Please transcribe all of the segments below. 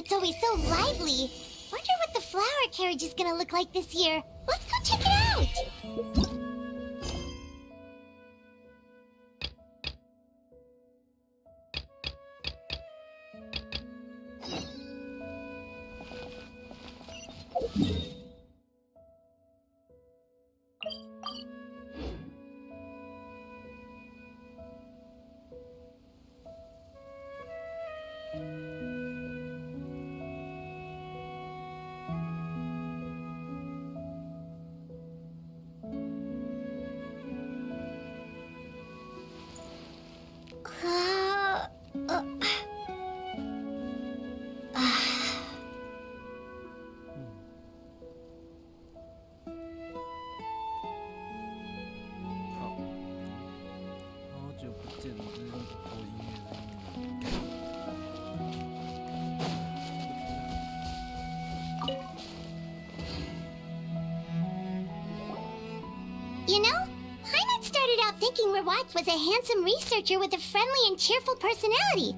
It's always so lively. Wonder what the flower carriage is gonna look like this year. Let's go check it out! You know, Paimon started out thinking Rawatz was a handsome researcher with a friendly and cheerful personality.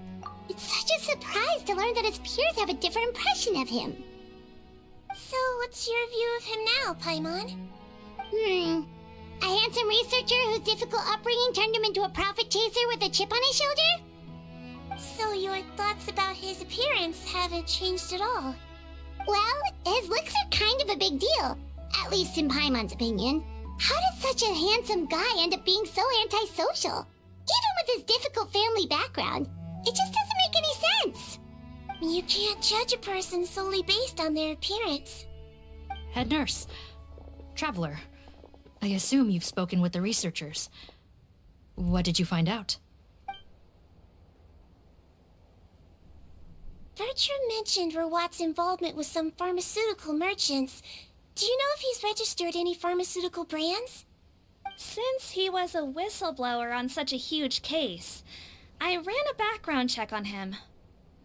It's such a surprise to learn that his peers have a different impression of him. So, what's your view of him now, Paimon? A handsome researcher whose difficult upbringing turned him into a profit chaser with a chip on his shoulder? So your thoughts about his appearance haven't changed at all? Well, his looks are kind of a big deal, at least in Paimon's opinion. How did such a handsome guy end up being so antisocial? Even with his difficult family background, it just doesn't make any sense. You can't judge a person solely based on their appearance. Head nurse. Traveler. I assume you've spoken with the researchers. What did you find out? Bertram mentioned Rawatz's involvement with some pharmaceutical merchants. Do you know if he's registered any pharmaceutical brands? Since he was a whistleblower on such a huge case, I ran a background check on him.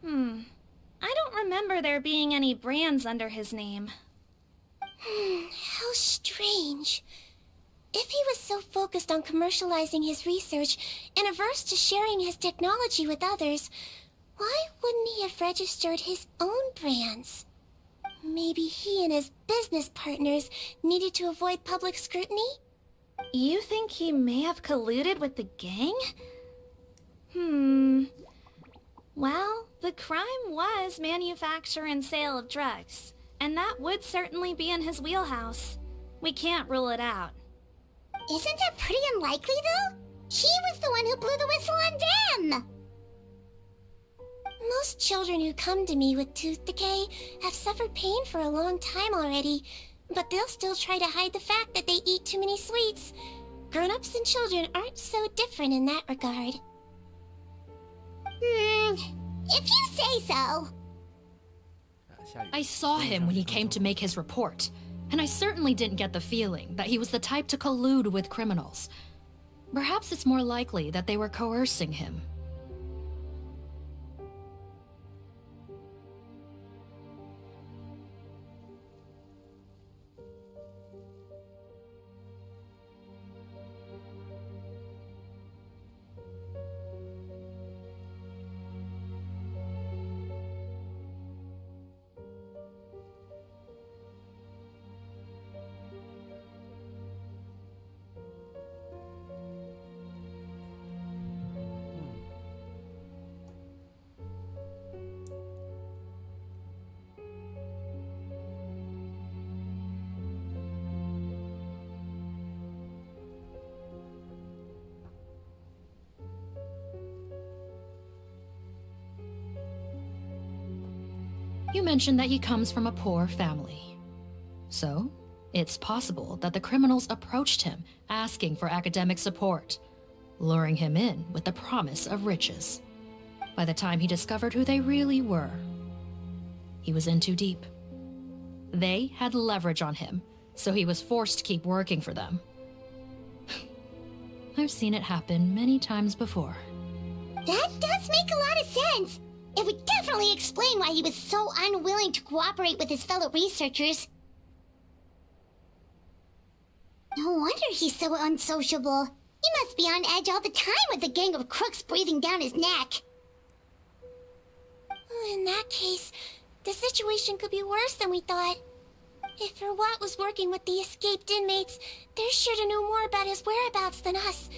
I don't remember there being any brands under his name. How strange. If he was so focused on commercializing his research and averse to sharing his technology with others, why wouldn't he have registered his own brands? Maybe he and his business partners needed to avoid public scrutiny? You think he may have colluded with the gang? Well, the crime was manufacture and sale of drugs, and that would certainly be in his wheelhouse. We can't rule it out. Isn't that pretty unlikely, though? He was the one who blew the whistle on them! Most children who come to me with tooth decay have suffered pain for a long time already, but they'll still try to hide the fact that they eat too many sweets. Grown-ups and children aren't so different in that regard. If you say so. I saw him when he came to make his report, and I certainly didn't get the feeling that he was the type to collude with criminals. Perhaps it's more likely that they were coercing him. You mentioned that he comes from a poor family. So, it's possible that the criminals approached him asking for academic support, luring him in with the promise of riches. By the time he discovered who they really were, he was in too deep. They had leverage on him, so he was forced to keep working for them. I've seen it happen many times before. That does make a lot of sense. It would definitely explain why he was so unwilling to cooperate with his fellow researchers. No wonder he's so unsociable. He must be on edge all the time with a gang of crooks breathing down his neck. In that case, The situation could be worse than we thought. If Rawat was working with the escaped inmates, they're sure to know more about his whereabouts than us.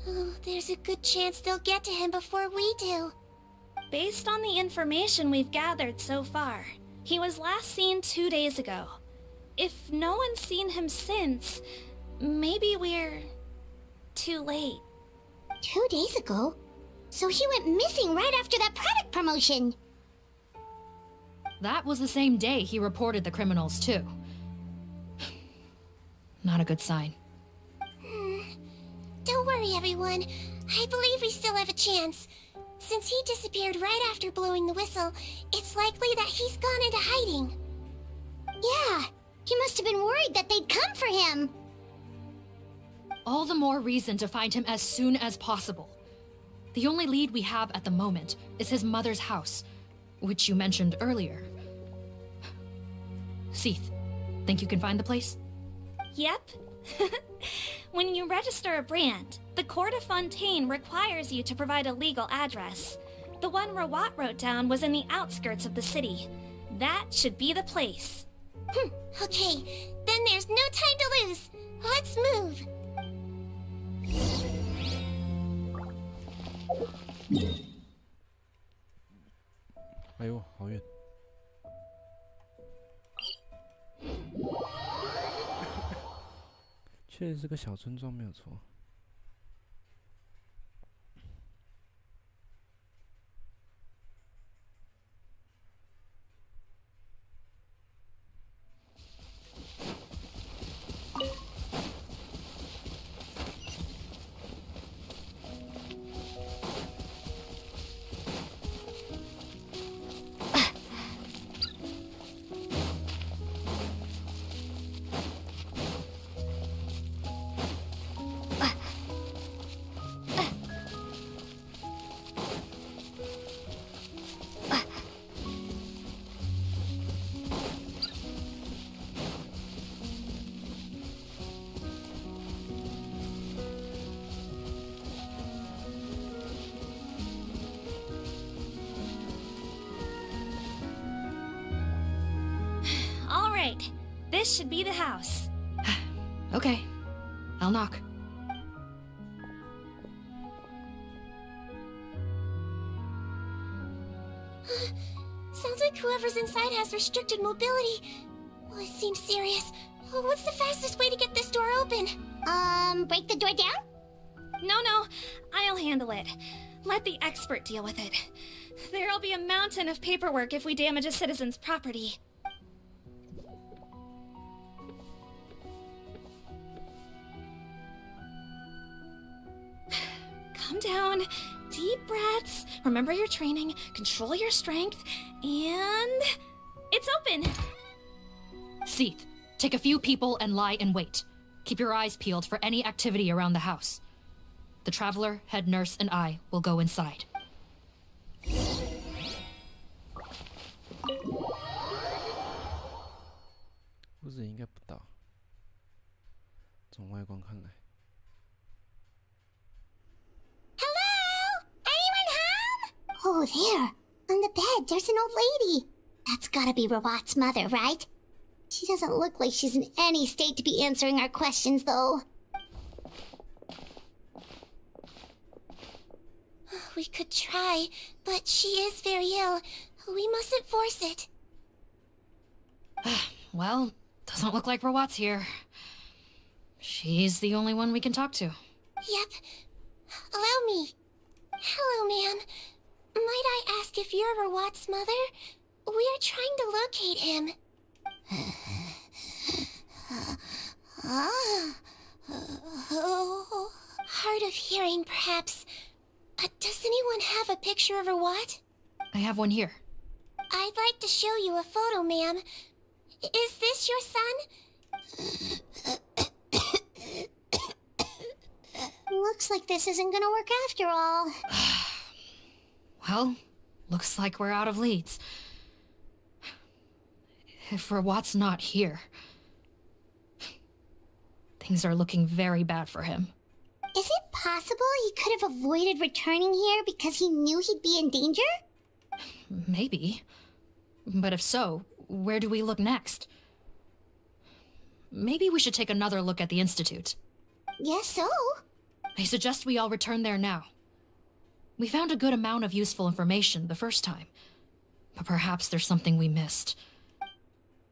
Oh, there's a good chance they'll get to him before we do. Based on the information we've gathered so far, he was last seen 2 days ago. If no one's seen him since, maybe we're too late. 2 days ago? So he went missing right after that product promotion. That was the same day he reported the criminals, too. Not a good sign. Don't worry, everyone. I believe we still have a chance. Since he disappeared right after blowing the whistle, it's likely that he's gone into hiding. Yeah, he must have been worried that they'd come for him. All the more reason to find him as soon as possible. The only lead we have at the moment is his mother's house, which you mentioned earlier. Seath, think you can find the place? Yep. When you register a brand, the Court of Fontaine requires you to provide a legal address. The one Rawat wrote down was in the outskirts of the city. That should be the place. Okay, then there's no time to lose. Let's move. 哎呦，好远！确实是个小村庄，没有错。Alright, this should be the house. Okay, I'll knock. Sounds like whoever's inside has restricted mobility. Well, it seems serious. What's the fastest way to get this door open? Break the door down? No, I'll handle it. Let the expert deal with it. There'll be a mountain of paperwork if we damage a citizen's property. Calm down. Deep breaths. Remember your training. Control your strength. And... it's open! Seath, take a few people and lie in wait. Keep your eyes peeled for any activity around the house. The Traveler, Head Nurse, and I will go inside. 屋子应该不大，从外观看来。 Oh, there. On the bed, there's an old lady. That's gotta be Rawat's mother, right? She doesn't look like she's in any state to be answering our questions, though. We could try, but she is very ill. We mustn't force it. Well, doesn't look like Rawat's here. She's the only one we can talk to. Yep. Allow me. Hello, ma'am. Might I ask if you're Rawat's mother? We are trying to locate him. Hard of hearing, perhaps. Does anyone have a picture of Rawat? I have one here. I'd like to show you a photo, ma'am. Is this your son? Looks like this isn't gonna work after all. Well, looks like we're out of leads. If Rawat's not here, things are looking very bad for him. Is it possible he could have avoided returning here because he knew he'd be in danger? Maybe. But if so, where do we look next? Maybe we should take another look at the Institute. Guess so. I suggest we all return there now. We found a good amount of useful information the first time, but perhaps there's something we missed.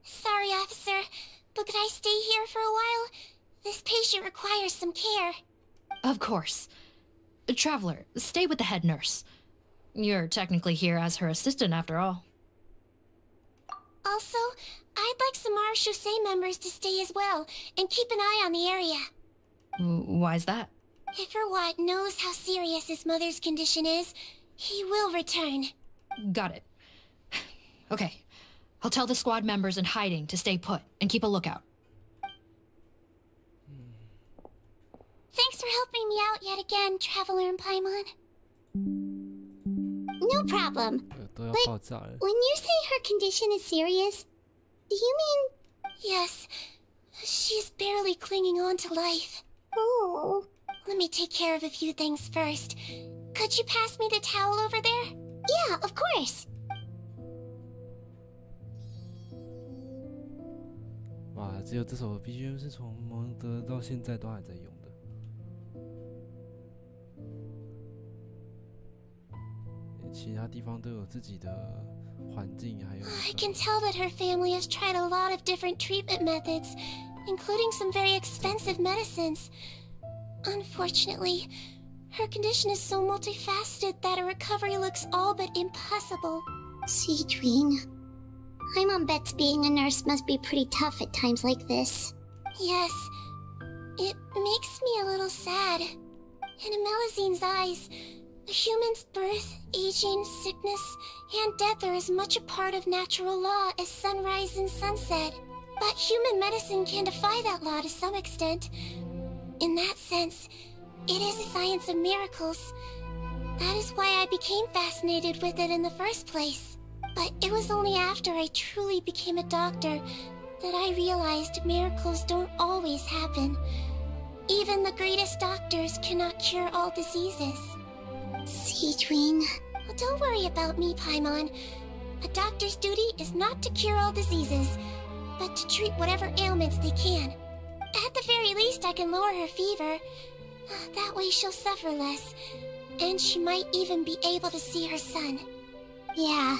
Sorry, officer, but could I stay here for a while? This patient requires some care. Of course. Traveler, stay with the head nurse. You're technically here as her assistant after all. Also, I'd like some Marechaussee members to stay as well, and keep an eye on the area. Why's that? If Rwat knows how serious his mother's condition is, he will return. Got it. Okay. I'll tell the squad members in hiding to stay put and keep a lookout. Thanks for helping me out yet again, Traveler and Paimon. No problem. But when you say her condition is serious, do you mean... Yes. She's barely clinging on to life. Oh. Let me take care of a few things first. Could you pass me the towel over there? Yeah, of course. 哇，只有这首 BGM 是从蒙德到现在都还在用的。其他地方都有自己的环境，还有。I can tell that her family has tried a lot of different treatment methods, including some very expensive medicines. Unfortunately, her condition is so multifaceted that a recovery looks all but impossible. Seedwing. Paimon bets being a nurse must be pretty tough at times like this. Yes. It makes me a little sad. In Amelizine's eyes, a human's birth, aging, sickness, and death are as much a part of natural law as sunrise and sunset. But human medicine can defy that law to some extent. In that sense, it is a science of miracles. That is why I became fascinated with it in the first place. But it was only after I truly became a doctor that I realized miracles don't always happen. Even the greatest doctors cannot cure all diseases. Seedwing. Well, don't worry about me, Paimon. A doctor's duty is not to cure all diseases, but to treat whatever ailments they can. At the very least, I can lower her fever. That way she'll suffer less, and she might even be able to see her son. Yeah,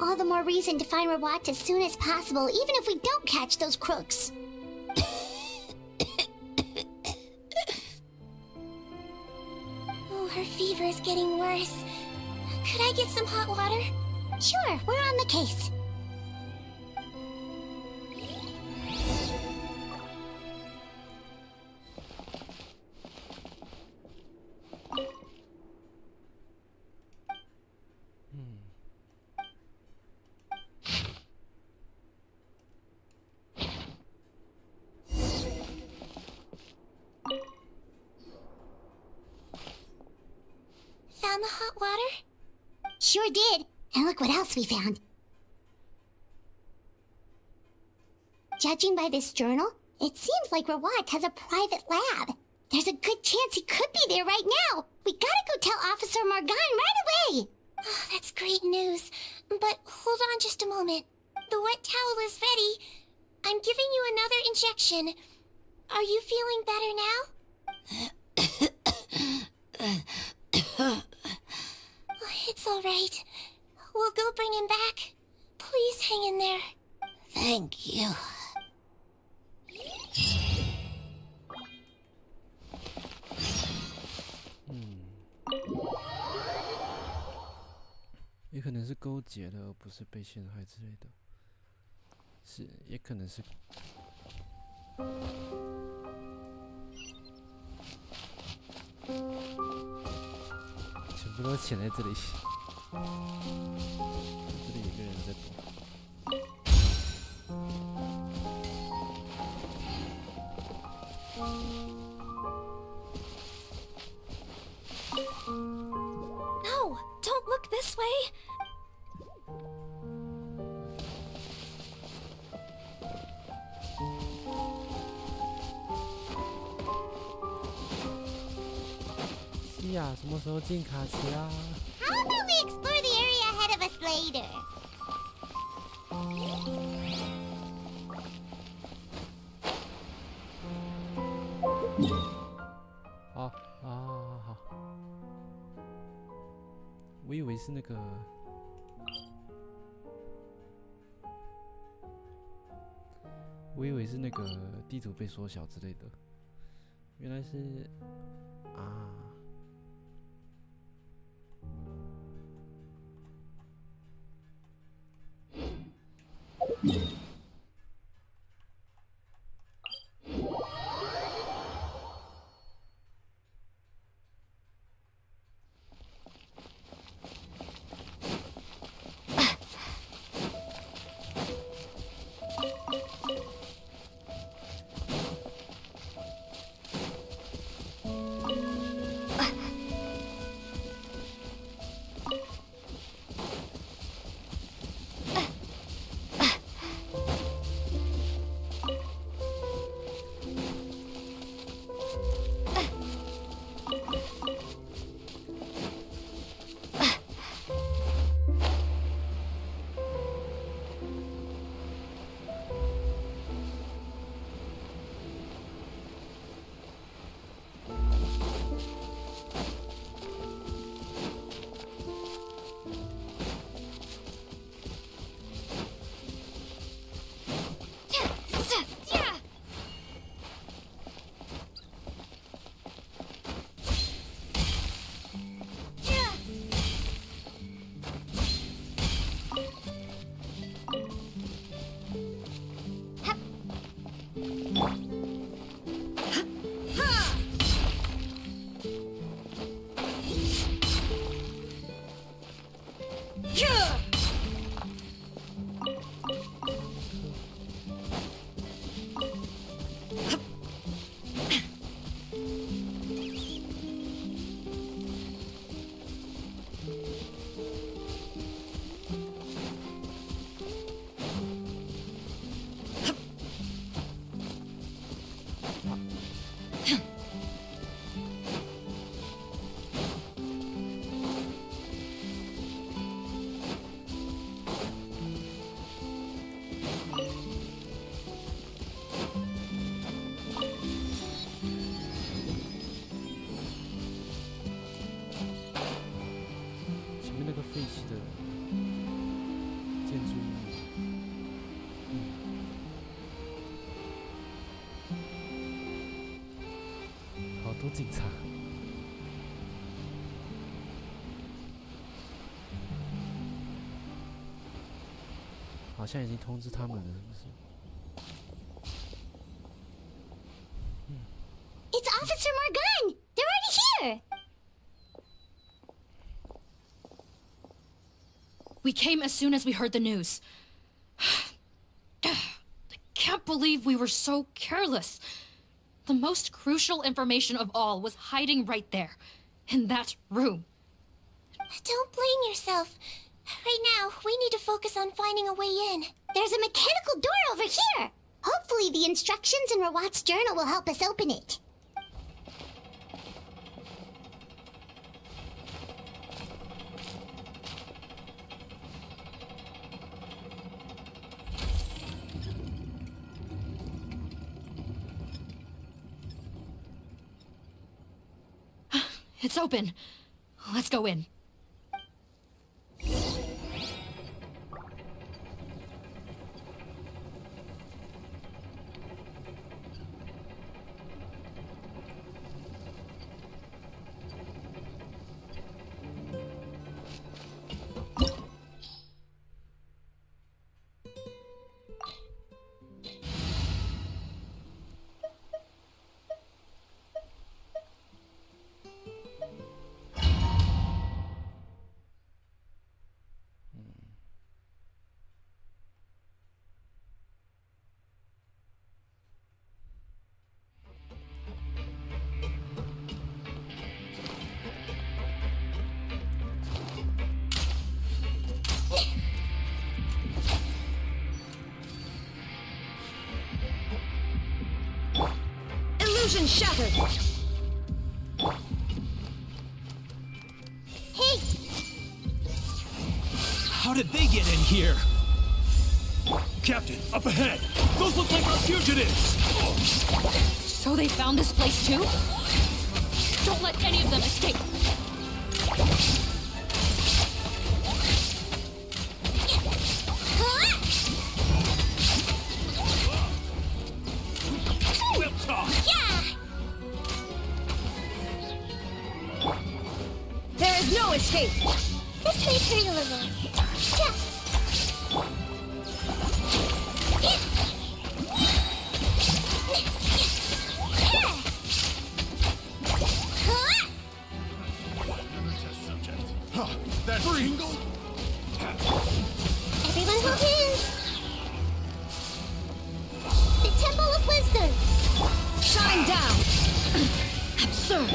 all the more reason to find Rwat as soon as possible, even if we don't catch those crooks. Oh, her fever is getting worse. Could I get some hot water? Sure, we're on the case. Found the hot water? Sure did. And look what else we found. Judging by this journal, it seems like Rwat has a private lab. There's a good chance he could be there right now. We gotta go tell Officer Morgan right away. Oh, that's great news. But hold on just a moment. The wet towel is ready. I'm giving you another injection. Are you feeling better now? It's all right. We'll go bring him back. Please hang in there. Thank you. 也可能是勾结的，而不是被陷害之类的。是，也可能是。全部都潜在这里。这里有个人在躲。No, don't look this way. Sia，什么时候进卡池啊？ How about we explore the area ahead of us later? 好，我以为是那个，地图被缩小之类的，原来是啊。多警察！好像已经通知他们了，是不是？It's Officer Morgan! They're already here! We came as soon as we heard the news. I can't believe we were so careless. The most crucial information of all was hiding right there, in that room. Don't blame yourself. Right now, we need to focus on finding a way in. There's a mechanical door over here. Hopefully the instructions in Rawat's journal will help us open it. It's open. Let's go in. Illusion shattered! Hey! How did they get in here? Captain, up ahead! Those look like our fugitives! So they found this place too? Don't let any of them escape! We'll talk! There is no escape. This way through the river. Yeah. That tingle? Everyone hold hands. The Temple of Wisdom. Shine down. Absurd!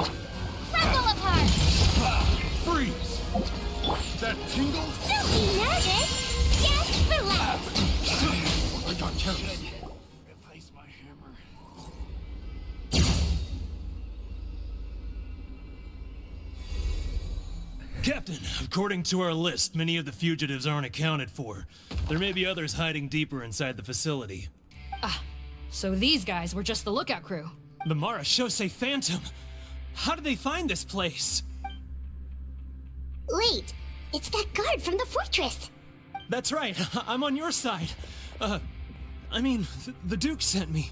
Crumble apart. Freeze! That tingle? Don't be nervous. Just relax. I got careless. Replace my hammer. Captain, according to our list, many of the fugitives aren't accounted for. There may be others hiding deeper inside the facility. So these guys were just the lookout crew. The Marashose Phantom! How did they find this place? Wait, it's that guard from the fortress. That's right, I'm on your side. The Duke sent me.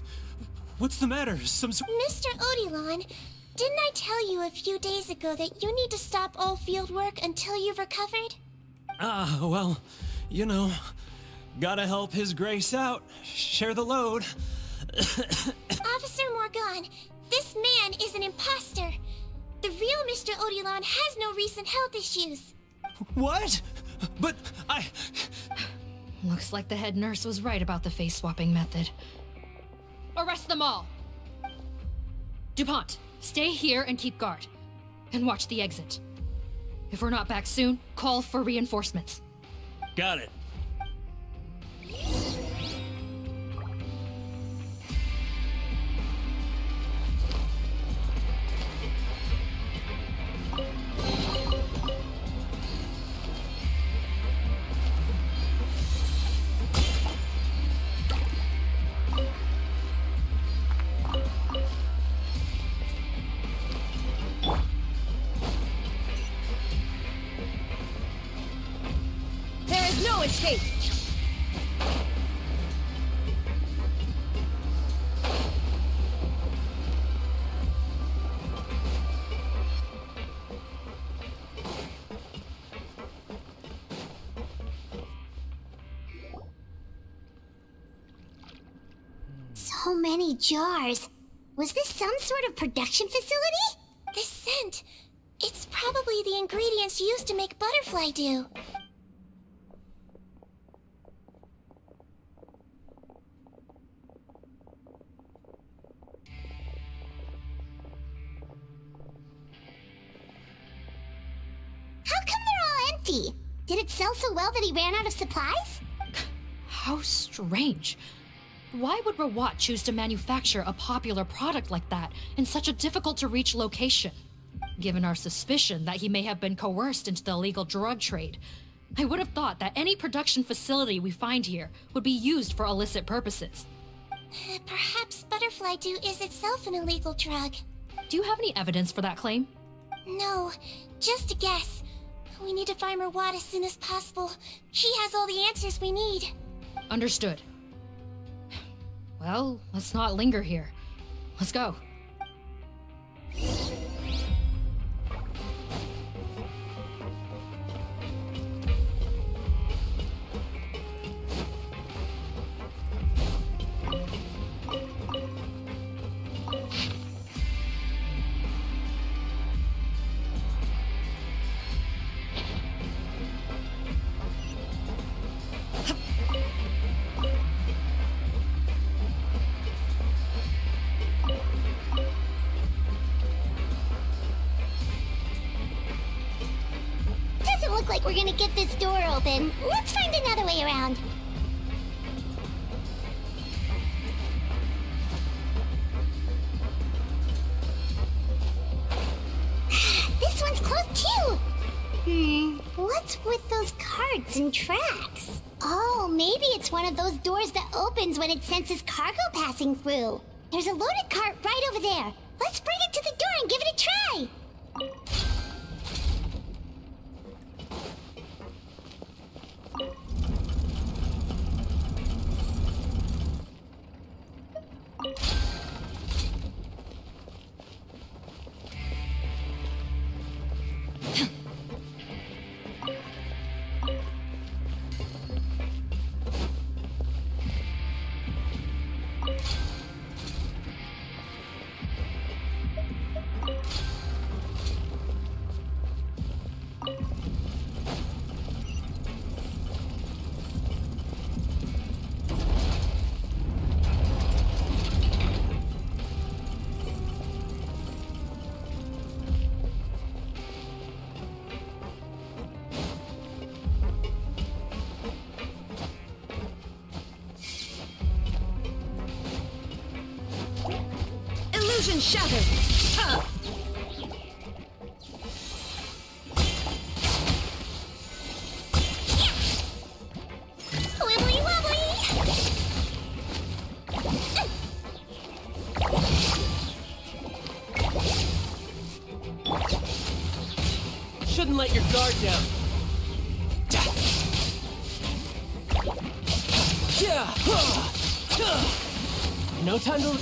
What's the matter? Mr. Odilon, didn't I tell you a few days ago that you need to stop all field work until you've recovered? Well, you know, gotta help His Grace out. Share the load. Officer Morgan, this man is an imposter. The real Mr. Odilon has no recent health issues. What? But Looks like the head nurse was right about the face-swapping method. Arrest them all! DuPont, stay here and keep guard. And watch the exit. If we're not back soon, call for reinforcements. Got it. There is no escape. So many jars. Was this some sort of production facility? The scent. It's probably the ingredients used to make butterfly dew. How come they're all empty? Did it sell so well that he ran out of supplies? How strange. Why would Rawat choose to manufacture a popular product like that in such a difficult-to-reach location? Given our suspicion that he may have been coerced into the illegal drug trade, I would have thought that any production facility we find here would be used for illicit purposes. Perhaps butterfly dew is itself an illegal drug. Do you have any evidence for that claim? No, just a guess. We need to find Rawat as soon as possible. He has all the answers we need. Understood. Well, let's not linger here. Let's go. Doesn't look like we're gonna get this door open. Let's find another way around. This one's closed too. What's with those carts and tracks? Oh, Oh, maybe it's one of those doors that opens when it senses cargo passing through. There's a loaded cart right over there. Let's bring it to the door and give it a try. Illusion shattered! Ha! Wibbly wobbly! Shouldn't let your guard down. No time to...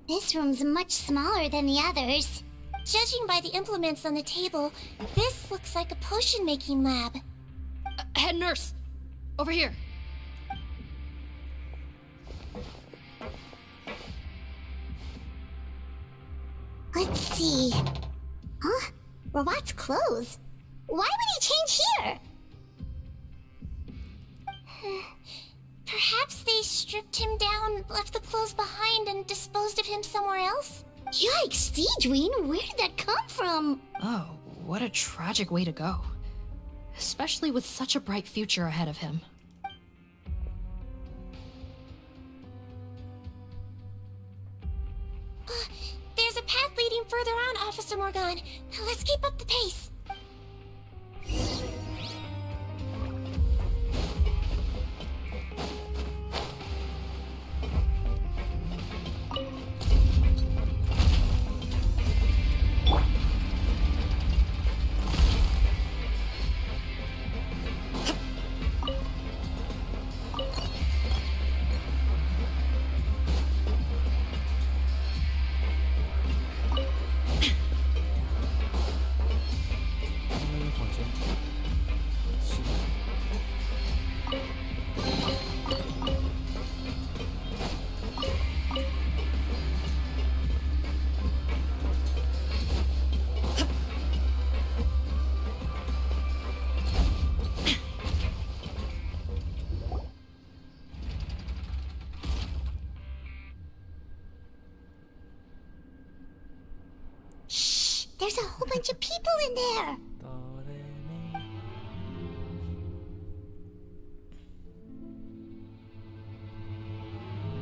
This room's much smaller than the others. Judging by the implements on the table, this looks like a potion-making lab. Head nurse! Over here! Let's see. Huh? Rawat's clothes? Why would he change here? Perhaps they stripped him down, left the clothes behind, and disposed of him somewhere else? Yikes, Deedween, where did that come from? Oh, what a tragic way to go. Especially with such a bright future ahead of him. There's a path leading further on, Officer Morgan. Let's keep up the pace. There's a whole bunch of people in there.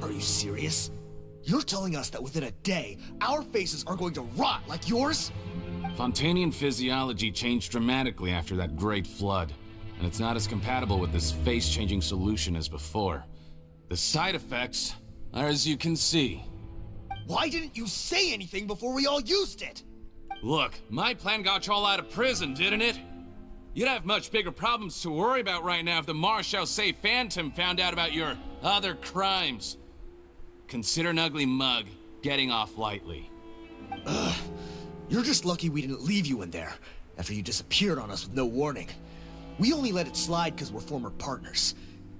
Are you serious? You're telling us that within a day, our faces are going to rot like yours? Fontanian physiology changed dramatically after that great flood, and it's not as compatible with this face-changing solution as before. The side effects are as you can see. Why didn't you say anything before we all used it? Look, my plan got y'all out of prison, didn't it? You'd have much bigger problems to worry about right now if the Marshal Say Phantom found out about your other crimes. Consider an ugly mug getting off lightly. Ugh. You're just lucky we didn't leave you in there after you disappeared on us with no warning. We only let it slide because we're former partners.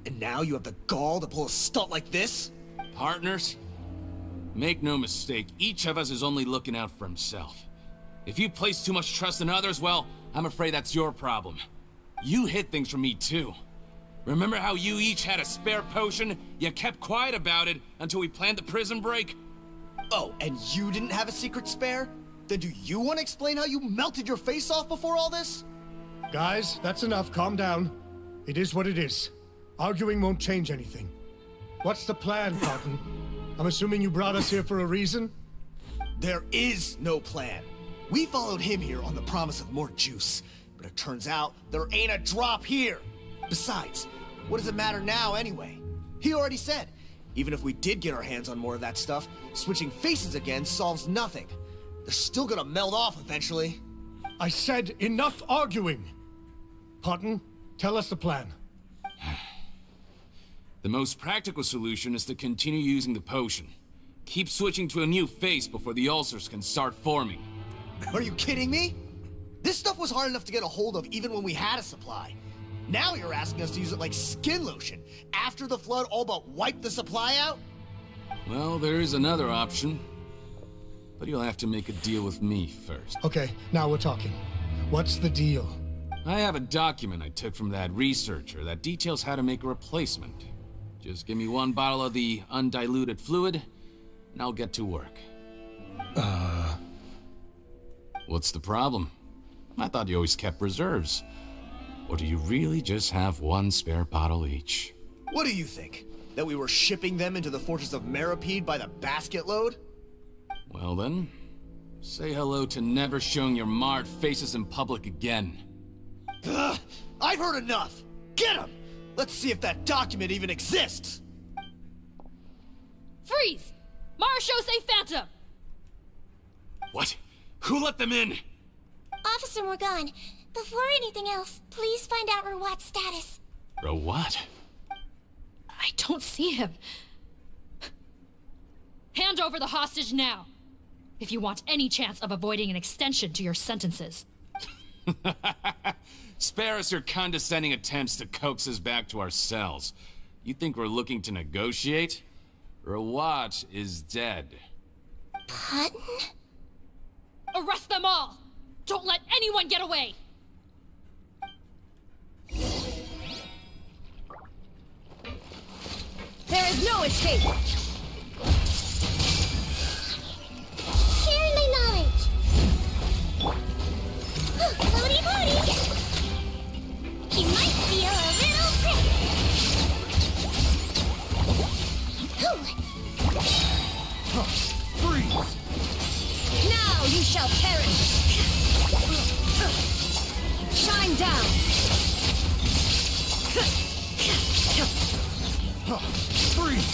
And now you have the gall to pull a stunt like this? Partners? Make no mistake, each of us is only looking out for himself. If you place too much trust in others, well, I'm afraid that's your problem. You hid things from me too. Remember how you each had a spare potion? You kept quiet about it until we planned the prison break? Oh, and you didn't have a secret spare? Then do you want to explain how you melted your face off before all this? Guys, that's enough. Calm down. It is what it is. Arguing won't change anything. What's the plan, Cotton? I'm assuming you brought us here for a reason? There is no plan. We followed him here on the promise of more juice, but it turns out there ain't a drop here. Besides, what does it matter now anyway? He already said, even if we did get our hands on more of that stuff, switching faces again solves nothing. They're still gonna meld off eventually. I said enough arguing! Cotton, tell us the plan. The most practical solution is to continue using the potion. Keep switching to a new face before the ulcers can start forming. Are you kidding me? This stuff was hard enough to get a hold of even when we had a supply. Now you're asking us to use it like skin lotion, after the flood all but wiped the supply out? Well, there is another option. But you'll have to make a deal with me first. Okay, now we're talking. What's the deal? I have a document I took from that researcher that details how to make a replacement. Just give me one bottle of the undiluted fluid, and I'll get to work. What's the problem? I thought you always kept reserves. Or do you really just have one spare bottle each? What do you think? That we were shipping them into the fortress of Meripede by the basket load? Well then, say hello to never showing your marred faces in public again. Ugh, I've heard enough! Get him! Let's see if that document even exists! Freeze! Marshal Say Phantom! What? Who let them in? Officer Morgan, before anything else, please find out Rawat's status. Rawat? I don't see him. Hand over the hostage now, if you want any chance of avoiding an extension to your sentences. Spare us your condescending attempts to coax us back to our cells. You think we're looking to negotiate? Rawat is dead. Cotton? Arrest them all! Don't let anyone get away! There is no escape! Sharing my knowledge. Floaty floaty. He might feel a little prick. Freeze! Now you shall perish! Shine down! Freeze!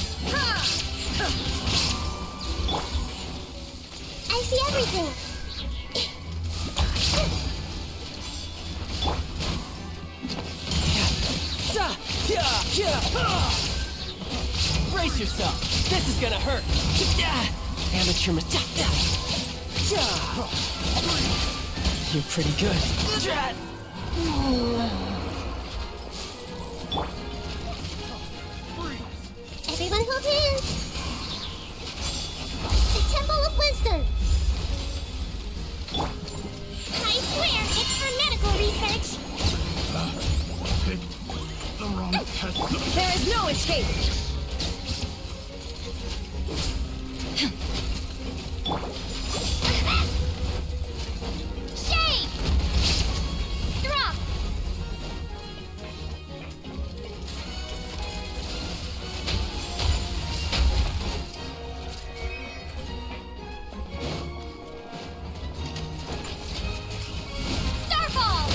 I see everything. Brace yourself. This is gonna hurt. Amateur You're pretty good. Everyone hold hands. The Temple of Wisdom. I swear it's for medical research. The wrong test. There is no escape! Shade! Drop! Starfall!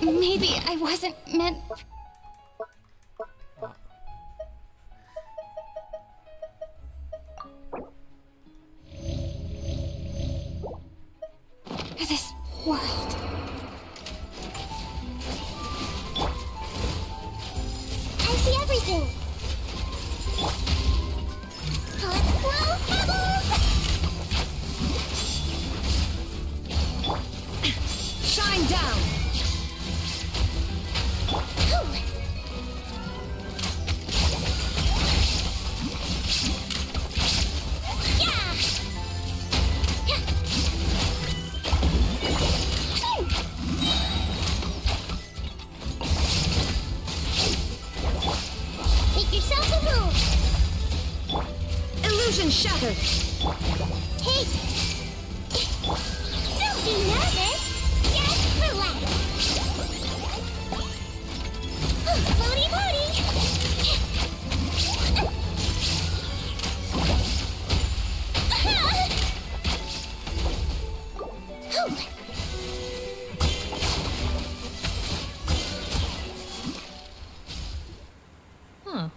Maybe I wasn't meant... This world. I see everything. Let's blow bubbles! Shine down! Make yourselves at home. Illusion shattered! Hey! Don't be nervous. Just relax. Floaty floaty. Huh.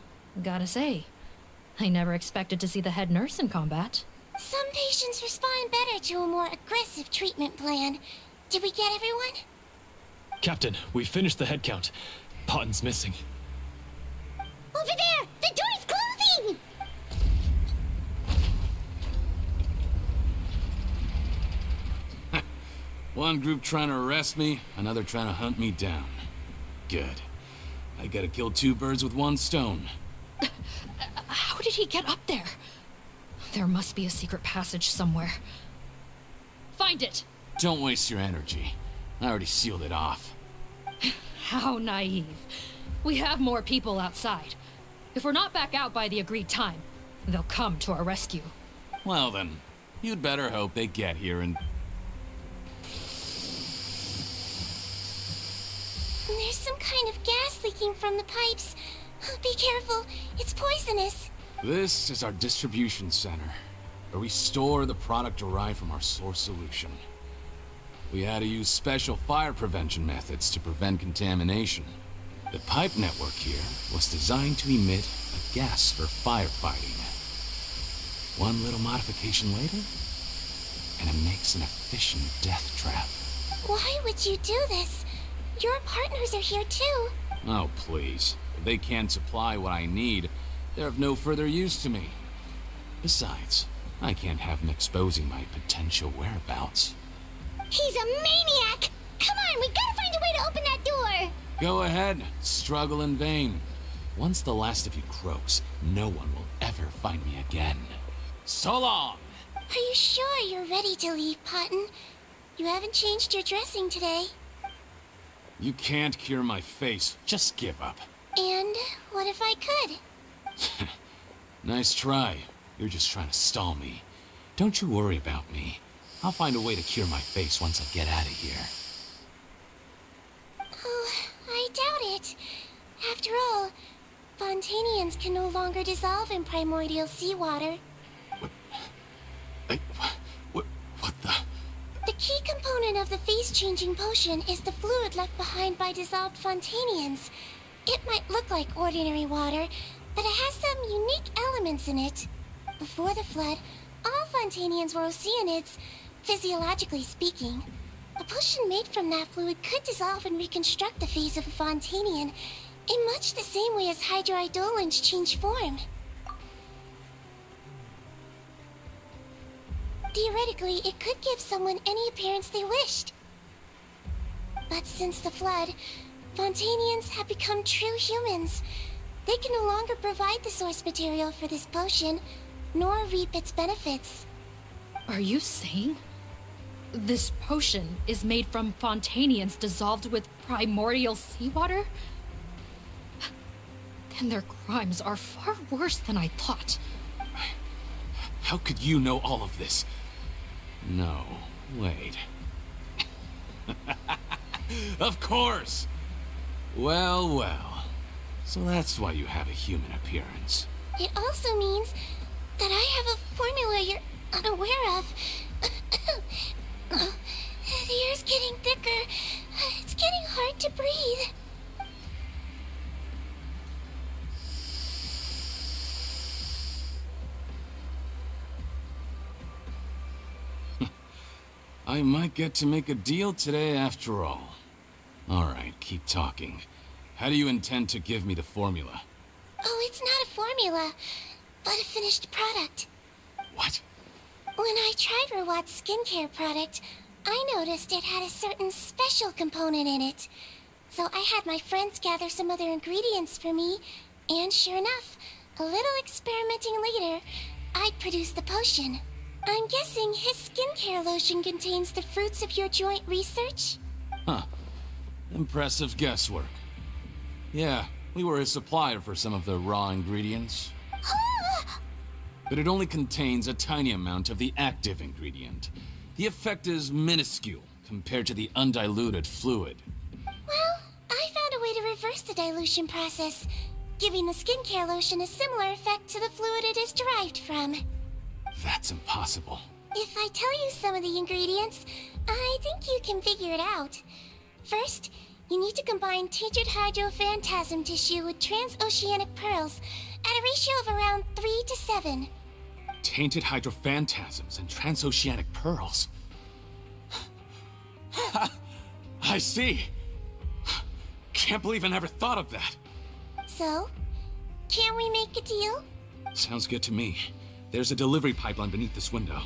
Gotta say, I never expected to see the head nurse in combat. Some patients respond better to a more aggressive treatment plan. Did we get everyone? Captain, we finished the head count. Potten's missing. Over there! The door's closing! One group trying to arrest me, another trying to hunt me down. Good. I gotta kill two birds with one stone. How did he get up there? There must be a secret passage somewhere. Find it! Don't waste your energy. I already sealed it off. How naive. We have more people outside. If we're not back out by the agreed time, they'll come to our rescue. Well then, you'd better hope they get here and... There's some kind of gas leaking from the pipes. Be careful, it's poisonous. This is our distribution center, where we store the product derived from our source solution. We had to use special fire prevention methods to prevent contamination. The pipe network here was designed to emit a gas for firefighting. One little modification later, and it makes an efficient death trap. Why would you do this? Your partners are here too. Oh, please. If they can't supply what I need, they're of no further use to me. Besides, I can't have them exposing my potential whereabouts. He's a maniac! Come on, we gotta find a way to open that door! Go ahead, struggle in vain. Once the last of you croaks, no one will ever find me again. So long! Are you sure you're ready to leave, Potton? You haven't changed your dressing today. You can't cure my face. Just give up. And what if I could? Nice try. You're just trying to stall me. Don't you worry about me. I'll find a way to cure my face once I get out of here. Oh, I doubt it. After all, Fontanians can no longer dissolve in primordial seawater. What the? The key component of the face-changing potion is the fluid left behind by dissolved Fontanians. It might look like ordinary water, but it has some unique elements in it. Before the flood, all Fontanians were oceanids, physiologically speaking. A potion made from that fluid could dissolve and reconstruct the face of a Fontanian in much the same way as hydroidolins change form. Theoretically, it could give someone any appearance they wished. But since the flood, Fontanians have become true humans. They can no longer provide the source material for this potion, nor reap its benefits. Are you saying this potion is made from Fontanians dissolved with primordial seawater? Then their crimes are far worse than I thought. How could you know all of this? No, wait. Of course! Well, well. So that's why you have a human appearance. It also means that I have a formula you're unaware of. The air's getting thicker. It's getting hard to breathe. I might get to make a deal today after all. Alright, keep talking. How do you intend to give me the formula? Oh, it's not a formula, but a finished product. What? When I tried Rawat's skincare product, I noticed it had a certain special component in it. So I had my friends gather some other ingredients for me, and sure enough, a little experimenting later, I'd produced the potion. I'm guessing his skincare lotion contains the fruits of your joint research? Huh. Impressive guesswork. Yeah, we were his supplier for some of the raw ingredients. But it only contains a tiny amount of the active ingredient. The effect is minuscule compared to the undiluted fluid. Well, I found a way to reverse the dilution process, giving the skincare lotion a similar effect to the fluid it is derived from. That's impossible. If I tell you some of the ingredients, I think you can figure it out. First, you need to combine tainted hydrophantasm tissue with transoceanic pearls at a ratio of around 3 to 7. Tainted hydrophantasms and transoceanic pearls. I see. Can't believe I never thought of that. So, can we make a deal? Sounds good to me. There's a delivery pipeline beneath this window.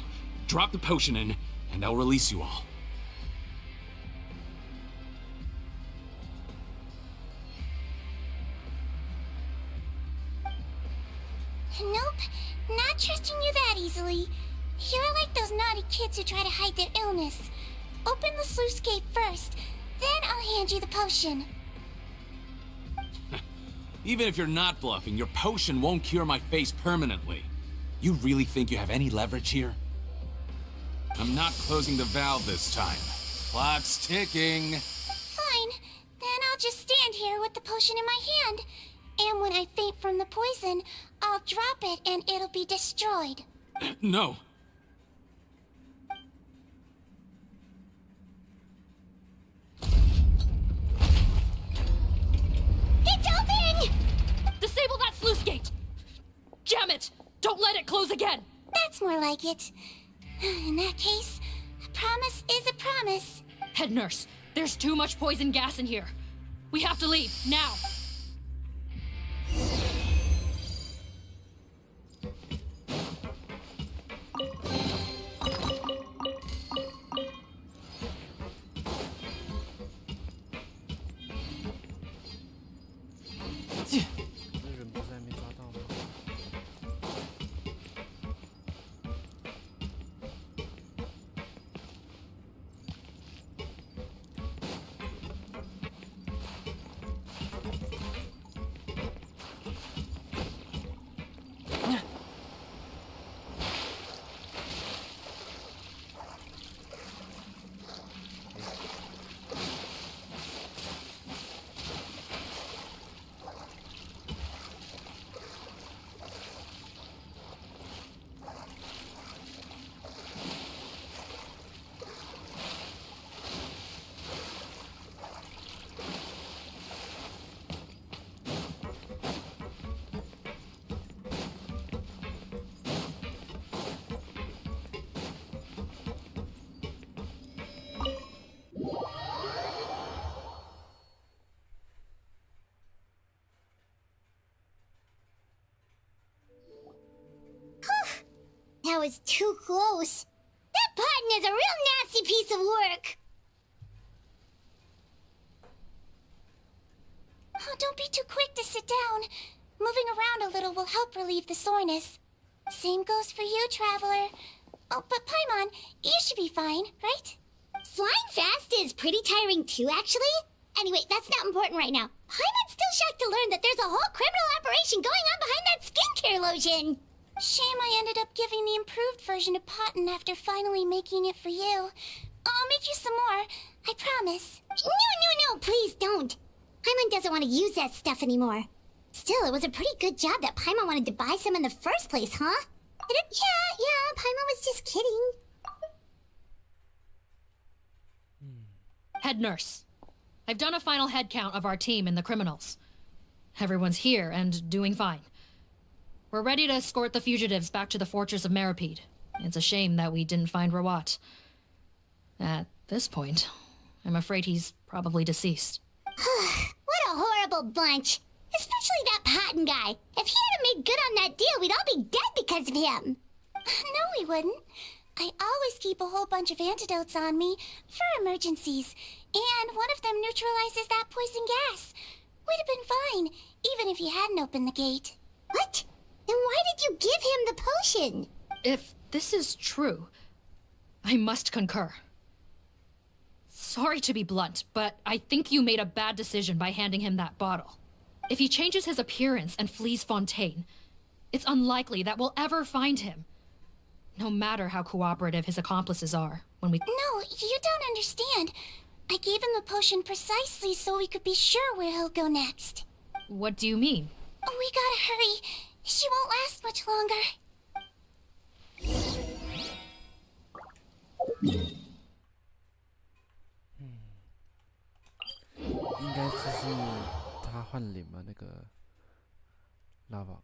Drop the potion in, and I'll release you all. Nope, not trusting you that easily. You're like those naughty kids who try to hide their illness. Open the sluice gate first, then I'll hand you the potion. Even if you're not bluffing, your potion won't cure my face permanently. You really think you have any leverage here? I'm not closing the valve this time. Clock's ticking. Fine, then I'll just stand here with the potion in my hand. And when I faint from the poison, I'll drop it and it'll be destroyed. No. It's open! Disable that sluice gate! Jam it! Don't let it close again! That's more like it. In that case, a promise is a promise. Head nurse, there's too much poison gas in here. We have to leave, now! was too close. That Potton is a real nasty piece of work. Oh, don't be too quick to sit down. Moving around a little will help relieve the soreness. Same goes for you, Traveler. Oh, but Paimon, you should be fine, right? Flying fast is pretty tiring too, actually. Anyway, that's not important right now. Paimon's still shocked to learn that there's a whole criminal operation going on behind that skincare lotion. Shame I ended up giving the improved version to Potton after finally making it for you. I'll make you some more, I promise. No, please don't. Paimon doesn't want to use that stuff anymore. Still, it was a pretty good job that Paimon wanted to buy some in the first place, huh? Yeah, Paimon was just kidding. Head nurse, I've done a final head count of our team and the criminals. Everyone's here and doing fine. We're ready to escort the fugitives back to the fortress of Meripede. It's a shame that we didn't find Rawat. At this point, I'm afraid he's probably deceased. What a horrible bunch. Especially that Potton guy. If he hadn't made good on that deal, we'd all be dead because of him. No, we wouldn't. I always keep a whole bunch of antidotes on me for emergencies. And one of them neutralizes that poison gas. We'd have been fine, even if you hadn't opened the gate. What? Then why did you give him the potion? If this is true, I must concur. Sorry to be blunt, but I think you made a bad decision by handing him that bottle. If he changes his appearance and flees Fontaine, it's unlikely that we'll ever find him. No matter how cooperative his accomplices are, when we— No, you don't understand. I gave him the potion precisely so we could be sure where he'll go next. What do you mean? We gotta hurry. She won't last much longer. 应该就是他换脸嘛，那个拉瓦。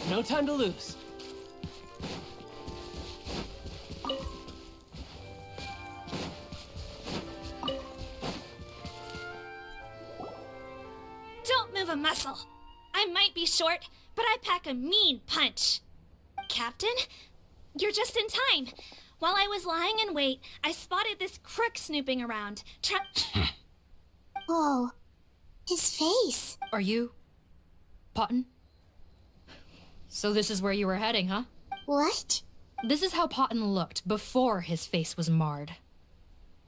No time to lose. Don't move a muscle. I might be short, but I pack a mean punch. Captain, you're just in time. While I was lying in wait, I spotted this crook snooping around. Whoa. His face. Are you Potton? So this is where you were heading, huh? What? This is how Potton looked before his face was marred.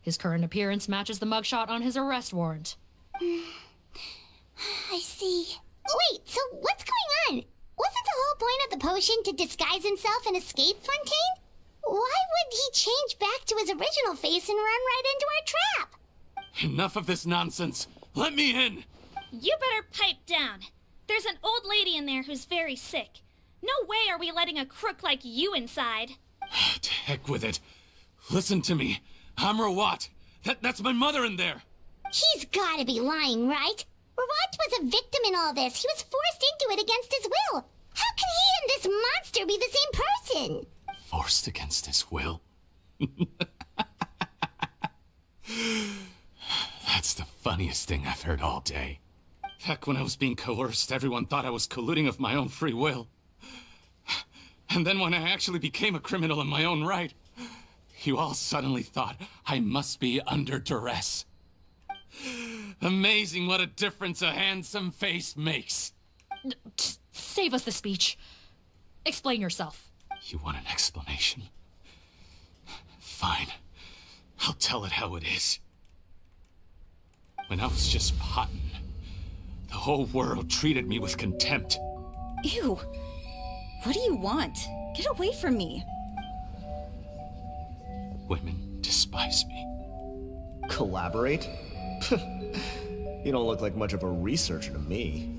His current appearance matches the mugshot on his arrest warrant. I see. Wait, so what's going on? Wasn't the whole point of the potion to disguise himself and escape Fontaine? Why would he change back to his original face and run right into our trap? Enough of this nonsense. Let me in. You better pipe down. There's an old lady in there who's very sick. No way are we letting a crook like you inside. To heck with it. Listen to me. I'm Rawat. That's my mother in there. He's gotta be lying, right? Rawat was a victim in all this. He was forced into it against his will. How can he and this monster be the same person? Forced against his will? That's the funniest thing I've heard all day. Heck, when I was being coerced, everyone thought I was colluding of my own free will. And then when I actually became a criminal in my own right, you all suddenly thought I must be under duress. Amazing what a difference a handsome face makes. Save us the speech. Explain yourself. You want an explanation? Fine. I'll tell it how it is. When I was just Potton, the whole world treated me with contempt. Ew. What do you want? Get away from me. Women despise me. Collaborate? You don't look like much of a researcher to me.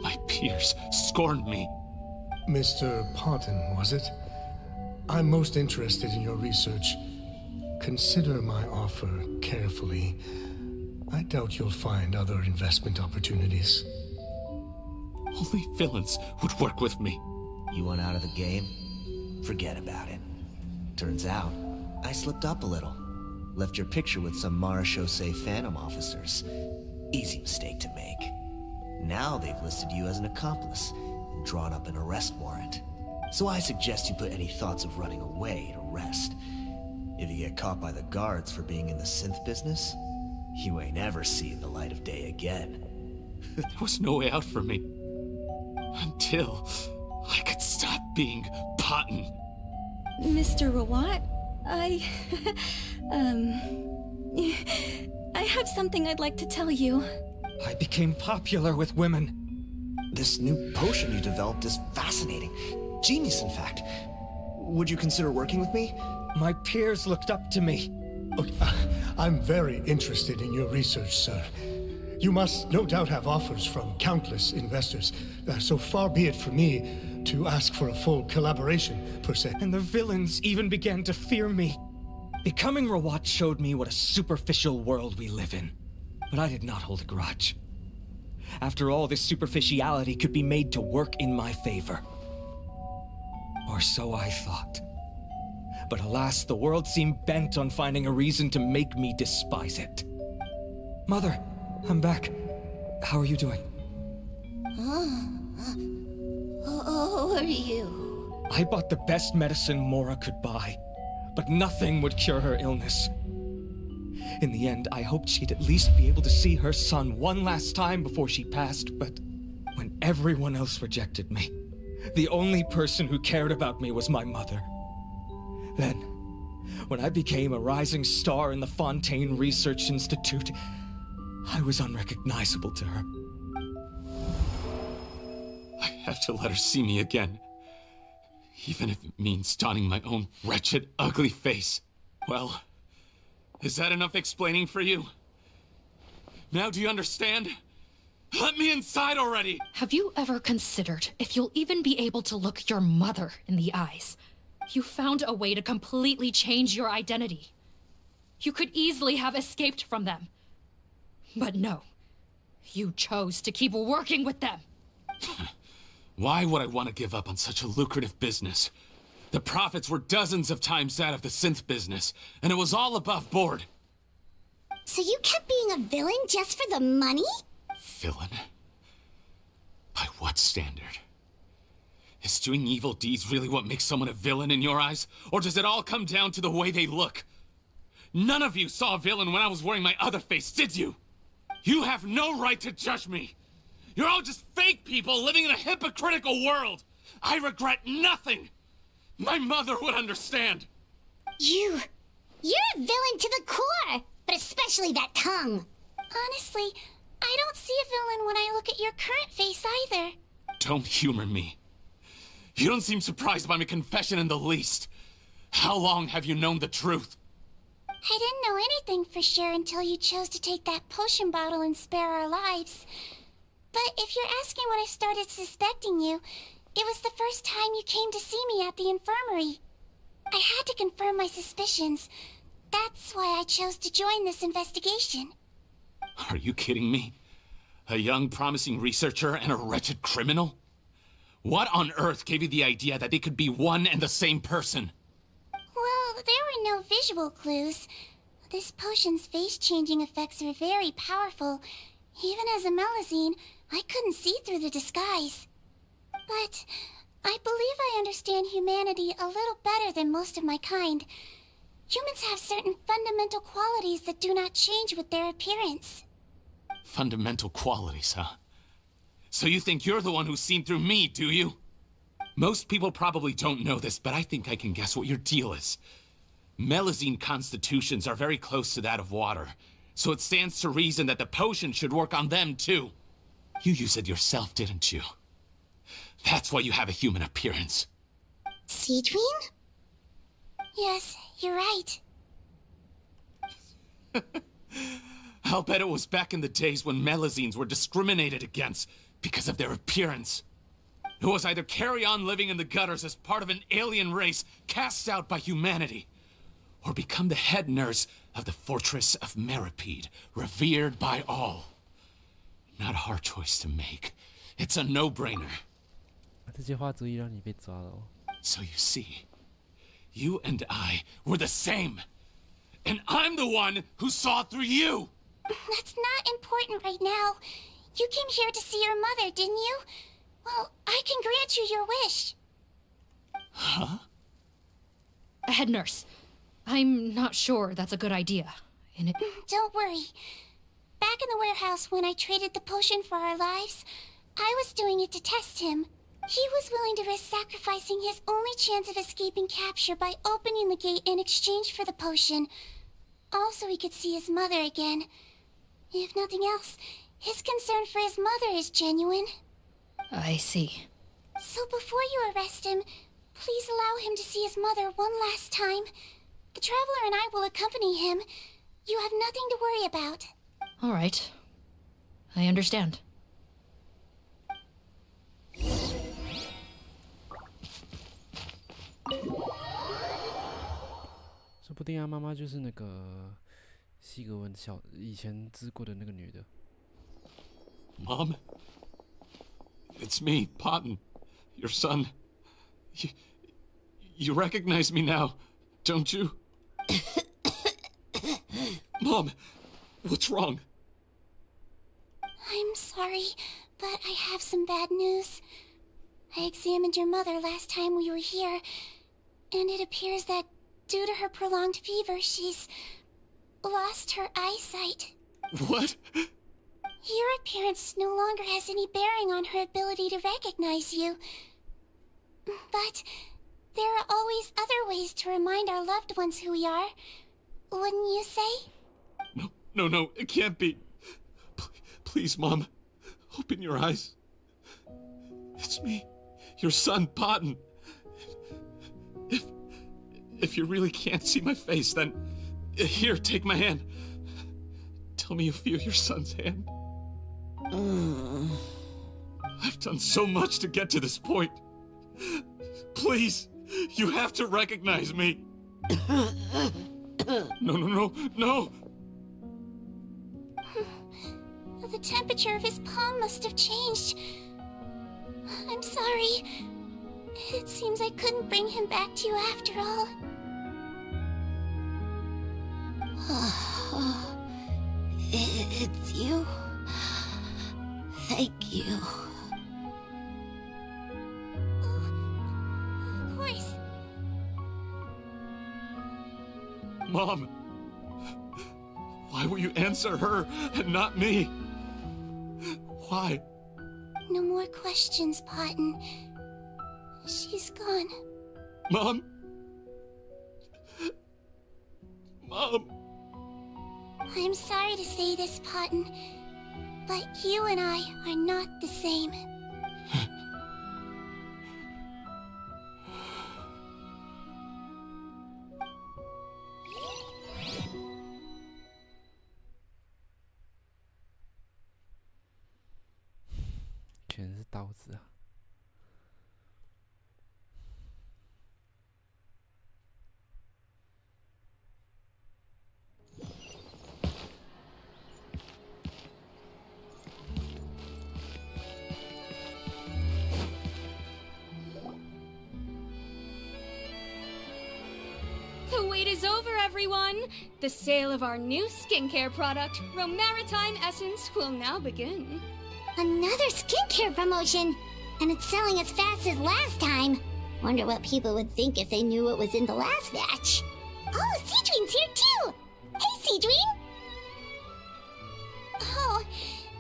My peers scorned me. Mr. Potton, was it? I'm most interested in your research. Consider my offer carefully. I doubt you'll find other investment opportunities. Only villains would work with me. You want out of the game? Forget about it. Turns out, I slipped up a little. Left your picture with some Marechaussee Phantom officers. Easy mistake to make. Now they've listed you as an accomplice and drawn up an arrest warrant. So I suggest you put any thoughts of running away to rest. If you get caught by the guards for being in the synth business, you ain't ever seeing the light of day again. There was no way out for me. Until I could stop being Potton. Mr. Rawat, I have something I'd like to tell you. I became popular with women. This new potion you developed is fascinating. Genius, in fact. Would you consider working with me? My peers looked up to me. Okay, I'm very interested in your research, sir. You must no doubt have offers from countless investors. So far be it for me to ask for a full collaboration, per se. And the villains even began to fear me. Becoming Rawat showed me what a superficial world we live in. But I did not hold a grudge. After all, this superficiality could be made to work in my favor. Or so I thought. But alas, the world seemed bent on finding a reason to make me despise it. Mother, I'm back. How are you doing? Who are you? I bought the best medicine Mora could buy, but nothing would cure her illness. In the end, I hoped she'd at least be able to see her son one last time before she passed, but when everyone else rejected me, the only person who cared about me was my mother. Then, when I became a rising star in the Fontaine Research Institute, I was unrecognizable to her. I have to let her see me again. Even if it means donning my own wretched, ugly face. Well, is that enough explaining for you? Now do you understand? Let me inside already! Have you ever considered if you'll even be able to look your mother in the eyes? You found a way to completely change your identity. You could easily have escaped from them. But no, you chose to keep working with them. Why would I want to give up on such a lucrative business? The profits were dozens of times that of the synth business, and it was all above board. So you kept being a villain just for the money? Villain? By what standard? Is doing evil deeds really what makes someone a villain in your eyes? Or does it all come down to the way they look? None of you saw a villain when I was wearing my other face, did you? You have no right to judge me! You're all just fake people living in a hypocritical world! I regret nothing! My mother would understand! You're a villain to the core! But especially that tongue! Honestly, I don't see a villain when I look at your current face either. Don't humor me. You don't seem surprised by my confession in the least. How long have you known the truth? I didn't know anything for sure until you chose to take that potion bottle and spare our lives. But if you're asking when I started suspecting you, it was the first time you came to see me at the infirmary. I had to confirm my suspicions. That's why I chose to join this investigation. Are you kidding me? A young, promising researcher and a wretched criminal? What on earth gave you the idea that they could be one and the same person? Well, there were no visual clues. This potion's face-changing effects are very powerful. Even as a Melusine, I couldn't see through the disguise. But I believe I understand humanity a little better than most of my kind. Humans have certain fundamental qualities that do not change with their appearance. Fundamental qualities, huh? So you think you're the one who's seen through me, do you? Most people probably don't know this, but I think I can guess what your deal is. Melusine constitutions are very close to that of water, so it stands to reason that the potion should work on them too. You used it yourself, didn't you? That's why you have a human appearance. Cedrine? Yes, you're right. I'll bet it was back in the days when Melusines were discriminated against because of their appearance. It was either carry on living in the gutters as part of an alien race cast out by humanity, or become the head nurse of the fortress of Meripede, revered by all. Not a hard choice to make. It's a no-brainer. 这些话足以让你被抓了哦。So you see, you and I were the same. And I'm the one who saw through you! That's not important right now. You came here to see your mother, didn't you? Well, I can grant you your wish. Huh? Head nurse, I'm not sure that's a good idea. And Don't worry. Back in the warehouse when I traded the potion for our lives, I was doing it to test him. He was willing to risk sacrificing his only chance of escaping capture by opening the gate in exchange for the potion. Also, he could see his mother again. If nothing else, his concern for his mother is genuine. I see. So before you arrest him, please allow him to see his mother one last time. The Traveler and I will accompany him. You have nothing to worry about. All right. I understand. 说不定啊，妈妈就是那个希格雯以前治过的那个女的。Mom? It's me, Potton, your son. You recognize me now, don't you? Mom, what's wrong? I'm sorry, but I have some bad news. I examined your mother last time we were here, and it appears that due to her prolonged fever, she's lost her eyesight. What? Your appearance no longer has any bearing on her ability to recognize you. But there are always other ways to remind our loved ones who we are. Wouldn't you say? No, it can't be. Please, Mom, open your eyes. It's me, your son, Potton. If you really can't see my face, then here, take my hand. Tell me you feel your son's hand. I've done so much to get to this point. Please, you have to recognize me. No. The temperature of his palm must have changed. I'm sorry. It seems I couldn't bring him back to you after all. It's you. Thank you. Of course. Mom, why will you answer her and not me? Why? No more questions, Potton. She's gone. Mom? I'm sorry to say this, Potton, but you and I are not the same. The wait is over, everyone! The sale of our new skincare product, Romaritime Essence, will now begin. Another skincare promotion! And it's selling as fast as last time. Wonder what people would think if they knew what was in the last batch. Oh, Seedween's here too! Hey, Seedween! Oh,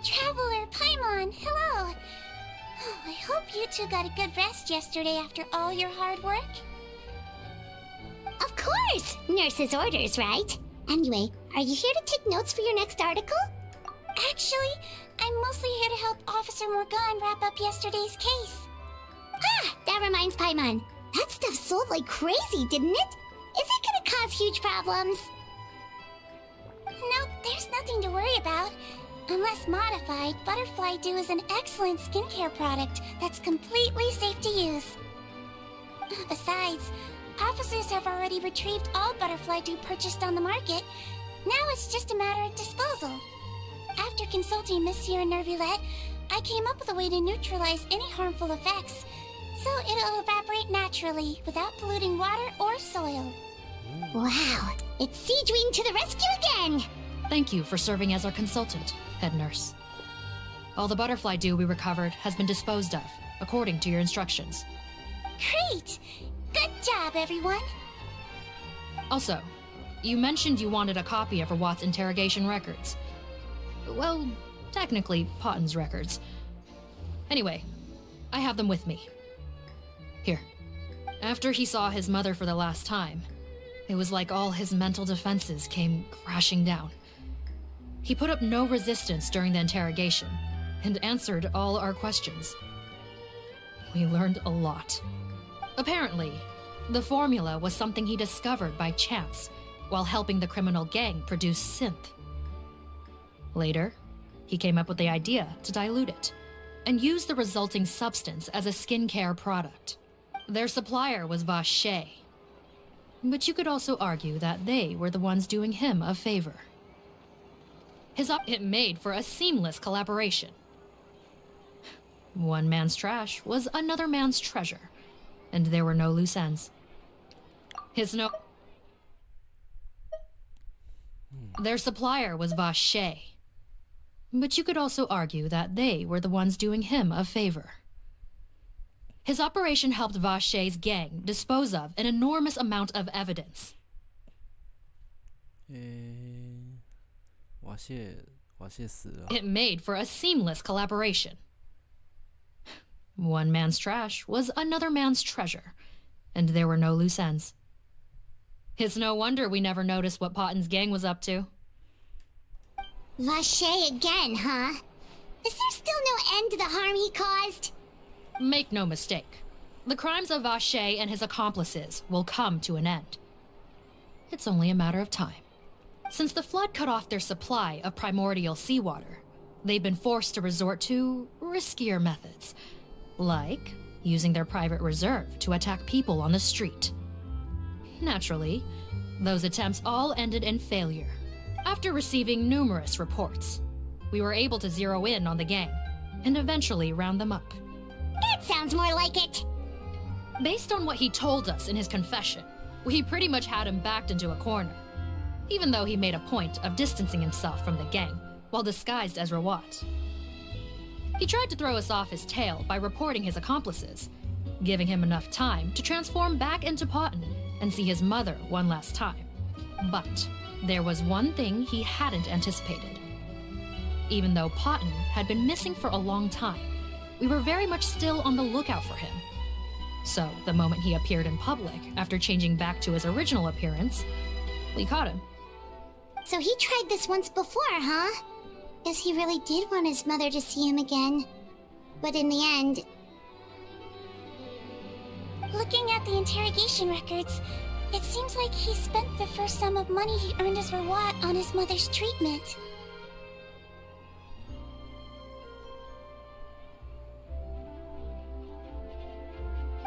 Traveler Paimon, hello! Oh, I hope you two got a good rest yesterday after all your hard work. Of course! Nurse's orders, right? Anyway, are you here to take notes for your next article? Actually, I'm mostly here to help Officer Morgan wrap up yesterday's case. Ah, that reminds Paimon. That stuff sold like crazy, didn't it? Is it gonna cause huge problems? Nope, there's nothing to worry about. Unless modified, Butterfly Dew is an excellent skincare product that's completely safe to use. Besides, officers have already retrieved all Butterfly Dew purchased on the market, Now it's just a matter of disposal. After consulting Monsieur Nervulette, I came up with a way to neutralize any harmful effects, so it'll evaporate naturally without polluting water or soil. Wow, it's Siege Wing to the rescue again! Thank you for serving as our consultant, head nurse. All the butterfly dew we recovered has been disposed of, according to your instructions. Great! Good job, everyone! Also, you mentioned you wanted a copy of Rawat's interrogation records. Well, technically, Potten's records. Anyway, I have them with me. Here. After he saw his mother for the last time, it was like all his mental defenses came crashing down. He put up no resistance during the interrogation, and answered all our questions. We learned a lot. Apparently, the formula was something he discovered by chance while helping the criminal gang produce synth. Later, he came up with the idea to dilute it and use the resulting substance as a skincare product. Their supplier was Vache, but you could also argue that they were the ones doing him a favor. It made for a seamless collaboration. One man's trash was another man's treasure, and there were no loose ends. Their supplier was Vache, but you could also argue that they were the ones doing him a favor. His operation helped Vache's gang dispose of an enormous amount of evidence. It made for a seamless collaboration. One man's trash was another man's treasure, and there were no loose ends. It's no wonder we never noticed what Potten's gang was up to. Vache again, huh? Is there still no end to the harm he caused? Make no mistake. The crimes of Vache and his accomplices will come to an end. It's only a matter of time. Since the flood cut off their supply of primordial seawater, they've been forced to resort to riskier methods, like using their private reserve to attack people on the street. Naturally, those attempts all ended in failure. After receiving numerous reports, we were able to zero in on the gang and eventually round them up. That sounds more like it! Based on what he told us in his confession, we pretty much had him backed into a corner, even though he made a point of distancing himself from the gang while disguised as Rawat. He tried to throw us off his tail by reporting his accomplices, giving him enough time to transform back into Potten and see his mother one last time. But there was one thing he hadn't anticipated. Even though Potten had been missing for a long time, we were very much still on the lookout for him. So the moment he appeared in public after changing back to his original appearance, we caught him. So he tried this once before, huh? Guess he really did want his mother to see him again. But in the end... Looking at the interrogation records, it seems like he spent the first sum of money he earned as Rawat on his mother's treatment.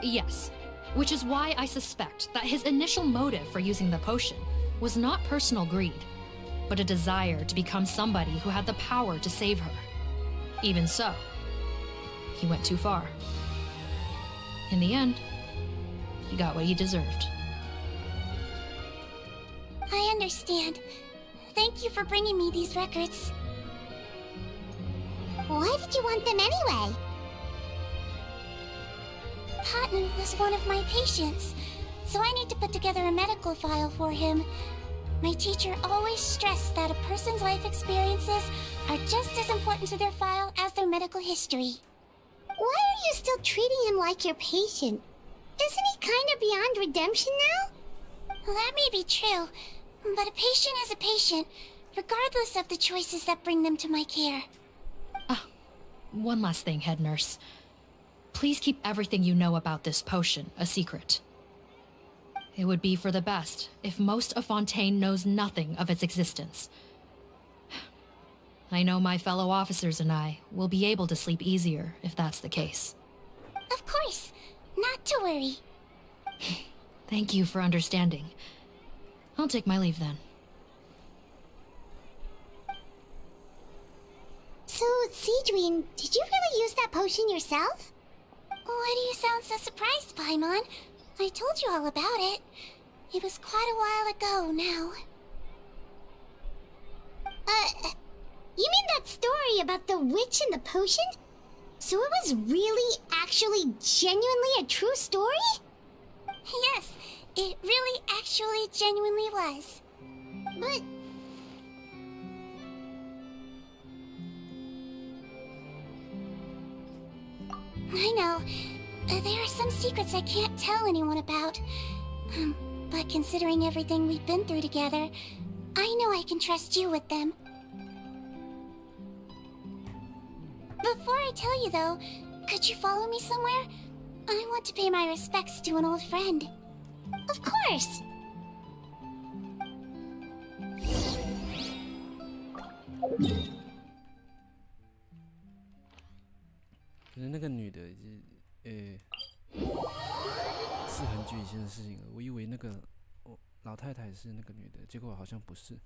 Yes, which is why I suspect that his initial motive for using the potion was not personal greed, but a desire to become somebody who had the power to save her. Even so, he went too far. In the end, he got what he deserved. I understand. Thank you for bringing me these records. Why did you want them anyway? Potten was one of my patients, so I need to put together a medical file for him. My teacher always stressed that a person's life experiences are just as important to their file as their medical history. Why are you still treating him like your patient? Isn't he kind of beyond redemption now? Well, that may be true, but a patient is a patient, regardless of the choices that bring them to my care. One last thing, head nurse. Please keep everything you know about this potion a secret. It would be for the best if most of Fontaine knows nothing of its existence. I know my fellow officers and I will be able to sleep easier if that's the case. Of course. Not to worry. Thank you for understanding. I'll take my leave then. Sijwin, did you really use that potion yourself? Why do you sound so surprised, Paimon? I told you all about it. It was quite a while ago now. You mean that story about the witch and the potion? So it was really, actually, genuinely a true story? Yes, it really, actually, genuinely was. But... I know. There are some secrets I can't tell anyone about. But considering everything we've been through together, I know I can trust you with them. Before I tell you though, could you follow me somewhere? I want to pay my respects to an old friend. Of course! 可是那个女的是很久以前的事情了。我以为那个老太太是那个女的，结果好像不是。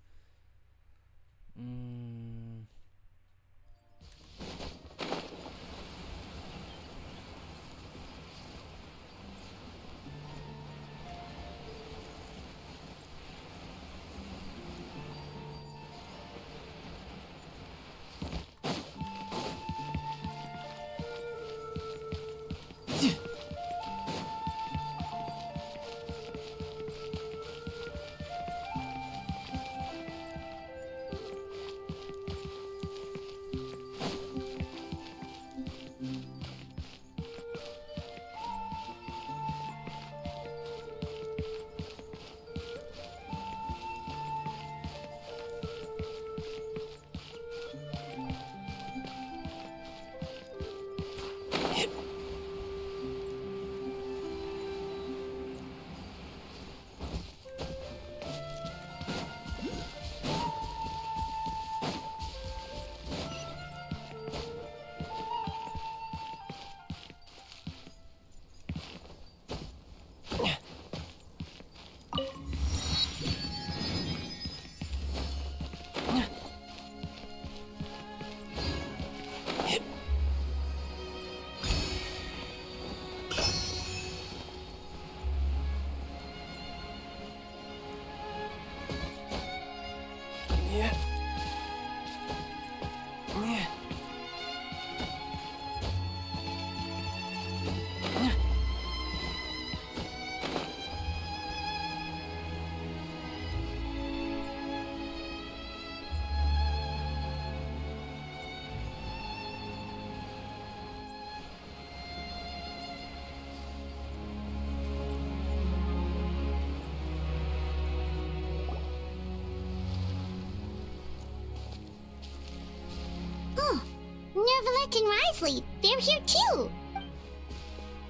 Nervalette and Risley, they're here too!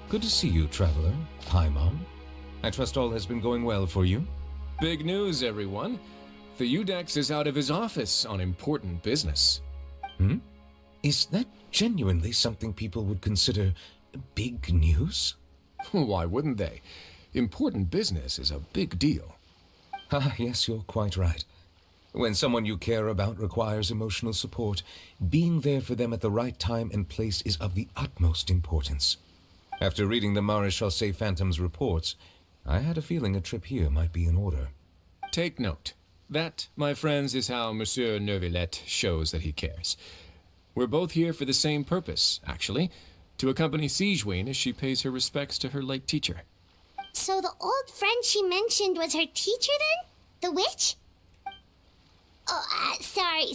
Good to see you, Traveler. Hi, Mom. I trust all has been going well for you? Big news, everyone. The Udex is out of his office on important business. Is that genuinely something people would consider big news? Why wouldn't they? Important business is a big deal. Yes, you're quite right. When someone you care about requires emotional support, being there for them at the right time and place is of the utmost importance. After reading the Maréchal Phantom's reports, I had a feeling a trip here might be in order. Take note. That, my friends, is how Monsieur Nervalette shows that he cares. We're both here for the same purpose, actually, to accompany Sijwin as she pays her respects to her late teacher. So the old friend she mentioned was her teacher then? The witch? Oh, sorry.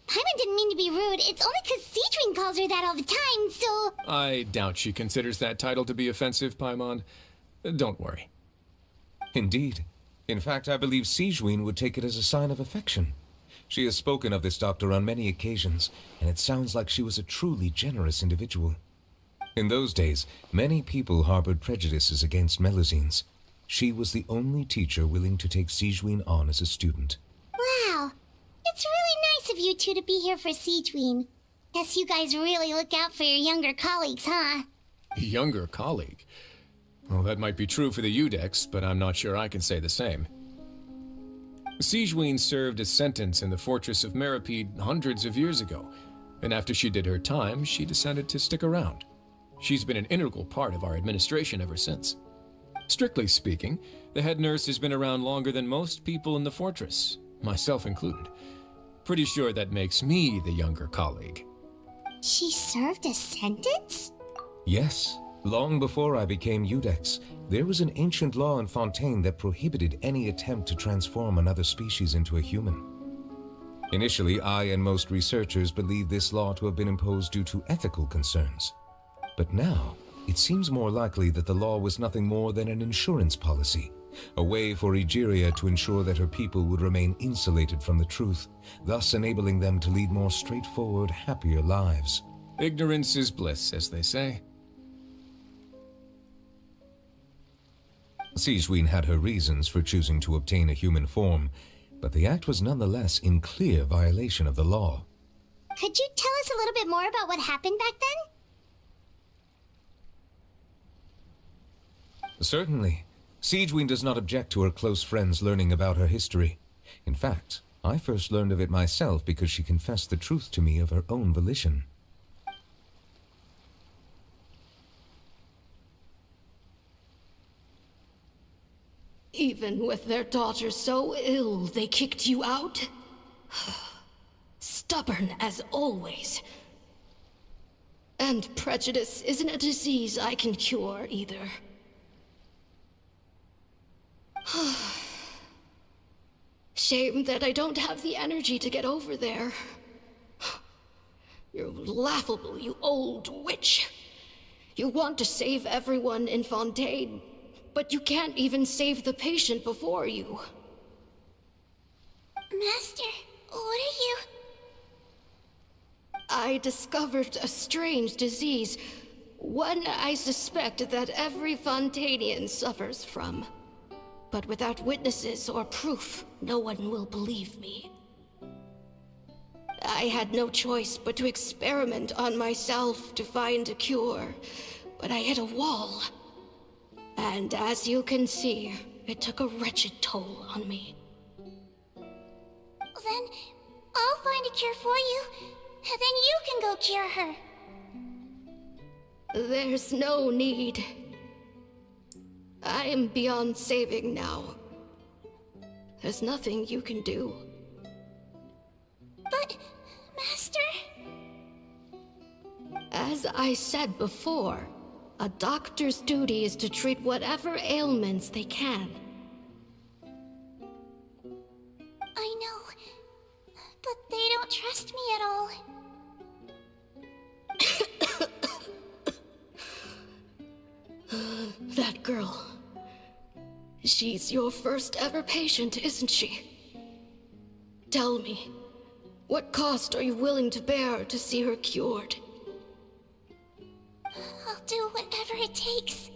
Paimon didn't mean to be rude. It's only 'cause Sijwin calls her that all the time, so... I doubt she considers that title to be offensive, Paimon. Don't worry. Indeed. In fact, I believe Sijwin would take it as a sign of affection. She has spoken of this doctor on many occasions, and it sounds like she was a truly generous individual. In those days, many people harbored prejudices against Melusines. She was the only teacher willing to take Sijwin on as a student. Wow. It's really nice of you two to be here for Sijwin. Guess you guys really look out for your younger colleagues, huh? Younger colleague? Well, that might be true for the Udex, but I'm not sure I can say the same. Sijwin served a sentence in the fortress of Meripede hundreds of years ago. and after she did her time, she decided to stick around. She's been an integral part of our administration ever since. Strictly speaking, the head nurse has been around longer than most people in the fortress, myself included. Pretty sure that makes me the younger colleague. She served a sentence? Yes. Long before I became Udex, there was an ancient law in Fontaine that prohibited any attempt to transform another species into a human. Initially, I and most researchers believed this law to have been imposed due to ethical concerns. But now, it seems more likely that the law was nothing more than an insurance policy, a way for Egeria to ensure that her people would remain insulated from the truth, thus enabling them to lead more straightforward, happier lives. Ignorance is bliss, as they say. Sigewinne had her reasons for choosing to obtain a human form, but the act was nonetheless in clear violation of the law. Could you tell us a little bit more about what happened back then? Certainly. Sigewinne does not object to her close friends learning about her history. In fact, I first learned of it myself because she confessed the truth to me of her own volition. Even with their daughter so ill, they kicked you out? Stubborn as always. And prejudice isn't a disease I can cure either. Shame that I don't have the energy to get over there. You're laughable, you old witch. You want to save everyone in Fontaine, but you can't even save the patient before you. Master, what are you... I discovered a strange disease, one I suspect that every Fontainian suffers from. But without witnesses or proof, no one will believe me. I had no choice but to experiment on myself to find a cure, but I hit a wall. And as you can see, it took a wretched toll on me. Then I'll find a cure for you, and then you can go cure her. There's no need. I am beyond saving now. There's nothing you can do. But, Master... As I said before, a doctor's duty is to treat whatever ailments they can. I know, but they don't trust me at all. That girl. She's your first ever patient, isn't she? Tell me, what cost are you willing to bear to see her cured? I'll do whatever it takes.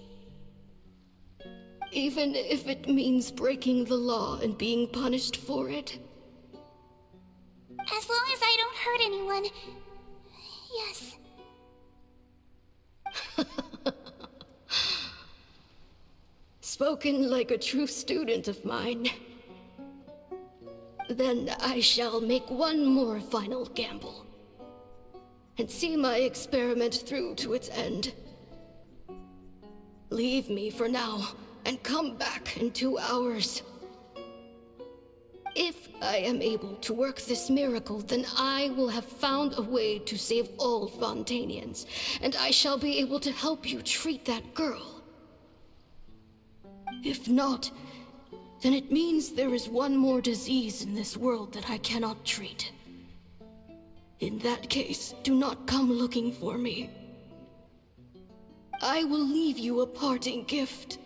Even if it means breaking the law and being punished for it? As long as I don't hurt anyone, yes. Spoken like a true student of mine. Then I shall make one more final gamble. And see my experiment through to its end. Leave me for now, and come back in 2 hours. If I am able to work this miracle, then I will have found a way to save all Fontainians, and I shall be able to help you treat that girl. If not, then it means there is one more disease in this world that I cannot treat. In that case, do not come looking for me. I will leave you a parting gift.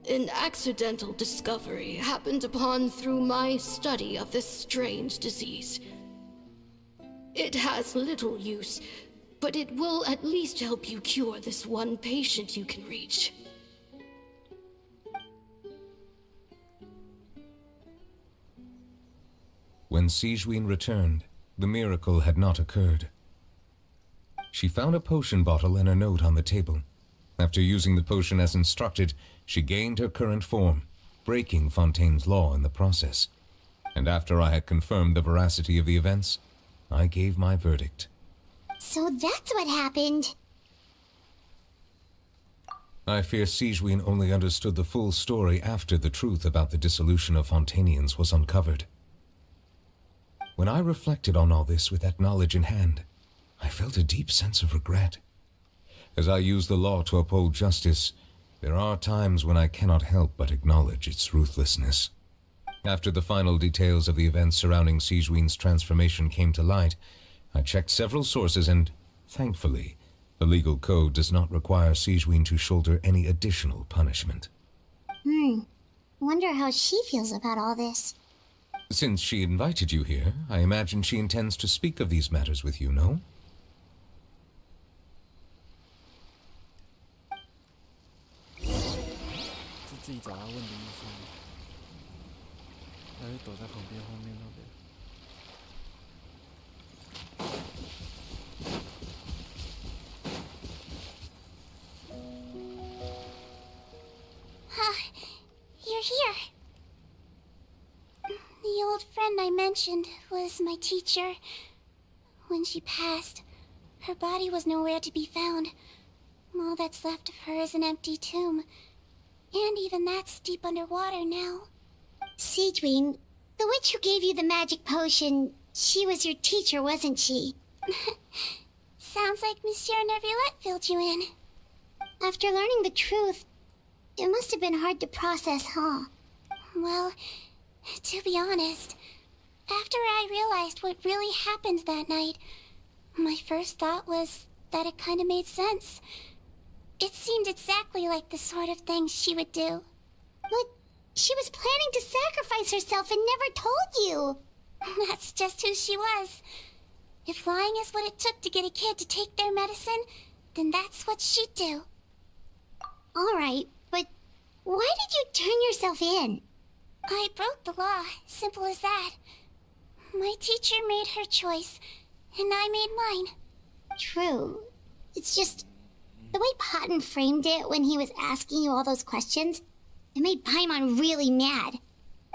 An accidental discovery happened upon through my study of this strange disease. It has little use, but it will at least help you cure this one patient you can reach. When Sigewinne returned, the miracle had not occurred. She found a potion bottle and a note on the table. After using the potion as instructed, she gained her current form, breaking Fontaine's law in the process. And after I had confirmed the veracity of the events, I gave my verdict. So that's what happened. I fear Sigewinne only understood the full story after the truth about the dissolution of Fontanians was uncovered. When I reflected on all this with that knowledge in hand, I felt a deep sense of regret. As I use the law to uphold justice, there are times when I cannot help but acknowledge its ruthlessness. After the final details of the events surrounding Sigewinne's transformation came to light, I checked several sources and, thankfully, the legal code does not require Sigewinne to shoulder any additional punishment. Wonder how she feels about all this. Since she invited you here, I imagine she intends to speak of these matters with you, no? 自己找他问的意思，还是躲在旁边后面那边？ You're here. The old friend I mentioned was my teacher. When she passed, her body was nowhere to be found. All that's left of her is an empty tomb. And even that's deep underwater now. Sigewinne, the witch who gave you the magic potion, she was your teacher, wasn't she? Sounds like Monsieur Neuvillette filled you in. After learning the truth, it must have been hard to process, huh? Well, to be honest, after I realized what really happened that night, my first thought was that it kind of made sense. It seemed exactly like the sort of thing she would do. But she was planning to sacrifice herself and never told you. That's just who she was. If lying is what it took to get a kid to take their medicine, then that's what she'd do. All right, but why did you turn yourself in? I broke the law, simple as that. My teacher made her choice, and I made mine. True. It's just the way Paimon framed it when he was asking you all those questions, it made Paimon really mad.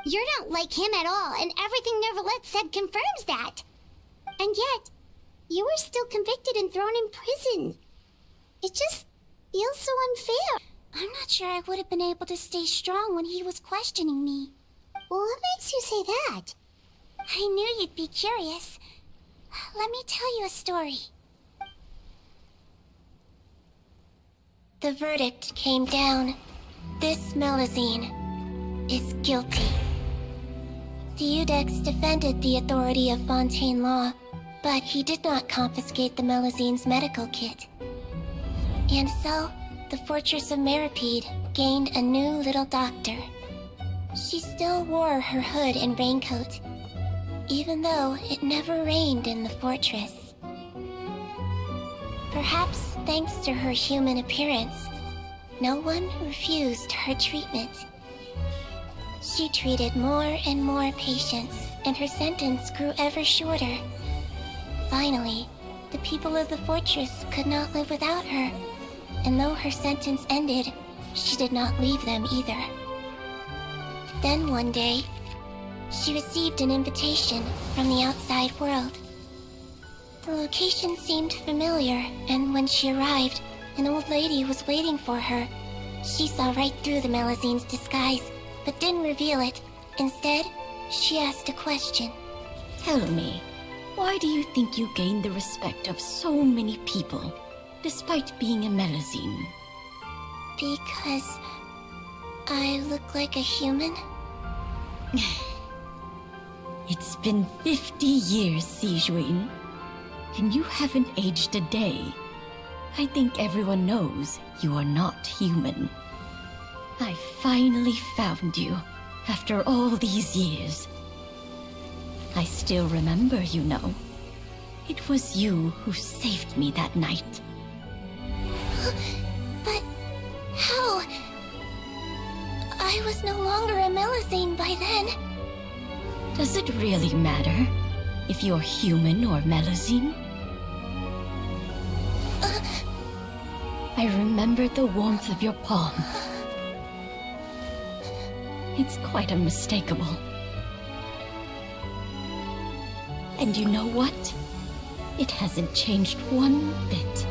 You're not like him at all, and everything Neuvillette said confirms that. And yet, you were still convicted and thrown in prison. It just feels so unfair. I'm not sure I would have been able to stay strong when he was questioning me. What makes you say that? I knew you'd be curious. Let me tell you a story. The verdict came down. This Melusine is guilty. Deudex defended the authority of Fontaine law, but he did not confiscate the Melusine's medical kit. And so, the fortress of Meripede gained a new little doctor. She still wore her hood and raincoat, even though it never rained in the fortress. Perhaps thanks to her human appearance, no one refused her treatment. She treated more and more patients, and her sentence grew ever shorter. Finally, the people of the fortress could not live without her, and though her sentence ended, she did not leave them either. Then one day, she received an invitation from the outside world. The location seemed familiar, and when she arrived, an old lady was waiting for her. She saw right through the Melusine's disguise, but didn't reveal it. Instead, she asked a question. Tell me, why do you think you gained the respect of so many people, despite being a Melusine? Because I look like a human? It's been 50 years, Sigewinne, and you haven't aged a day. I think everyone knows you are not human. I finally found you, after all these years. I still remember, you know. It was you who saved me that night. But how? I was no longer a Melusine by then. Does it really matter if you're human or Melusine? I remembered the warmth of your palm. It's quite unmistakable. And you know what? It hasn't changed one bit.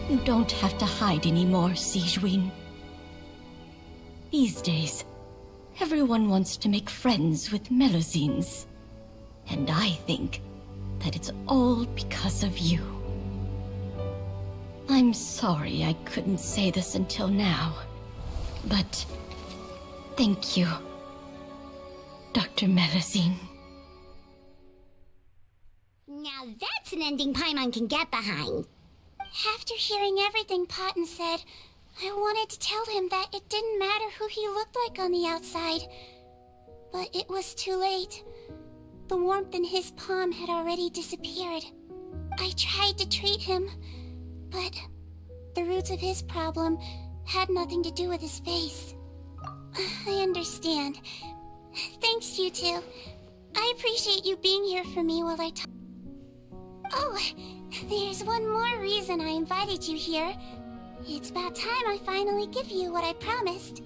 You don't have to hide anymore, Sijwin. These days, everyone wants to make friends with Melusines. And I think that it's all because of you. I'm sorry I couldn't say this until now, but thank you, Dr. Melusine. Now that's an ending Paimon can get behind. After hearing everything Paten said, I wanted to tell him that it didn't matter who he looked like on the outside. But it was too late. The warmth in his palm had already disappeared. I tried to treat him, but the roots of his problem had nothing to do with his face. I understand. Thanks, you two. I appreciate you being here for me while I talk. Oh, there's one more reason I invited you here. It's about time I finally give you what I promised.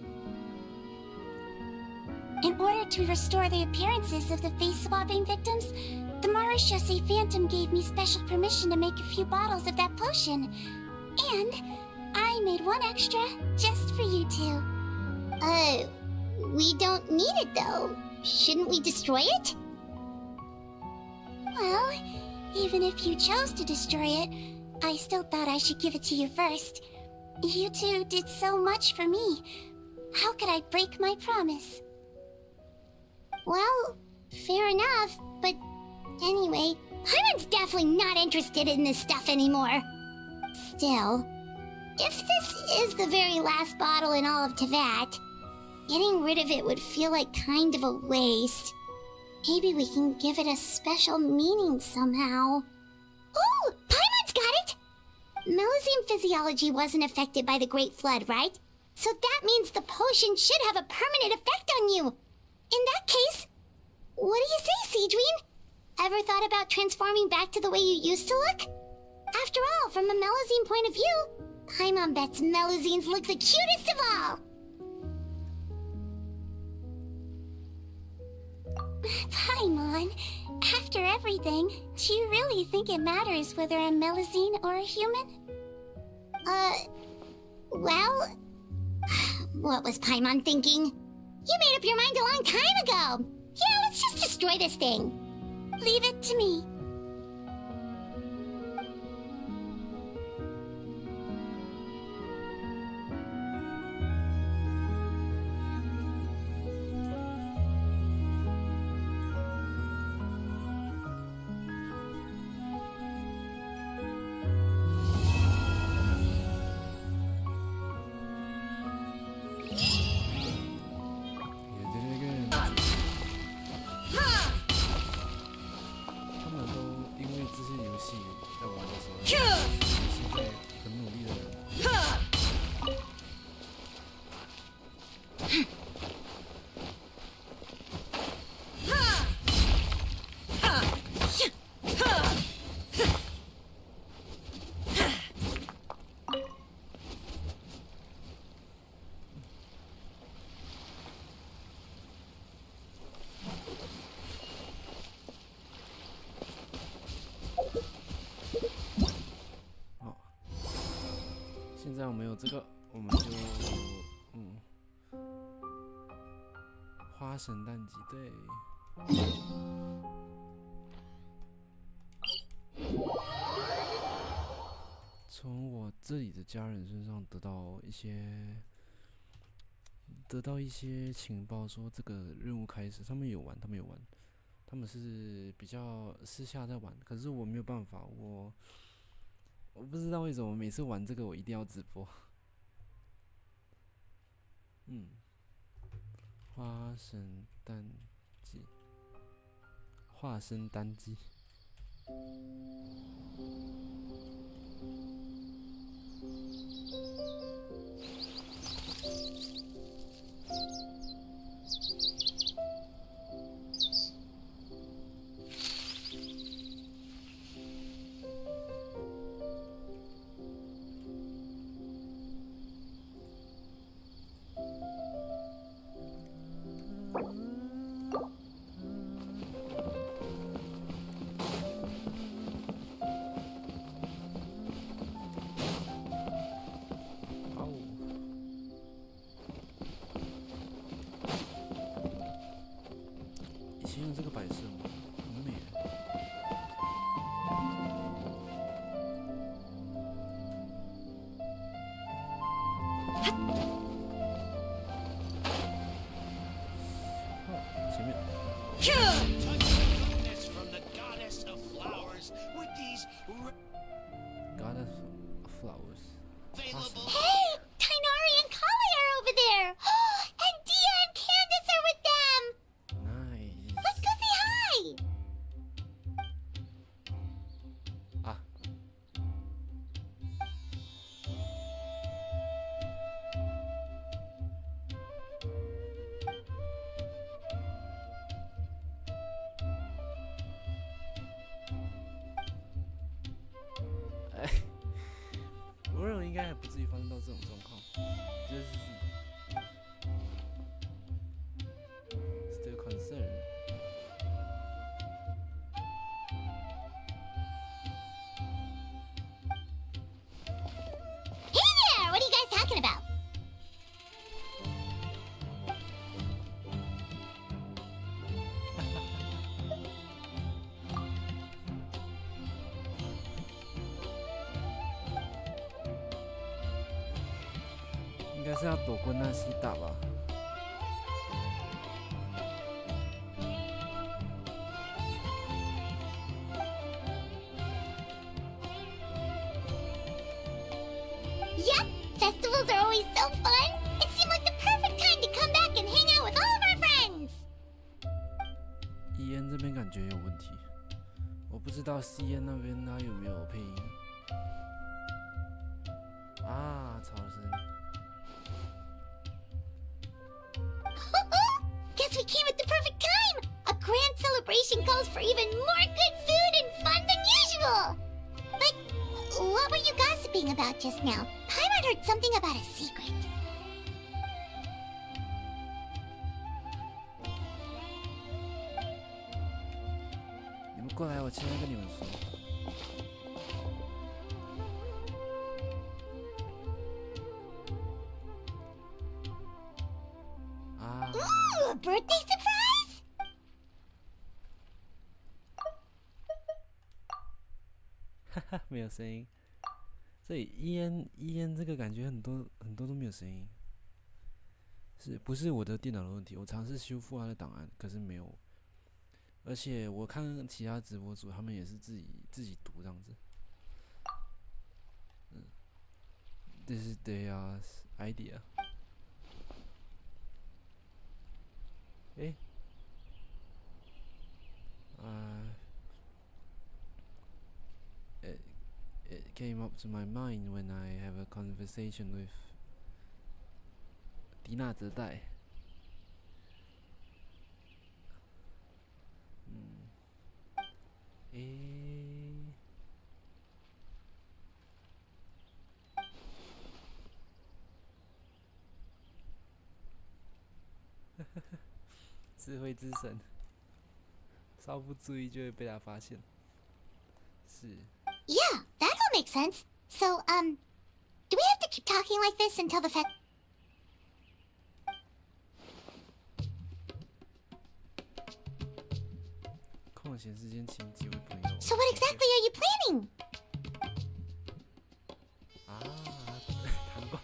In order to restore the appearances of the face-swapping victims, the Marechaussee Phantom gave me special permission to make a few bottles of that potion. And I made one extra just for you two. We don't need it though. Shouldn't we destroy it? Well, even if you chose to destroy it, I still thought I should give it to you first. You two did so much for me. How could I break my promise? Well, fair enough, but anyway, Paimon's definitely not interested in this stuff anymore. Still, if this is the very last bottle in all of Teyvat, getting rid of it would feel like kind of a waste. Maybe we can give it a special meaning somehow. Oh, Paimon's got it! Melusine physiology wasn't affected by the Great Flood, right? So that means the potion should have a permanent effect on you. In that case, what do you say, Sijwin? Ever thought about transforming back to the way you used to look? After all, from a Melusine point of view, Paimon bets Melusines look the cutest of all. Paimon, after everything, do you really think it matters whether I'm Melusine or a human? Well, what was Paimon thinking? You made up your mind a long time ago. Yeah, let's just destroy this thing. Leave it to me.现在我们有这个，我们就花神诞季，对。从我这里的家人身上得到一些情报，说这个任务开始，他们有玩，他们是比较私下在玩，可是我没有办法，我不知道为什么每次玩这个我一定要直播。花神诞季，花神诞季。这个摆设吗？很美。前面。Goddess of flowers. Hey, Tainari and Kali are over there! And Dia and Candace are with them! Nice. Let's go say hi! Ah. Eh. 我认为应该还不至于发生到这种状况，就是 still concerned。Hey there! What are you guys talking about?应该是要躲过那西打吧。Yep! Festivals are always so fun! It seemed like the perfect time to come back and hang out with all of our friends! EN 这边感觉有问题，我不知道 CN 那边他有没有配音。啊，吵声。Guess we came at the perfect time! A grand celebration calls for even more good food and fun than usual! But what were you gossiping about just now? Paimon heard something about a secret. 你们过来，我现在跟你们说。啊。Ooh, a birthday surprise? 哈哈，没有声音。这里 EN 这个感觉很多都没有声音，是不是我的电脑的问题？我尝试修复它的档案，可是没有。而且我看其他直播主，他们也是自己读这样子。This is their idea。It came up to my mind when I have a conversation with 迪娜泽代。智慧之神，稍不注意就会被他发现。是。Yeah, that all makes sense. So, do we have to keep talking like this until the fest? 空闲时间请几位朋友。So what exactly are you planning? 啊，糖果。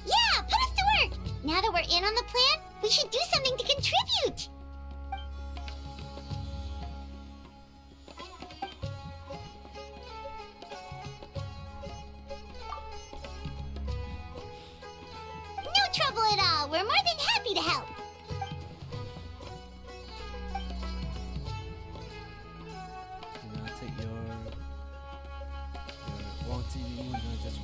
Yeah, put us to work! Now that we're in on the plan, we should do something to contribute! No trouble at all! We're more than happy to help! You know, take your 忘记英文的这种。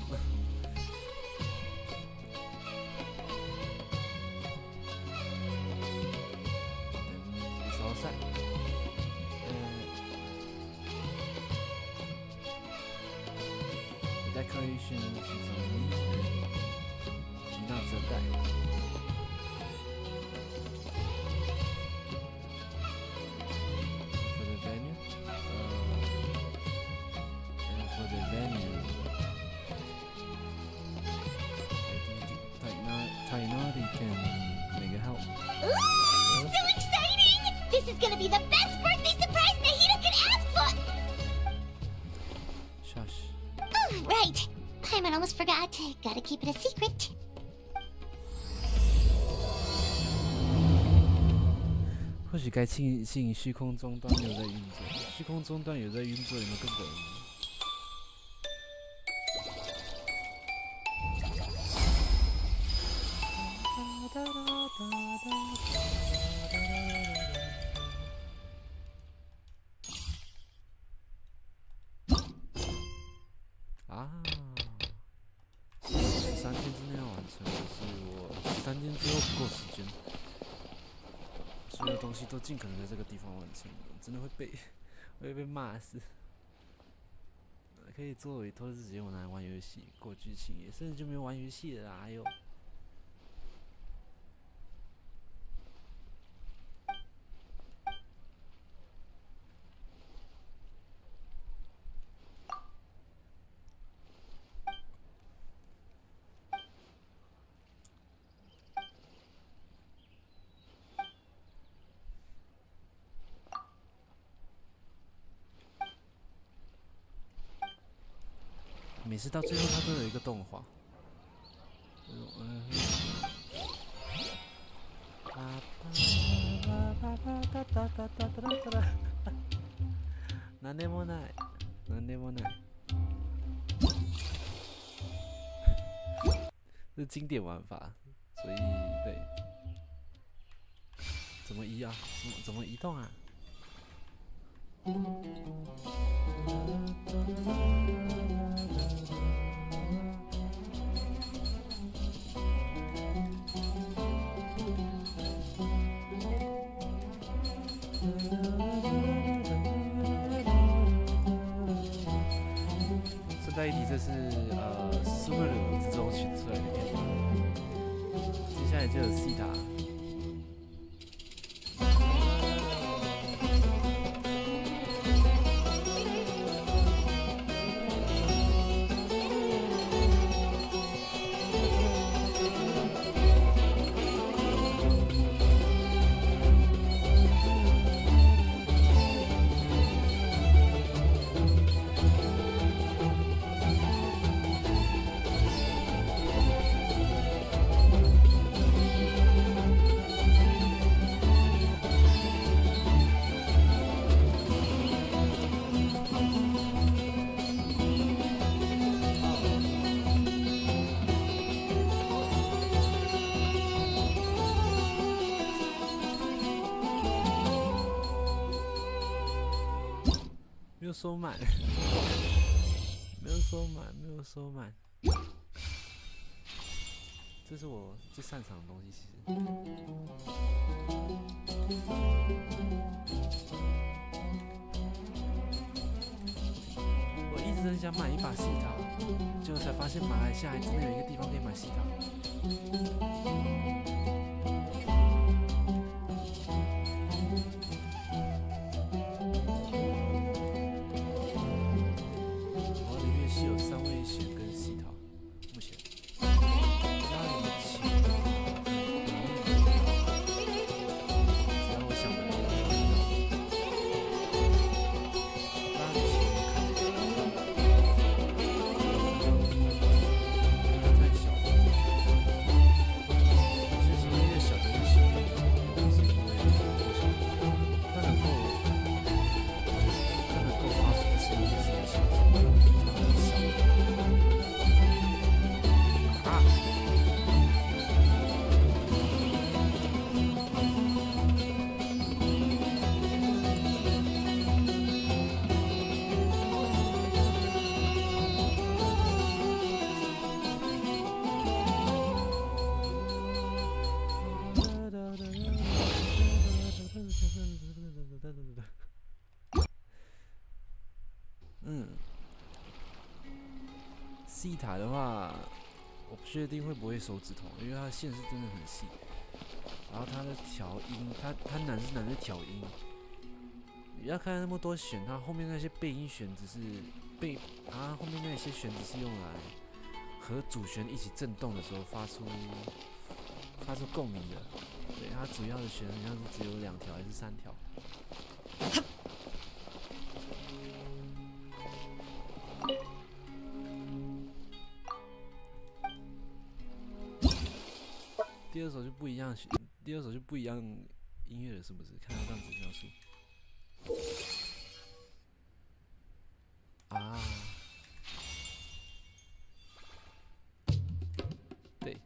It's all set. The decoration is on me. 迪娜泽代。For the venue, and for the venue. is gonna be the best birthday surprise Nahida could ask for! Shush. Oh, right. Paimon almost forgot. Gotta keep it a secret. 或许该吸引虚空终端有在运作，虚空终端有在运作，有没有更可能？啊！13天之内要完成，可是我13天之后不够时间。 所有东西都尽可能在这个地方完成，真的会被骂死。可以作为偷时间，我拿来玩游戏、过剧情，也甚至就没有玩游戏了啦。还有，每次到最后，它都有一个动画。なんでもない、なんでもない。这是经典玩法，所以对。怎么移啊？怎么移动啊？ 顺带一提，这是Super 之中选出来的片段。接下来就有西塔。 没有收满，没有收满，没有收满。这是我最擅长的东西，其实。我一直很想买一把细塔，结果才发现马来西亚还真的有一个地方可以买细塔。 细塔的话，我不确定会不会手指头，因为它的线是真的很细。然后它的调音，它难是难在调音。你要看那么多弦，它后面那些背音弦只是它后面那些弦只是用来和主弦一起震动的时候发出发出共鸣的。对，它主要的弦好像是只有2条还是3条。第二首就不一样，第二首就不一样音乐了，是不是？看它这样子描述。啊，对。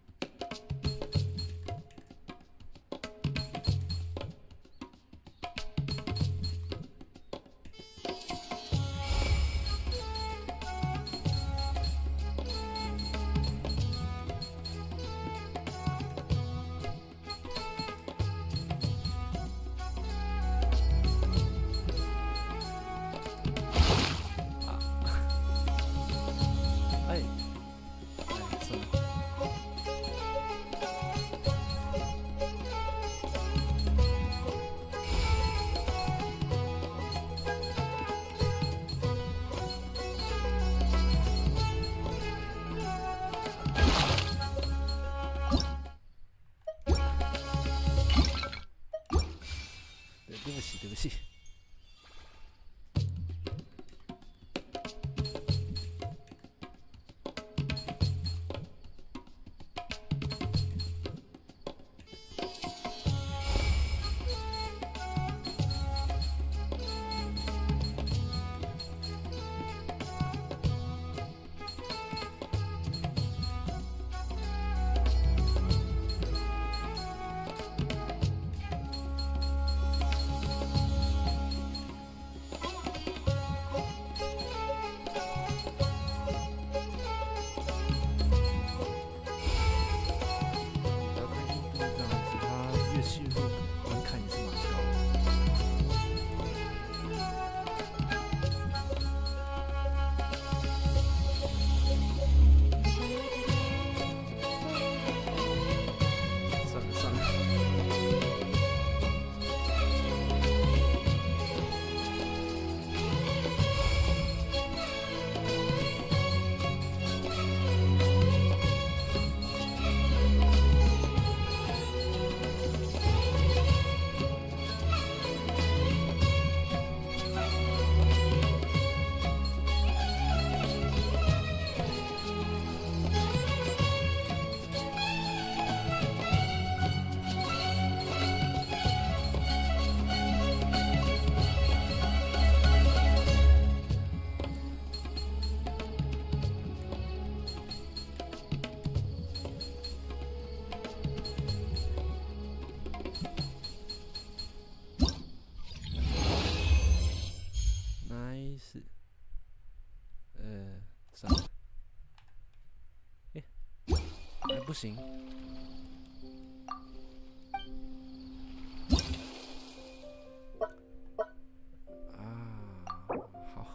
对不起。算了，还不行。好。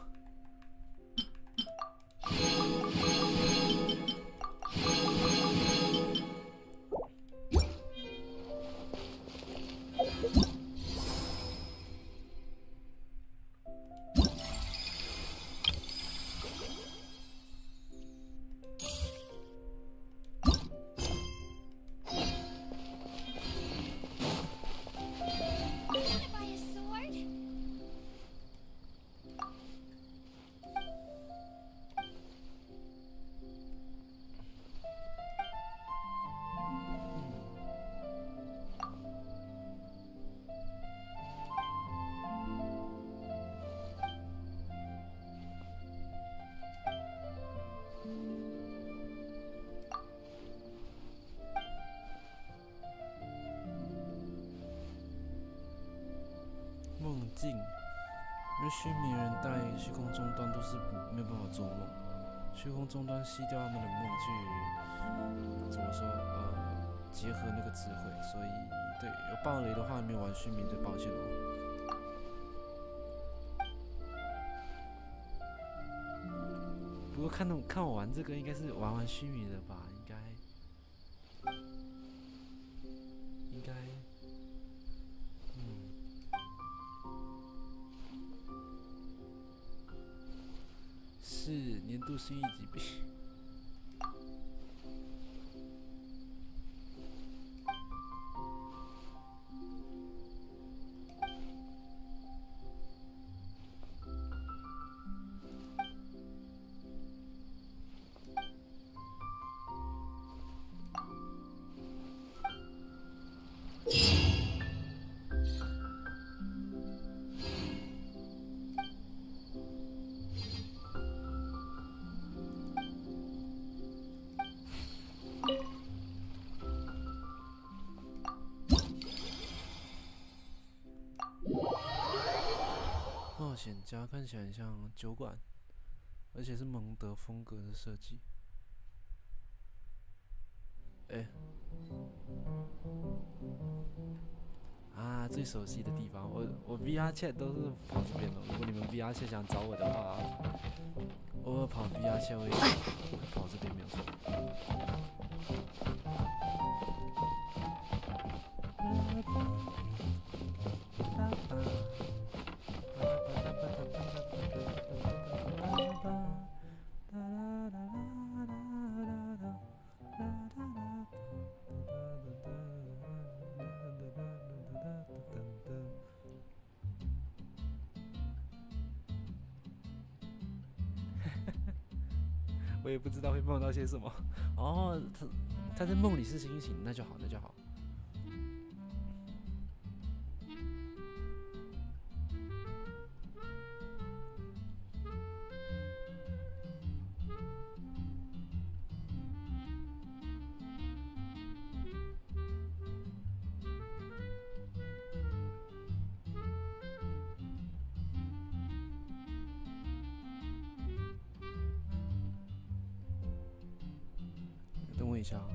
梦境，因为虚拟人在虚空终端都是没有办法做梦，虚空终端吸掉他们的梦去怎么说？结合那个智慧，所以对有暴雷的话，没有玩虚拟的，抱歉哦。不过看我玩这个，应该是玩虚拟的吧？应该。是年度新一级别。冒险家看起来很像酒馆，而且是蒙德风格的设计。最熟悉的地方，我 VR chat 都是跑这边的。如果你们 VR chat 想找我的话，偶尔跑 VR chat 我也会跑这边没有错。我也不知道会梦到些什么。哦，他在梦里是清醒，那就好，那就好。等我一下啊。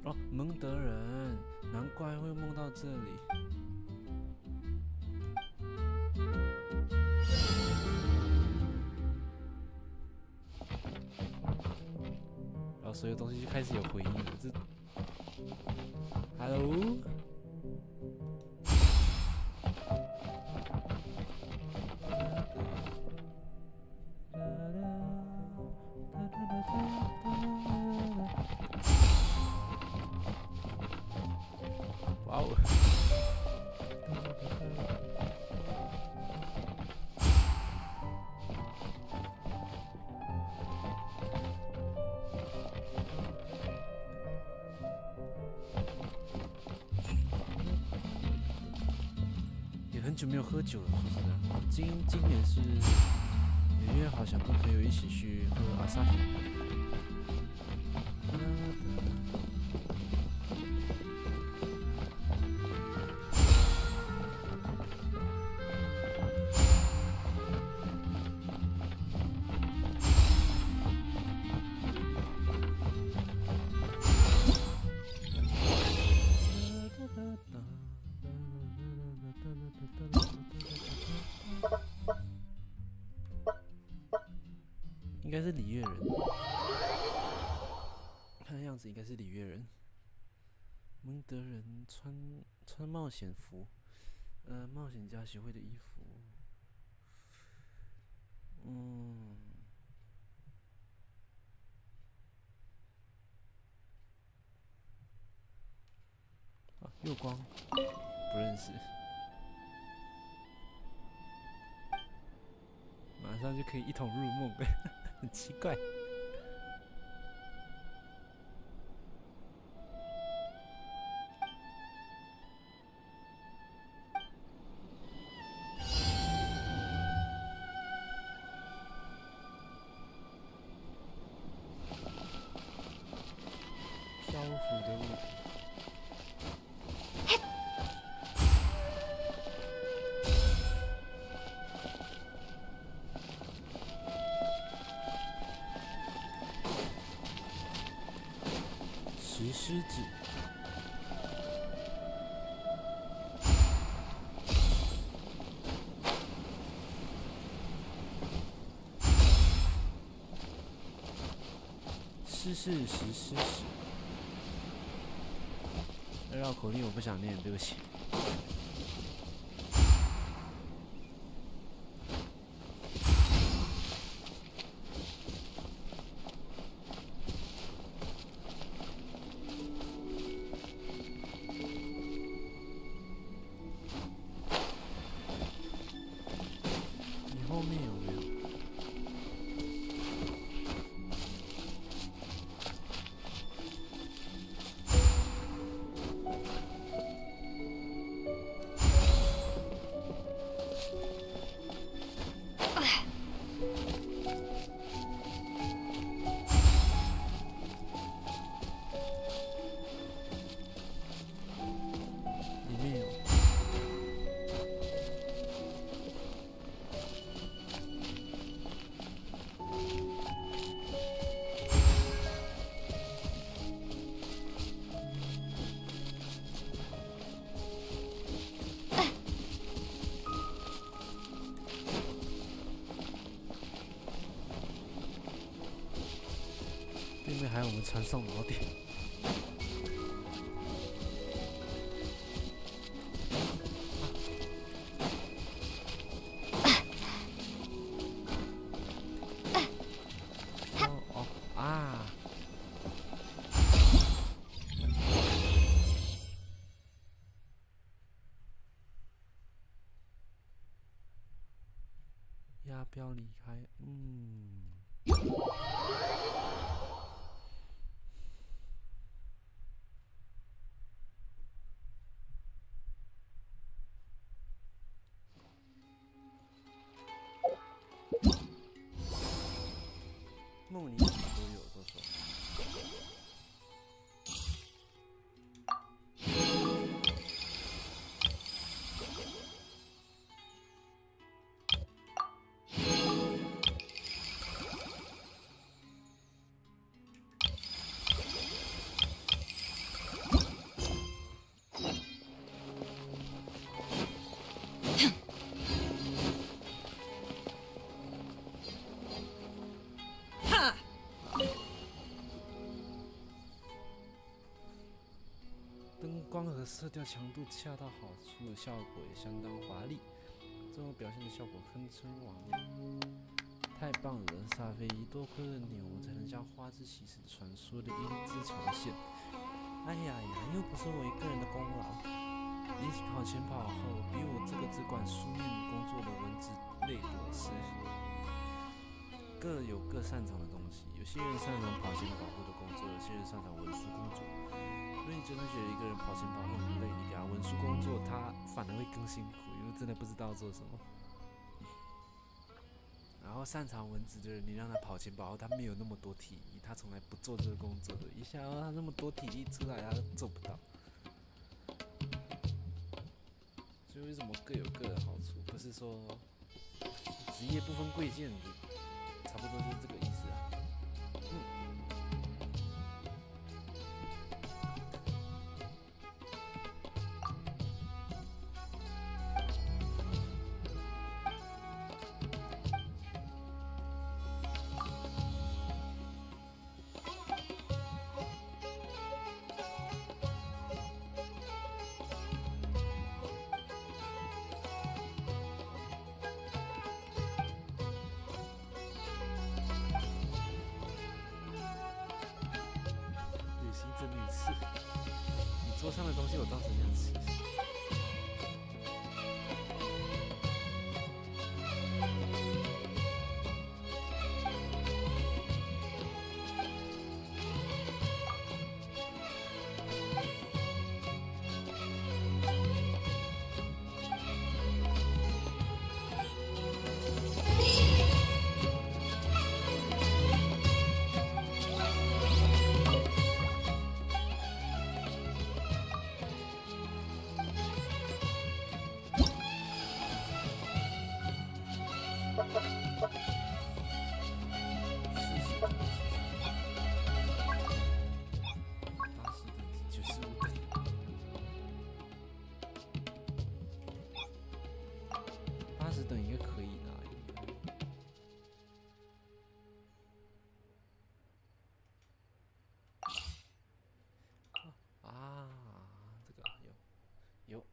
哦，蒙德人，难怪会梦到这里。然后所有东西就开始有回应了。这 ，Hello。哇哦！也很久没有喝酒了，说实在，今年是也约好想跟朋友一起去喝阿萨希。应该是里约人，看样子应该是里约人。蒙德人穿冒险服，冒险家协会的衣服，啊，右光，不认识。马上就可以一同入梦，很奇怪。漂浮的物品。石狮子，石狮子。绕口令我不想念，对不起。后面有没有？因为还有我们传送锚点。要不要离开？梦里什么都有，都说。灯光和色调强度恰到好处，效果也相当华丽。这种表现的效果堪称完美，太棒了！萨菲伊，多亏了你，我们才能将花之骑士传说的音质重现。哎呀呀，又不是我一个人的功劳。你跑前跑后，比我这个只管书面工作的文字累多是。各有各擅长的东西，有些人擅长跑前跑后的工作，有些人擅长文书工作。所以真的觉得一个人跑前跑后很累，你给他文书工作，他反而会更辛苦，因为真的不知道做什么。然后擅长文字的人，你让他跑前跑后，他没有那么多体力，他从来不做这个工作的，一下让他那么多体力出来，他做不到。所以为什么各有各的好处？不是说职业不分贵贱，差不多是这个意思啊。真女士，你桌上的东西我倒是想吃。80等应该可以啦，啊，这个有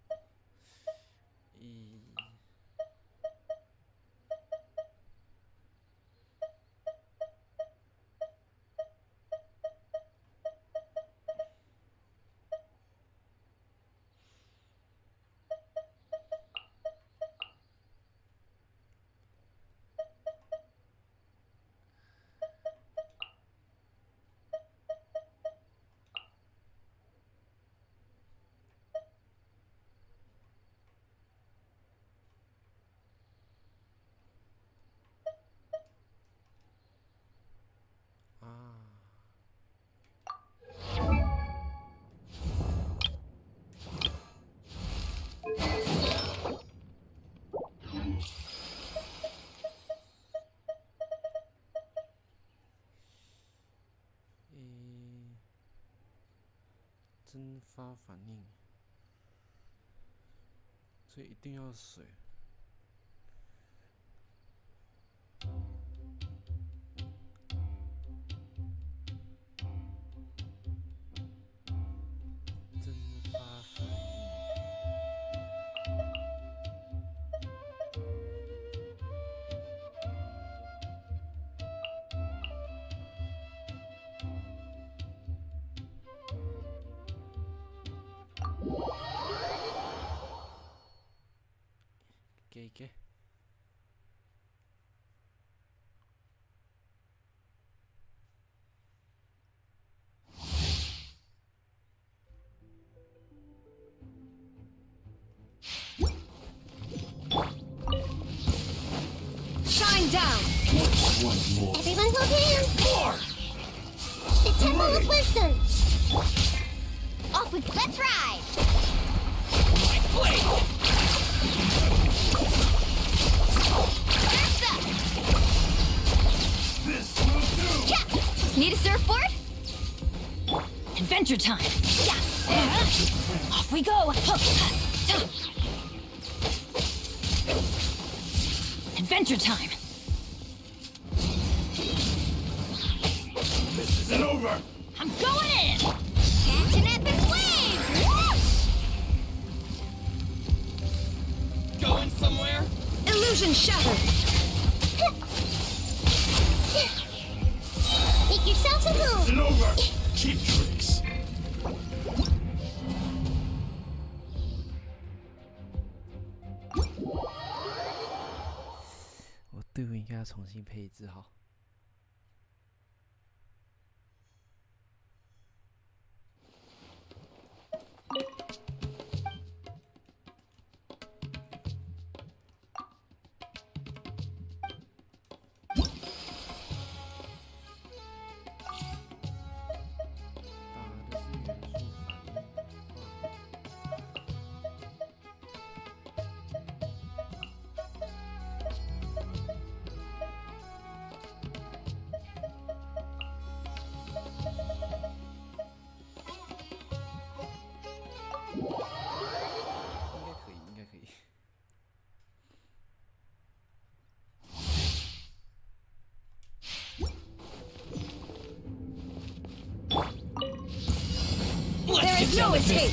蒸发反应，所以一定要水。Everyone hold hands! The Temple of Wisdom! Off we let's ride! Need a surfboard? Adventure time! Yeah. Off we go! Adventure time! This isn't over! I'm going in! Catch an epic wave! Going somewhere? Illusion shattered! Make yourselves at home! Isn't over! Cheap tricks!我队伍应该要重新配置好。There is no escape!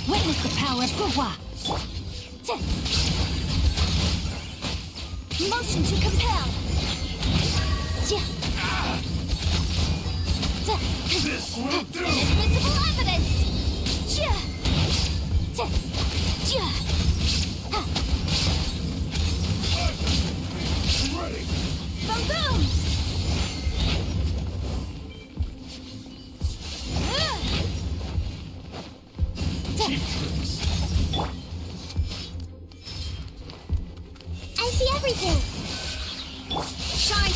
Witness the power of Gugwa! Motion to compel! This will do! Invisible evidence! Ready! Boom boom! I see everything! Shine!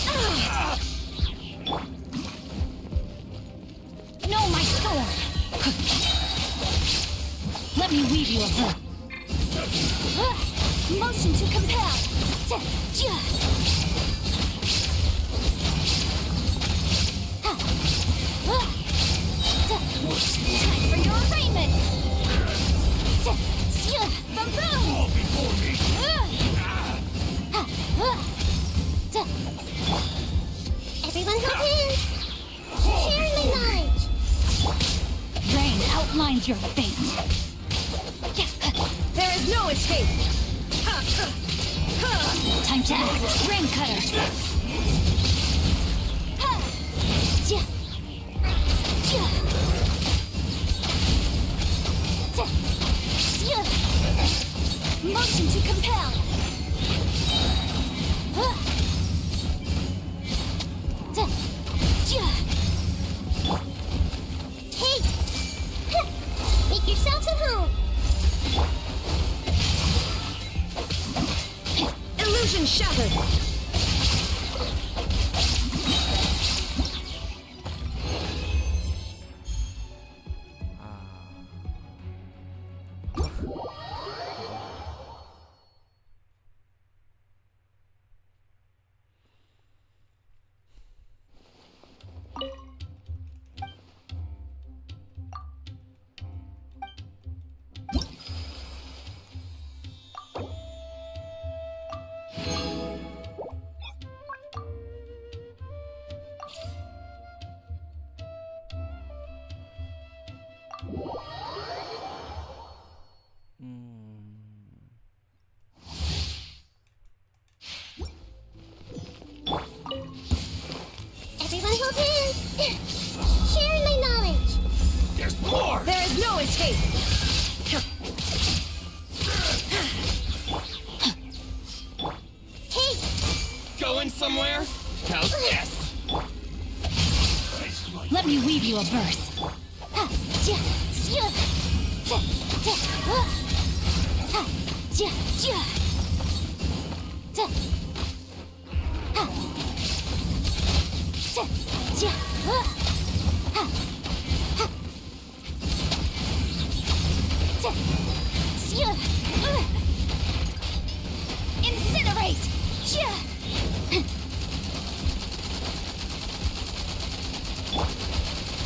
Know my sword! Let me weave you a verb. Motion to compel! Time for your arraignment! Boom boom! Fall before me! Everyone hold hands! Share my knowledge! Rain outlines your fate! There is no escape! Time to act! Rain cutter! Motion to compel! Hey! Make yourselves at home! Illusion shattered! Everyone hold hands! Share my knowledge! There's more! There is no escape! Hey! Going somewhere? How's this? Let me weave you a verse. Incinerate!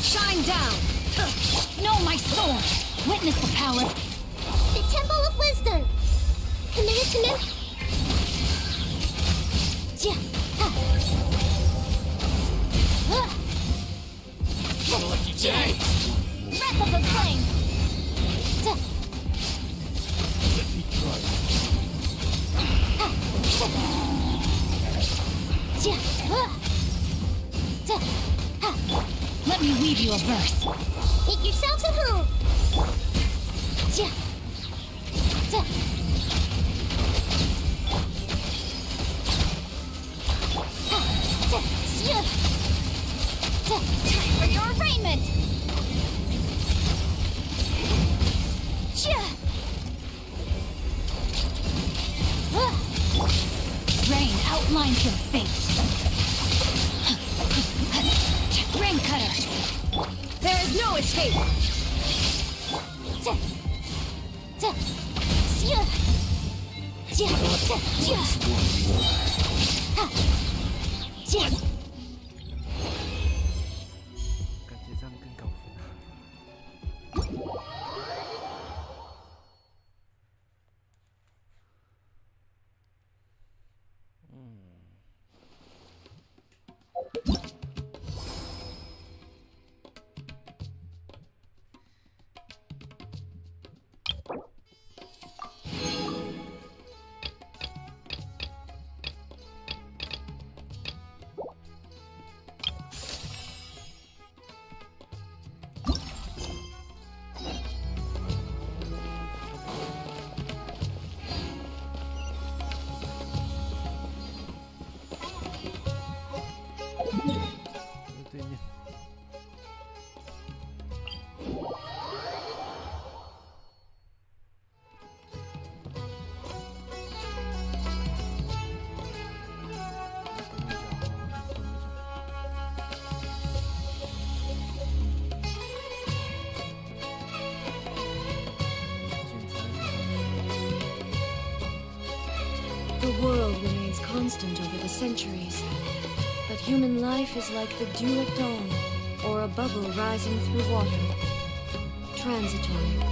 Shine down! Know my sword! Witness the power! The Temple of Wisdom! Committed to no... Lucky day! Breath of the Flame! Let me try. Let me weave you a verse. Make yourselves at home! Time for your arraignment! Rain outlines your fate. Rain cutter! There is no escape! The world remains constant over the centuries, but human life is like the dew at dawn, or a bubble rising through water. Transitory.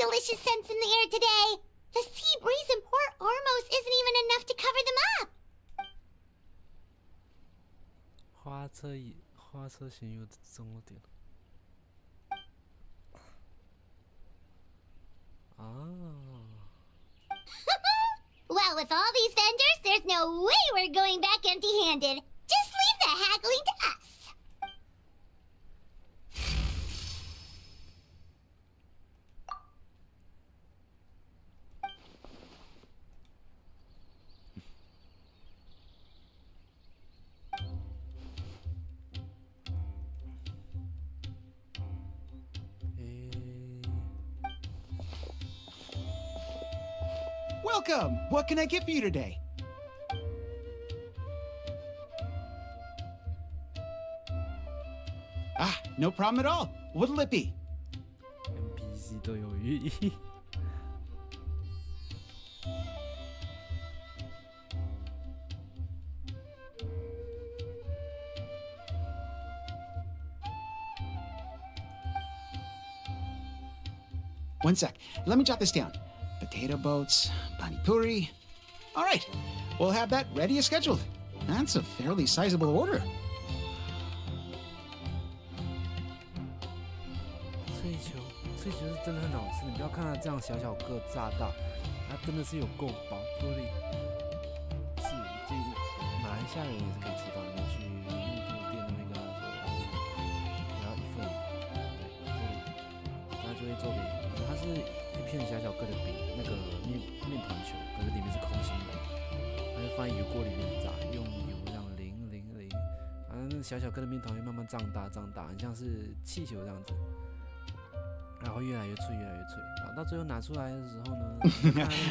delicious scents in the air today. The sea breeze in Port Ormos isn't even enough to cover them up. 花车型有中了点。Well, with all these vendors, there's no way we're going back empty-handed. Just leave the haggling to us. Welcome! What can I get for you today? no problem at all. What'll it be? NPC 都有寓意。One sec. Let me jot this down. Potato boats, pani puri. All right. We'll have that ready as scheduled. That's a fairly sizable order. 脆球是真的很好吃，你不要看它这样小小个炸大，它真的是有够饱。玻璃是建议马来西亚人也是可以吃到，你去印度店那边跟他说，我要一份，对，他就会做给你。它是一片小小个的饼，那个面团球，可是里面是空心的，它就放在油锅里面炸，用油这样淋，那小小个的面团会慢慢胀大，很像是气球这样子，然后越来越脆，然后到最后拿出来的时候呢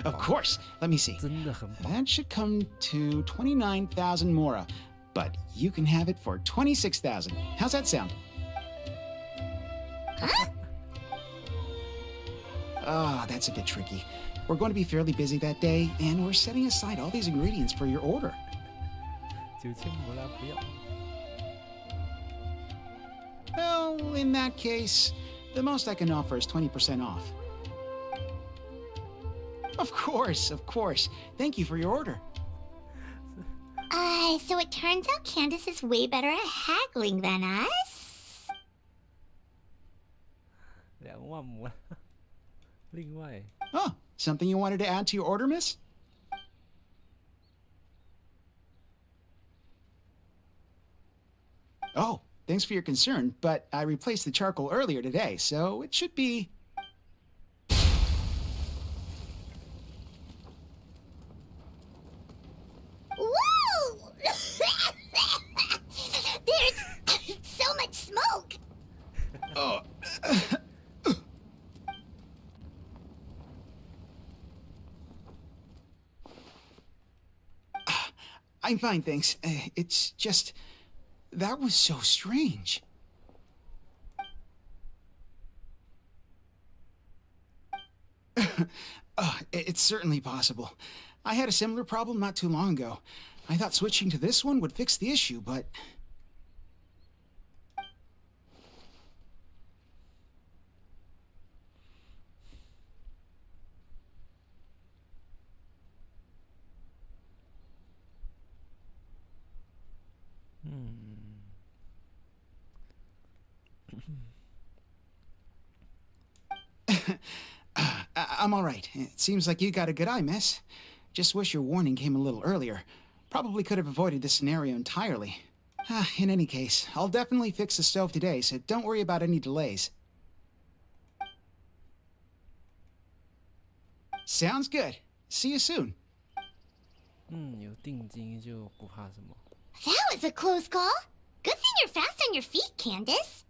，Of course. Let me see. 真的很饱。 That should come to 29,000 mora, but you can have it for 26,000. How's that sound? Ah, that's a bit tricky. We're going to be fairly busy that day, and we're setting aside all these ingredients for your order. 9000摩拉不要。 Well, in that case, the most I can offer is 20% off. Of course. Thank you for your order. So it turns out Candace is way better at haggling than us? 2万摩拉。另外 Oh, something you wanted to add to your order, miss? Oh, thanks for your concern, but I replaced the charcoal earlier today, so it should be... Whoa! There's so much smoke! Oh... I'm fine, thanks. It's just... that was so strange. It's certainly possible. I had a similar problem not too long ago. I thought switching to this one would fix the issue, but... I'm all right. It seems like you got a good eye, miss. Just wish your warning came a little earlier. Probably could have avoided this scenario entirely. In any case, I'll definitely fix the stove today, so don't worry about any delays. Sounds good. See you soon. 有定金就不怕什么。 That was a close call. Good thing you're fast on your feet, Candace.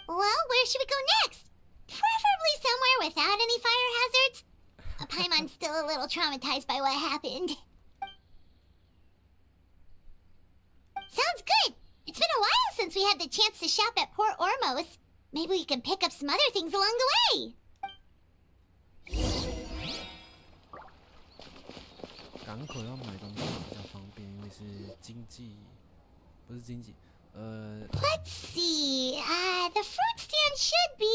Well, where should we go next? Preferably somewhere without any fire hazards. Paimon's still a little traumatized by what happened. Sounds good. It's been a while since we had the chance to shop at Port Ormos. Maybe we can pick up some other things along the way. 港口要买东西比较方便，因为是经济，不是经济，Let's see. The fruit stand should be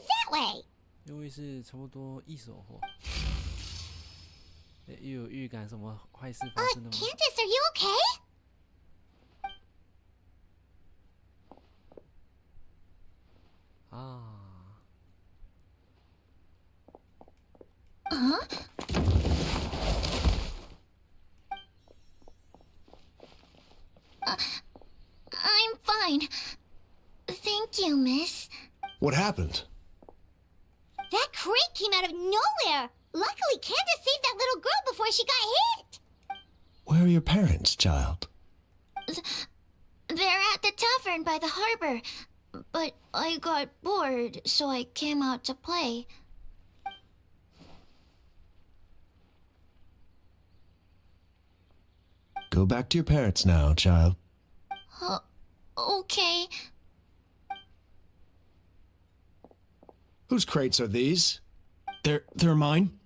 that way. 因为是差不多一手货。又有预感什么坏事发生了吗？ Candace, are you okay? I'm fine. Thank you, miss. What happened? That crate came out of nowhere. Luckily, Candace saved that little girl before she got hit. Where are your parents, child? They're at the tavern by the harbor. But I got bored, so I came out to play. Go back to your parents now, child. Okay. Whose crates are these? They're mine.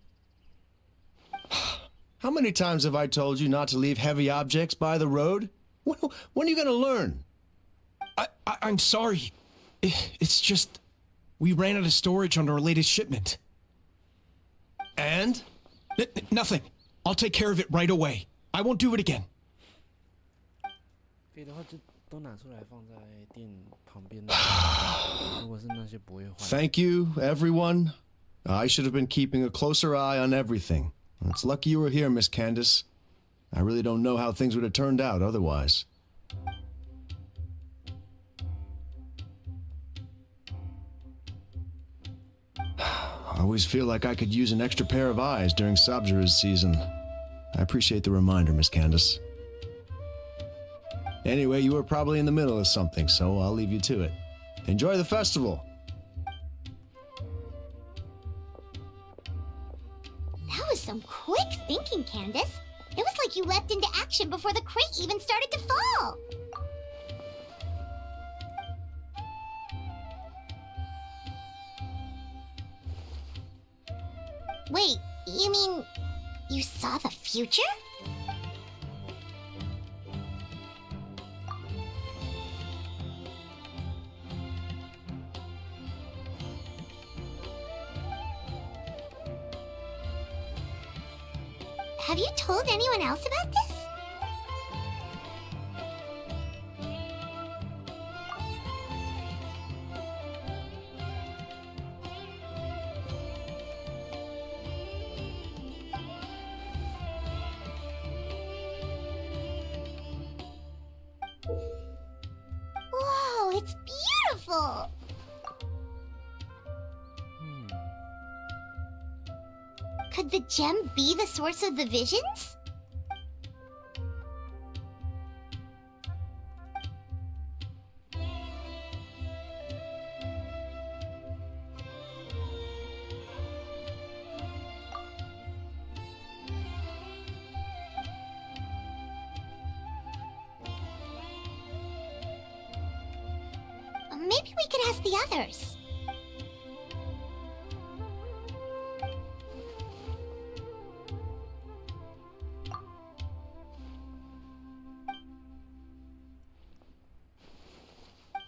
How many times have I told you not to leave heavy objects by the road? When are you gonna learn? I'm sorry. It's just... we ran out of storage on our latest shipment. And? Nothing. I'll take care of it right away. I won't do it again. 可以的话就都拿出来放在店旁边。如果是那些不会坏。Thank you, everyone. I should have been keeping a closer eye on everything. It's lucky you were here, Miss Candace. I really don't know how things would have turned out otherwise. I always feel like I could use an extra pair of eyes during Sabzura's season. I appreciate the reminder, Miss Candace. Anyway, you were probably in the middle of something, so I'll leave you to it. Enjoy the festival! That was some quick thinking, Candace. It was like you leapt into action before the crate even started to fall. Wait, you mean you saw the future? Have you told anyone else about this? Whoa, it's beautiful! Could the gem be the source of the visions? Maybe we could ask the others.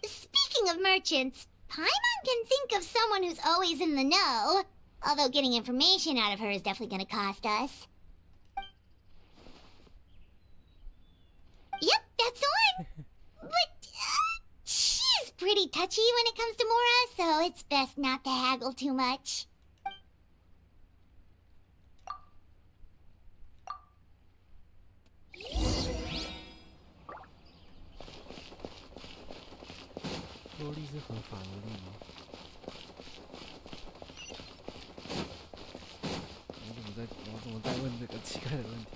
Speaking of merchants, Paimon can think of someone who's always in the know. Although getting information out of her is definitely gonna cost us. Yep, that's the one! But, she's pretty touchy when it comes to Mora, so it's best not to haggle too much.萝莉是合法萝莉吗？我怎么在问这个奇怪的问题？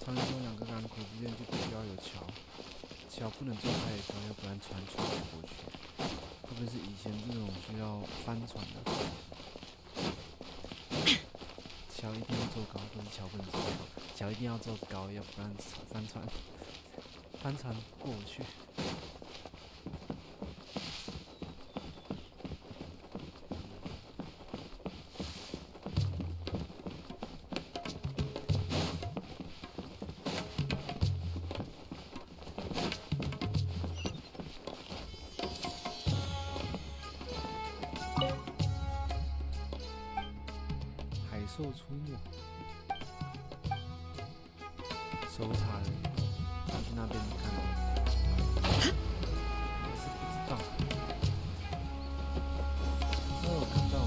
传说两个港口之间就必须要有桥，桥不能做太高，要不然船穿不过去。特别是以前这种需要翻船的，桥一定要做高，不是桥不能做高，桥一定要做高，要不然翻船过不去。兽出没，搜查人，我去那边看了，我是不知道。哦，看到了。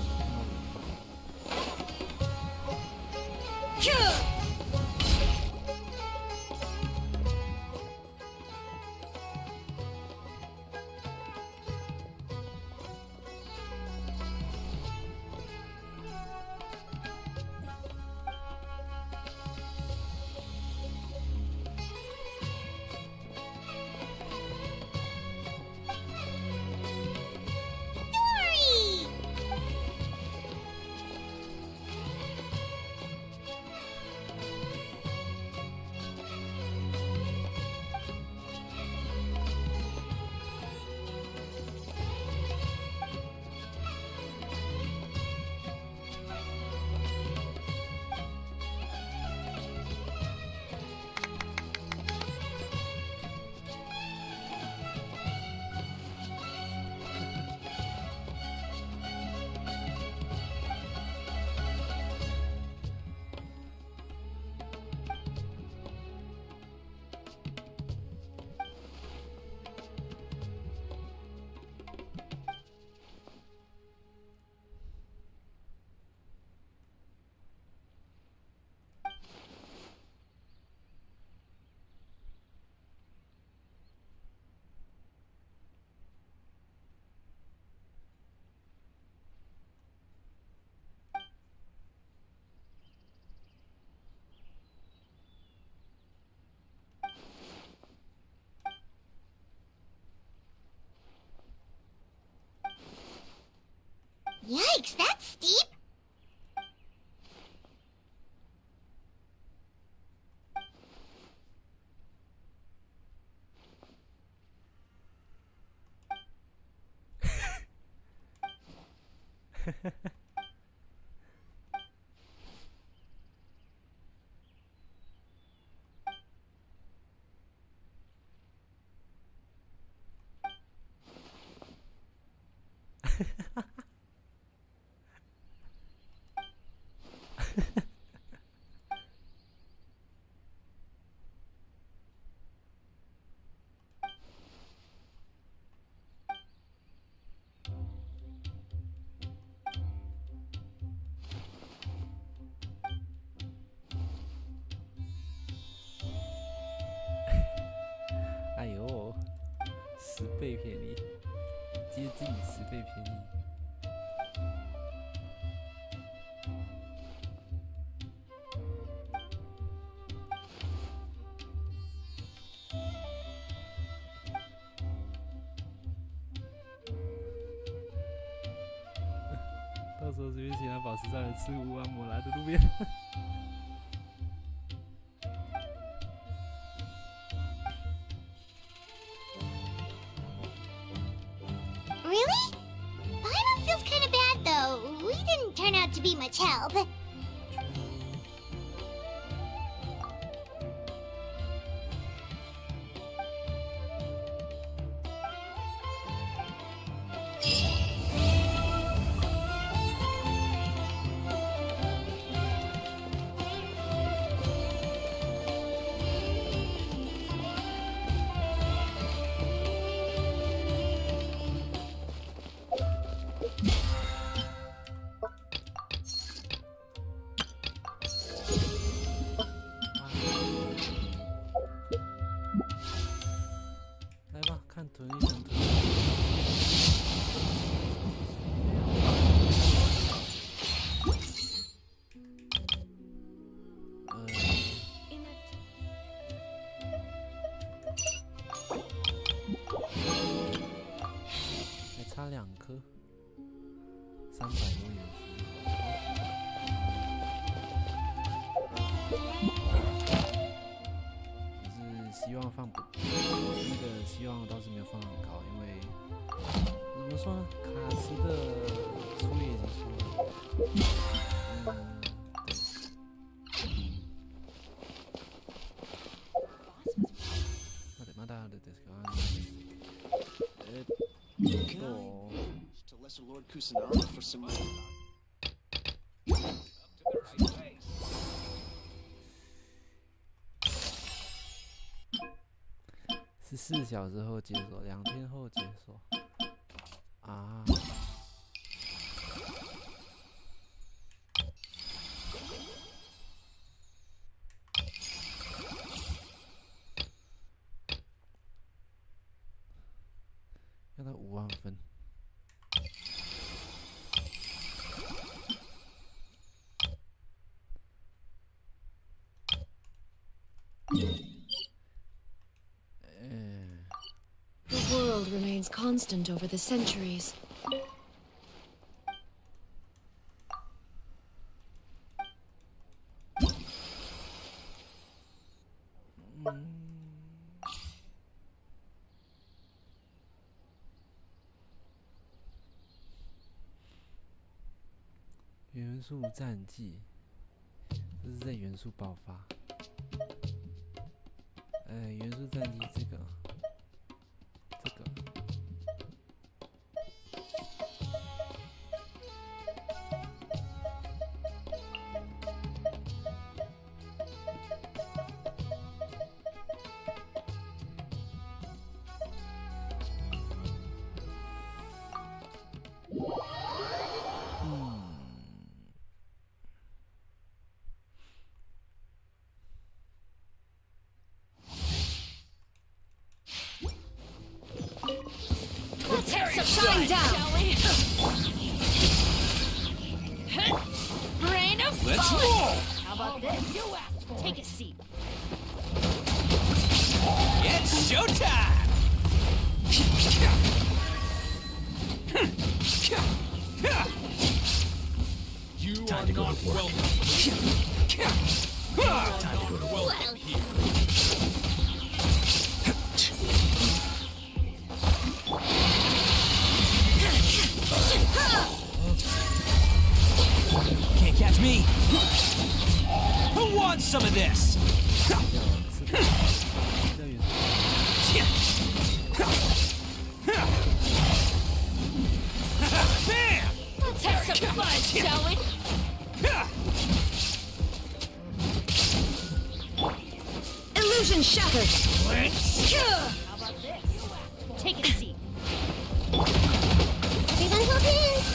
Yikes, that's steep.哎呦，10倍便宜，接近10倍便宜。到时候随便其他宝石上来吃无完抹来的路边。Really? Paimon feels kind of bad though. We didn't turn out to be much help.差2颗，300多元素。可是希望放不，那个希望倒是没有放很高，因为怎么说呢，卡池的出也已经出了，まだですか。To Lesser Lord Kusanagi for some more. 14小时后解锁，2天后解锁。啊！要到5万分。The world remains constant over the centuries.《元素战记》，这是在元素爆发。元素战记这个。Shine down! Brain of Let's fire. roll! How about this? You asked for it. Take a seat. It's showtime! to go to work. Time to go to work. Can't catch me. Who wants some of this? Let's have some fun, shall we? Illusion shattered! How about this? Take a seat. Everyone hold hands.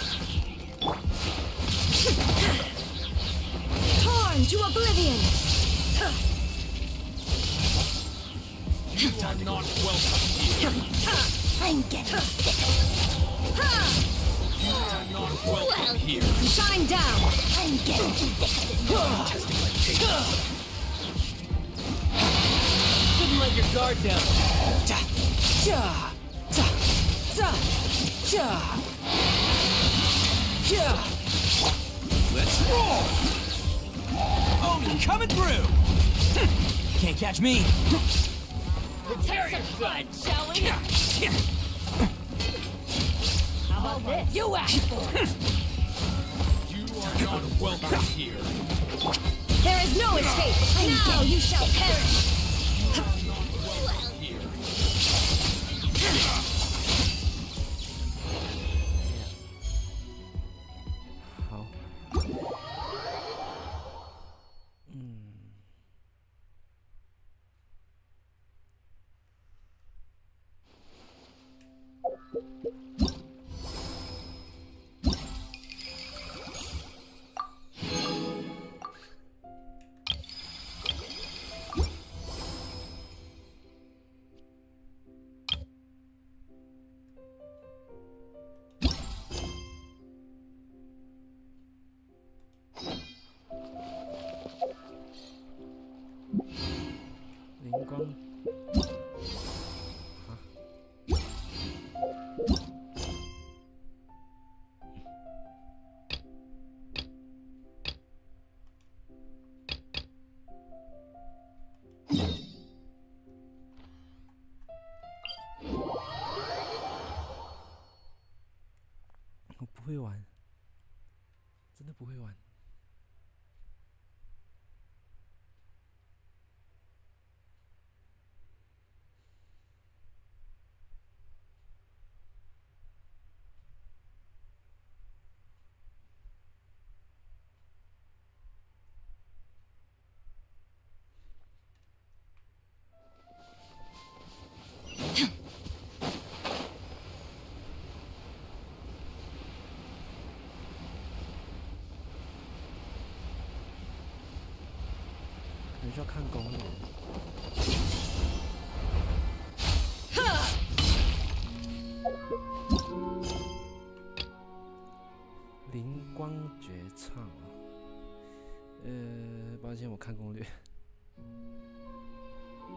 Torn to oblivion! You are not welcome here. I'm getting sick. You are not welcome here. Shine down! I'm getting sick of this. Testing my patience. Shouldn't let your guard down. Let's roll! Oh, you're coming through! Can't catch me. Let's have some fun, shall we? How about this? You asked for it. You are not welcome here. There is no escape! Now you shall perish!灵光啊！我不会玩，真的不会玩。可能需要看攻略。灵光绝唱啊！抱歉，我看攻略，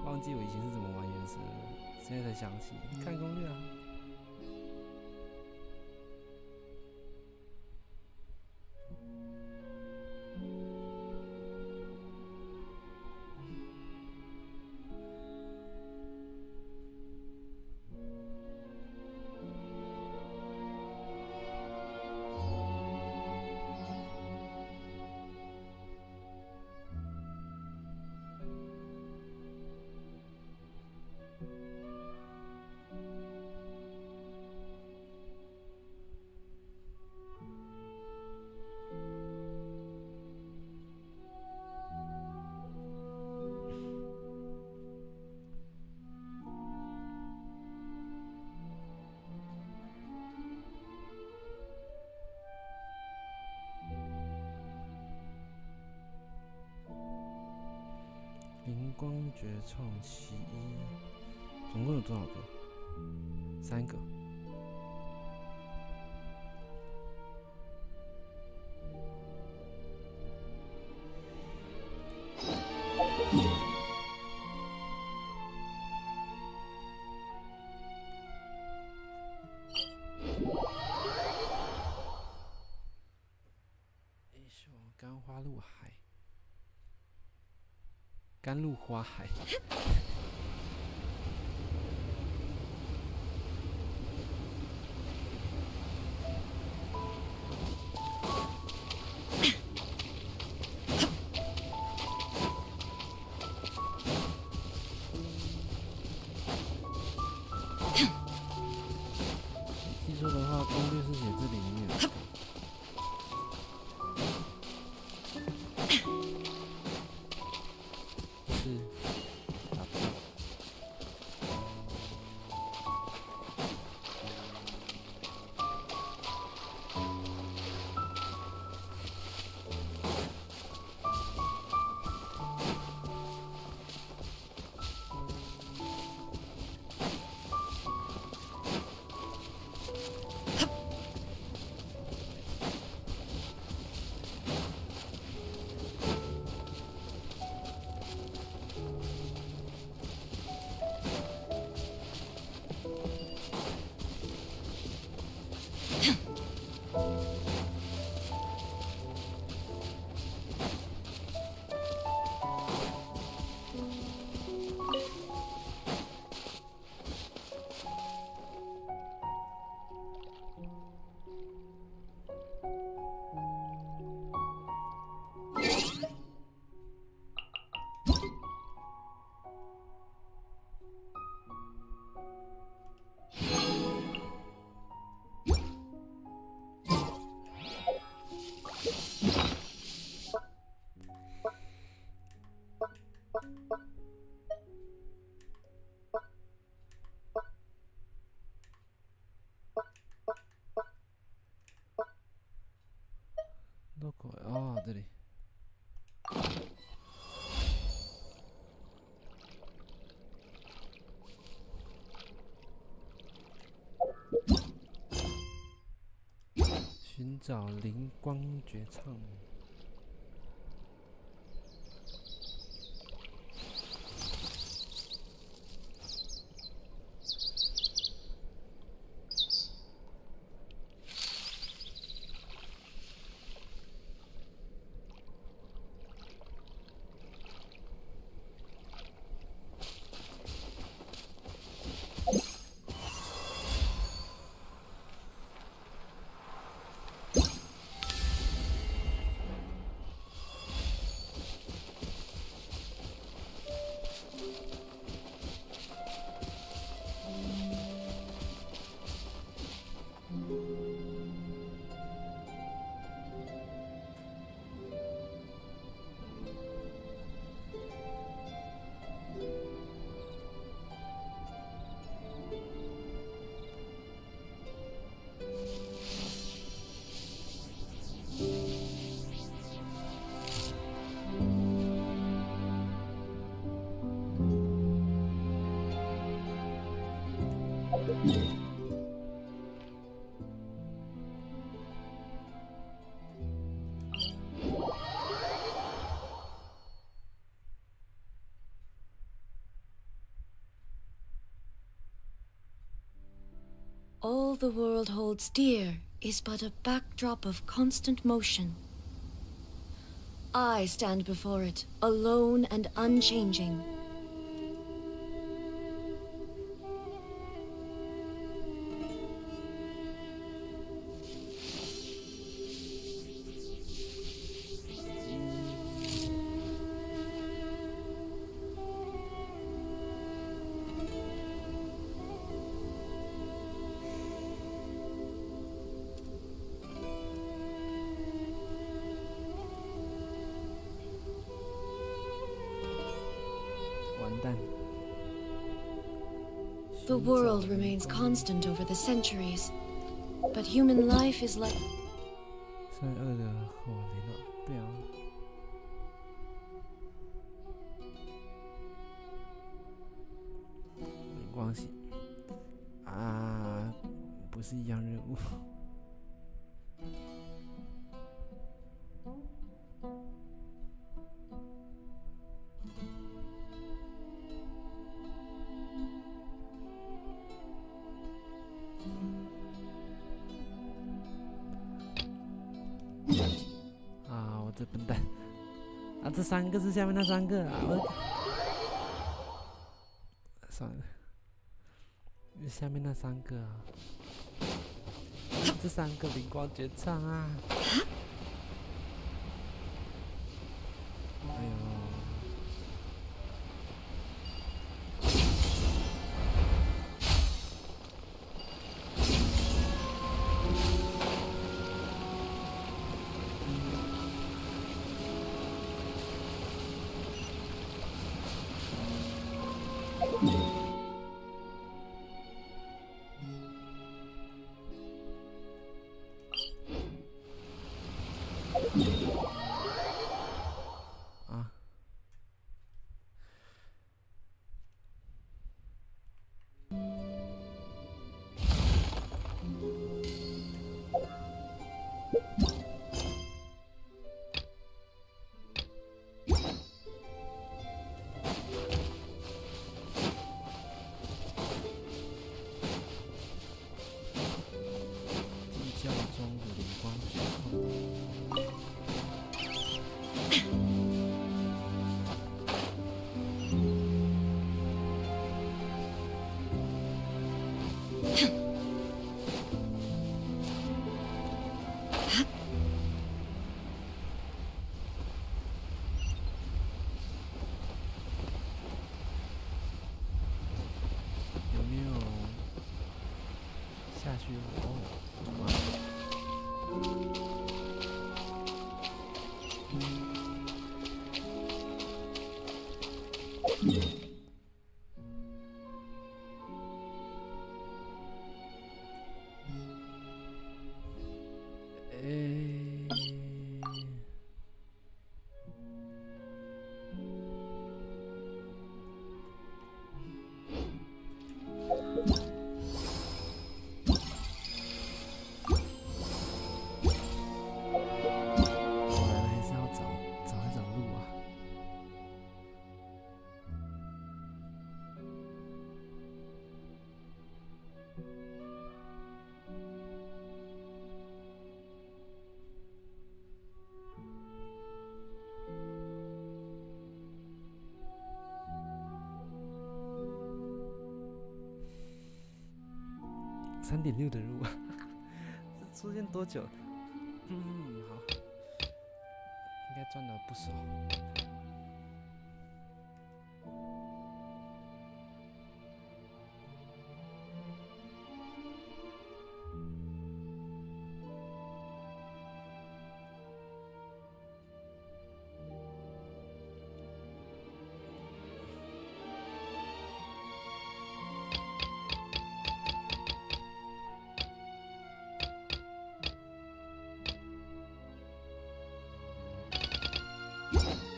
忘记我以前是怎么玩原神了，现在才想起看攻略啊。灵光绝唱其一，总共有多少个？3个。希望露海，甘露花海。记住的话，攻略是写这里面。是，打不到。どこ？ああ、这里。寻找灵光绝唱。All the world holds dear is but a backdrop of constant motion. I stand before it, alone and unchanging. The world remains constant over the centuries, but human life is like... 3-2的后联络，对啊。没关系啊，不是一样任务。啊，我这笨蛋。这3个是下面那3个啊！算了，下面那3个啊，这3个灵光绝唱啊！哎呦！3.6的路，这出现多久？好，应该赚了不少。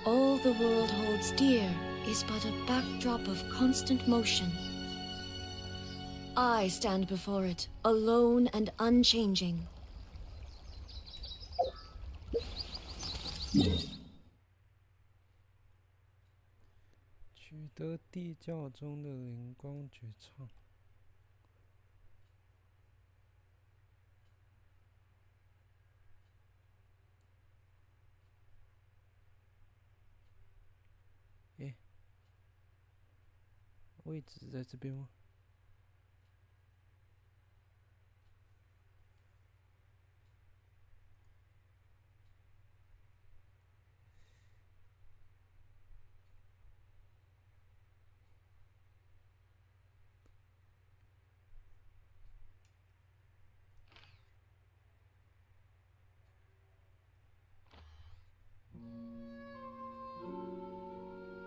All the world holds dear is but a backdrop of constant motion. I stand before it, alone and unchanging. 取得地窖中的灵光绝唱。位置在这边吗？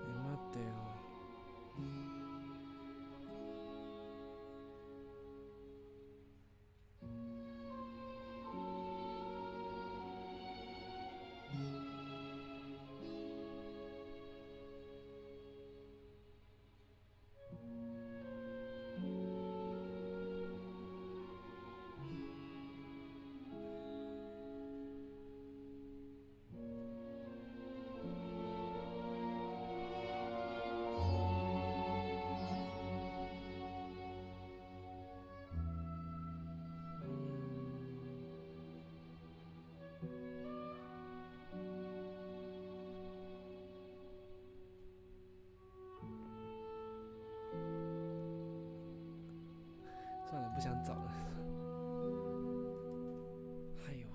待ってよ。不想找了。哎呦。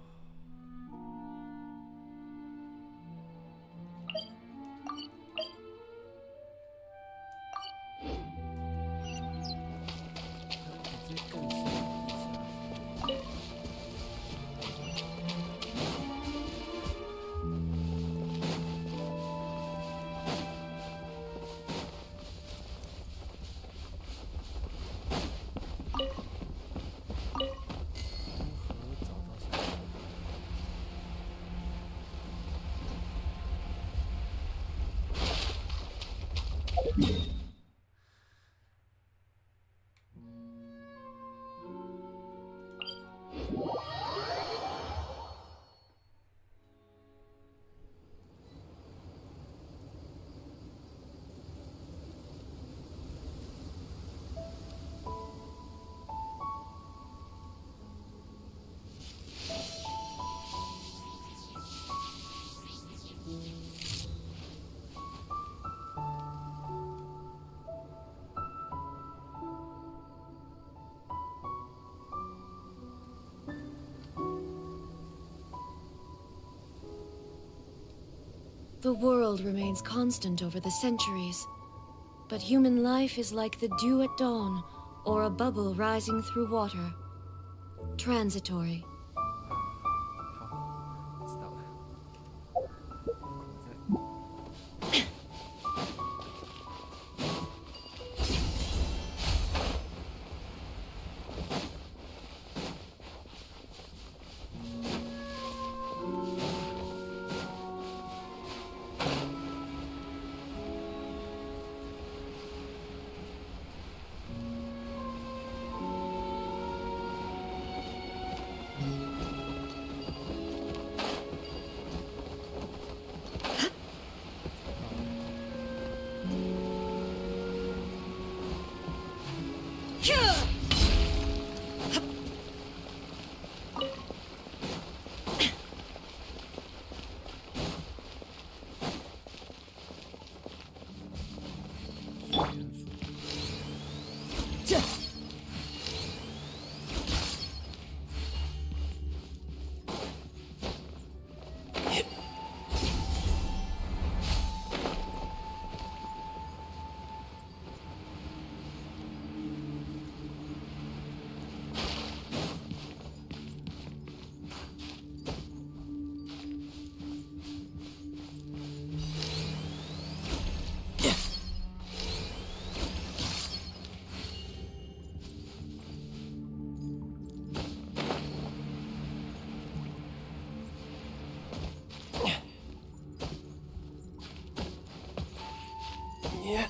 The world remains constant over the centuries, but human life is like the dew at dawn, or a bubble rising through water. Transitory. 好，知道了。Yeah.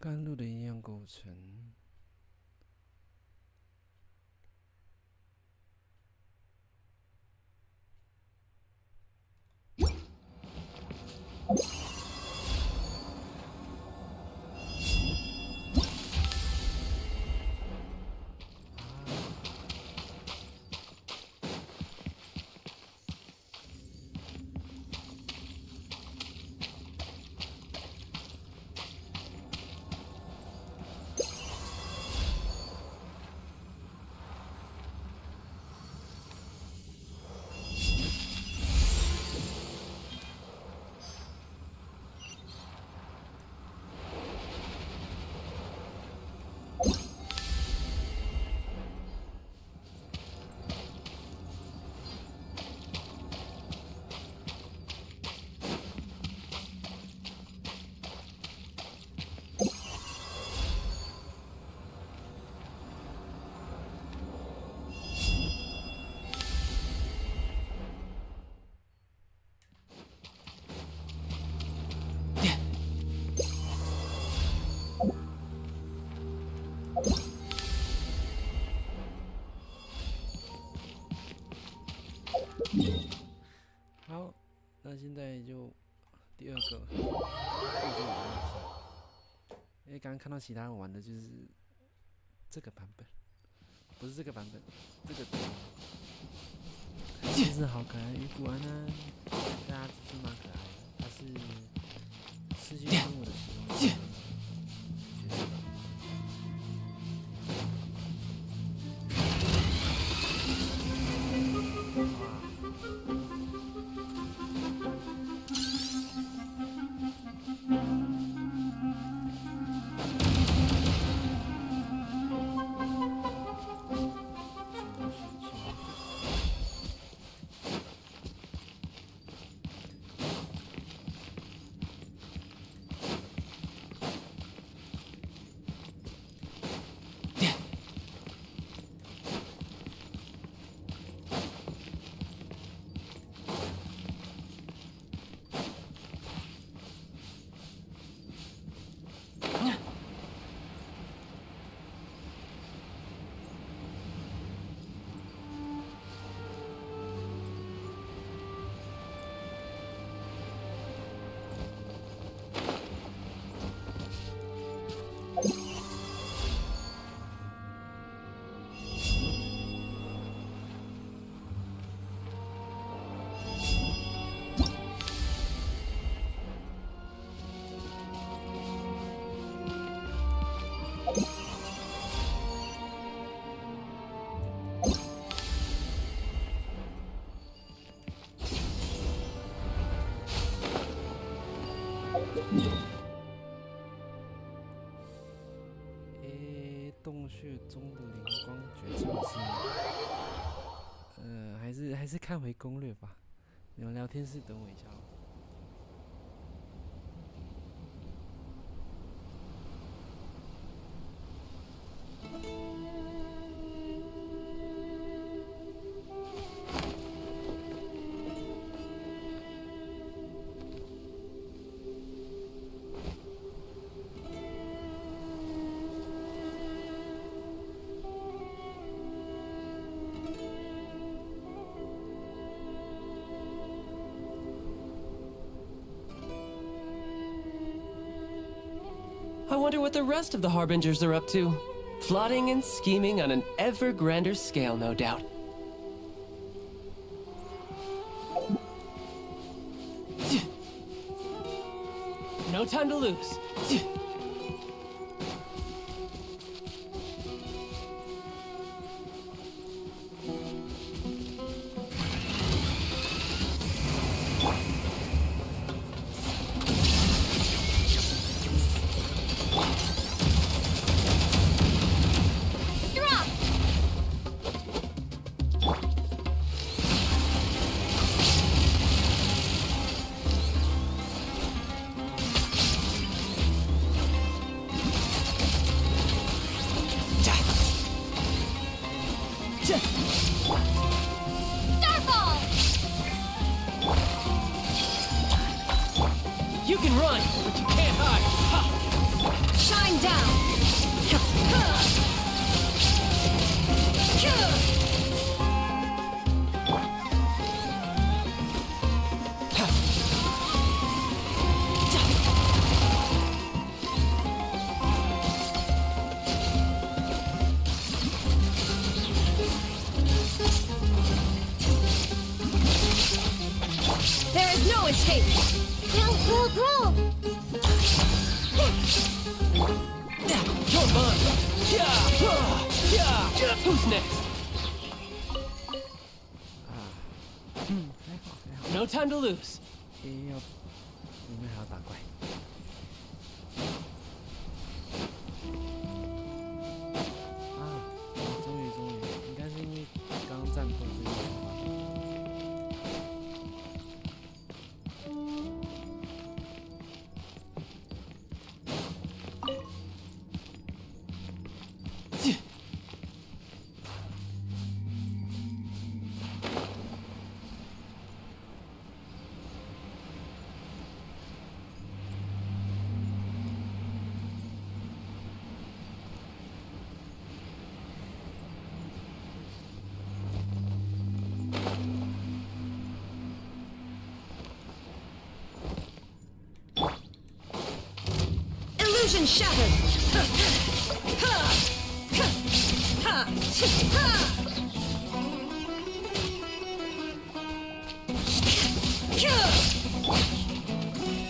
甘露的营养构成。第二个，因为刚刚看到其他人玩的就是这个版本，不是这个版本，这个其实好可爱，鱼骨安呢，大家只是蛮可爱的，它是世界动物的其中一个角色。洞穴中的灵光绝境是，还是看回攻略吧。你们聊天室等我一下哦。I wonder what the rest of the Harbingers are up to. Plotting and scheming on an ever grander scale, no doubt. No time to lose. You can run, but you can't hide. Ha. Shine down. There is no escape. Roll. You're mine. Who's next? No time to lose. 里面还要打怪。终于，应该是因为刚刚战斗所以出发。Illusion shattered!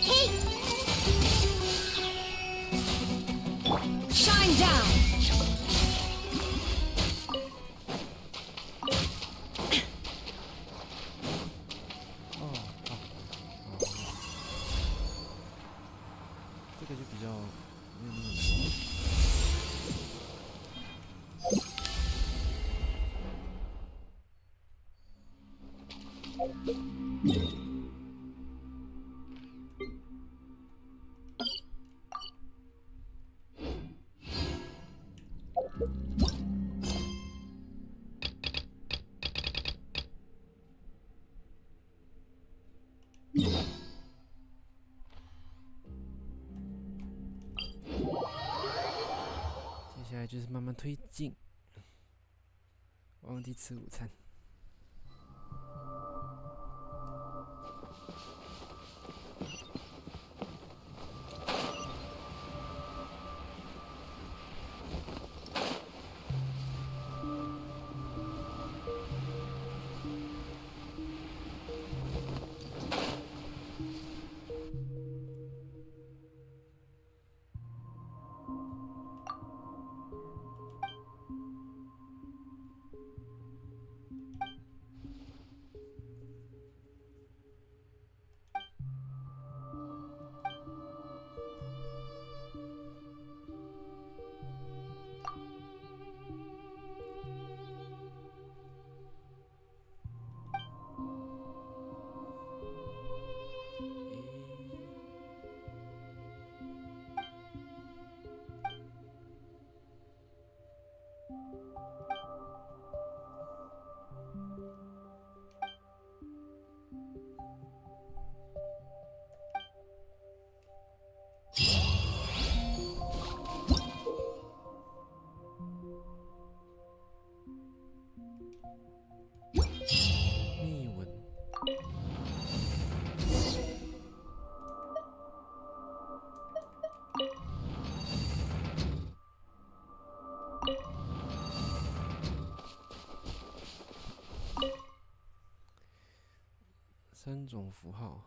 Hey! Shine down!接下来就是慢慢推进，忘记吃午餐。3种符号。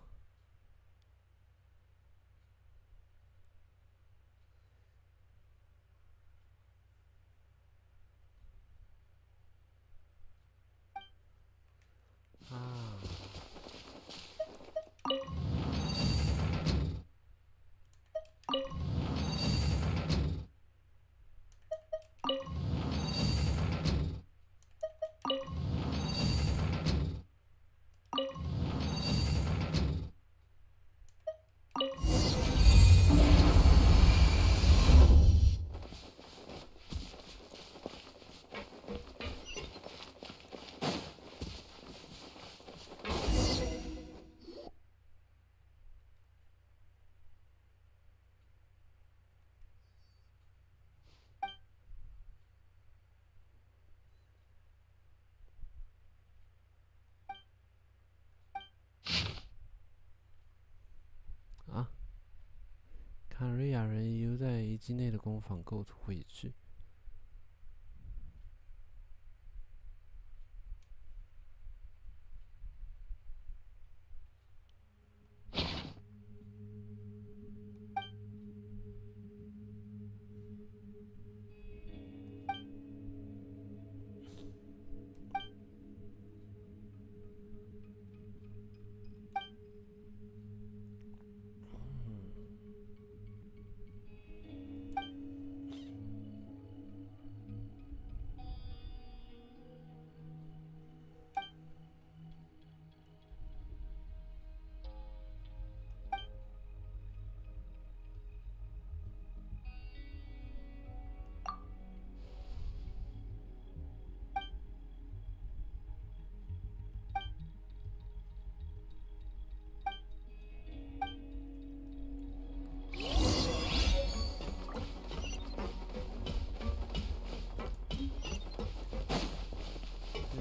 卡瑞亚人遗留在遗迹内的工坊构图绘制。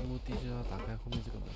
目的是要打开后面这个门。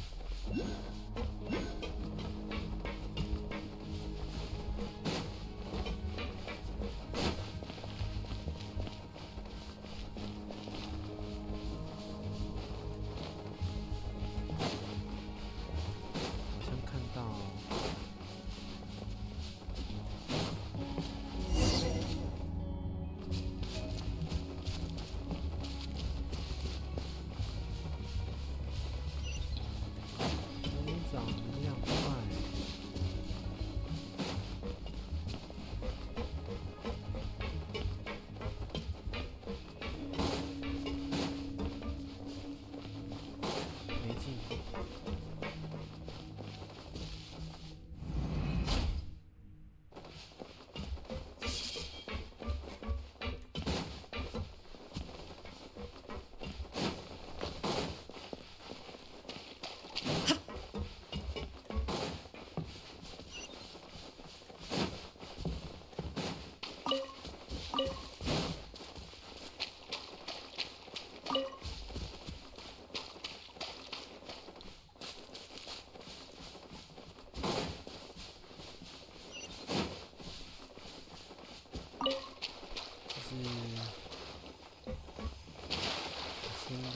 仙灵，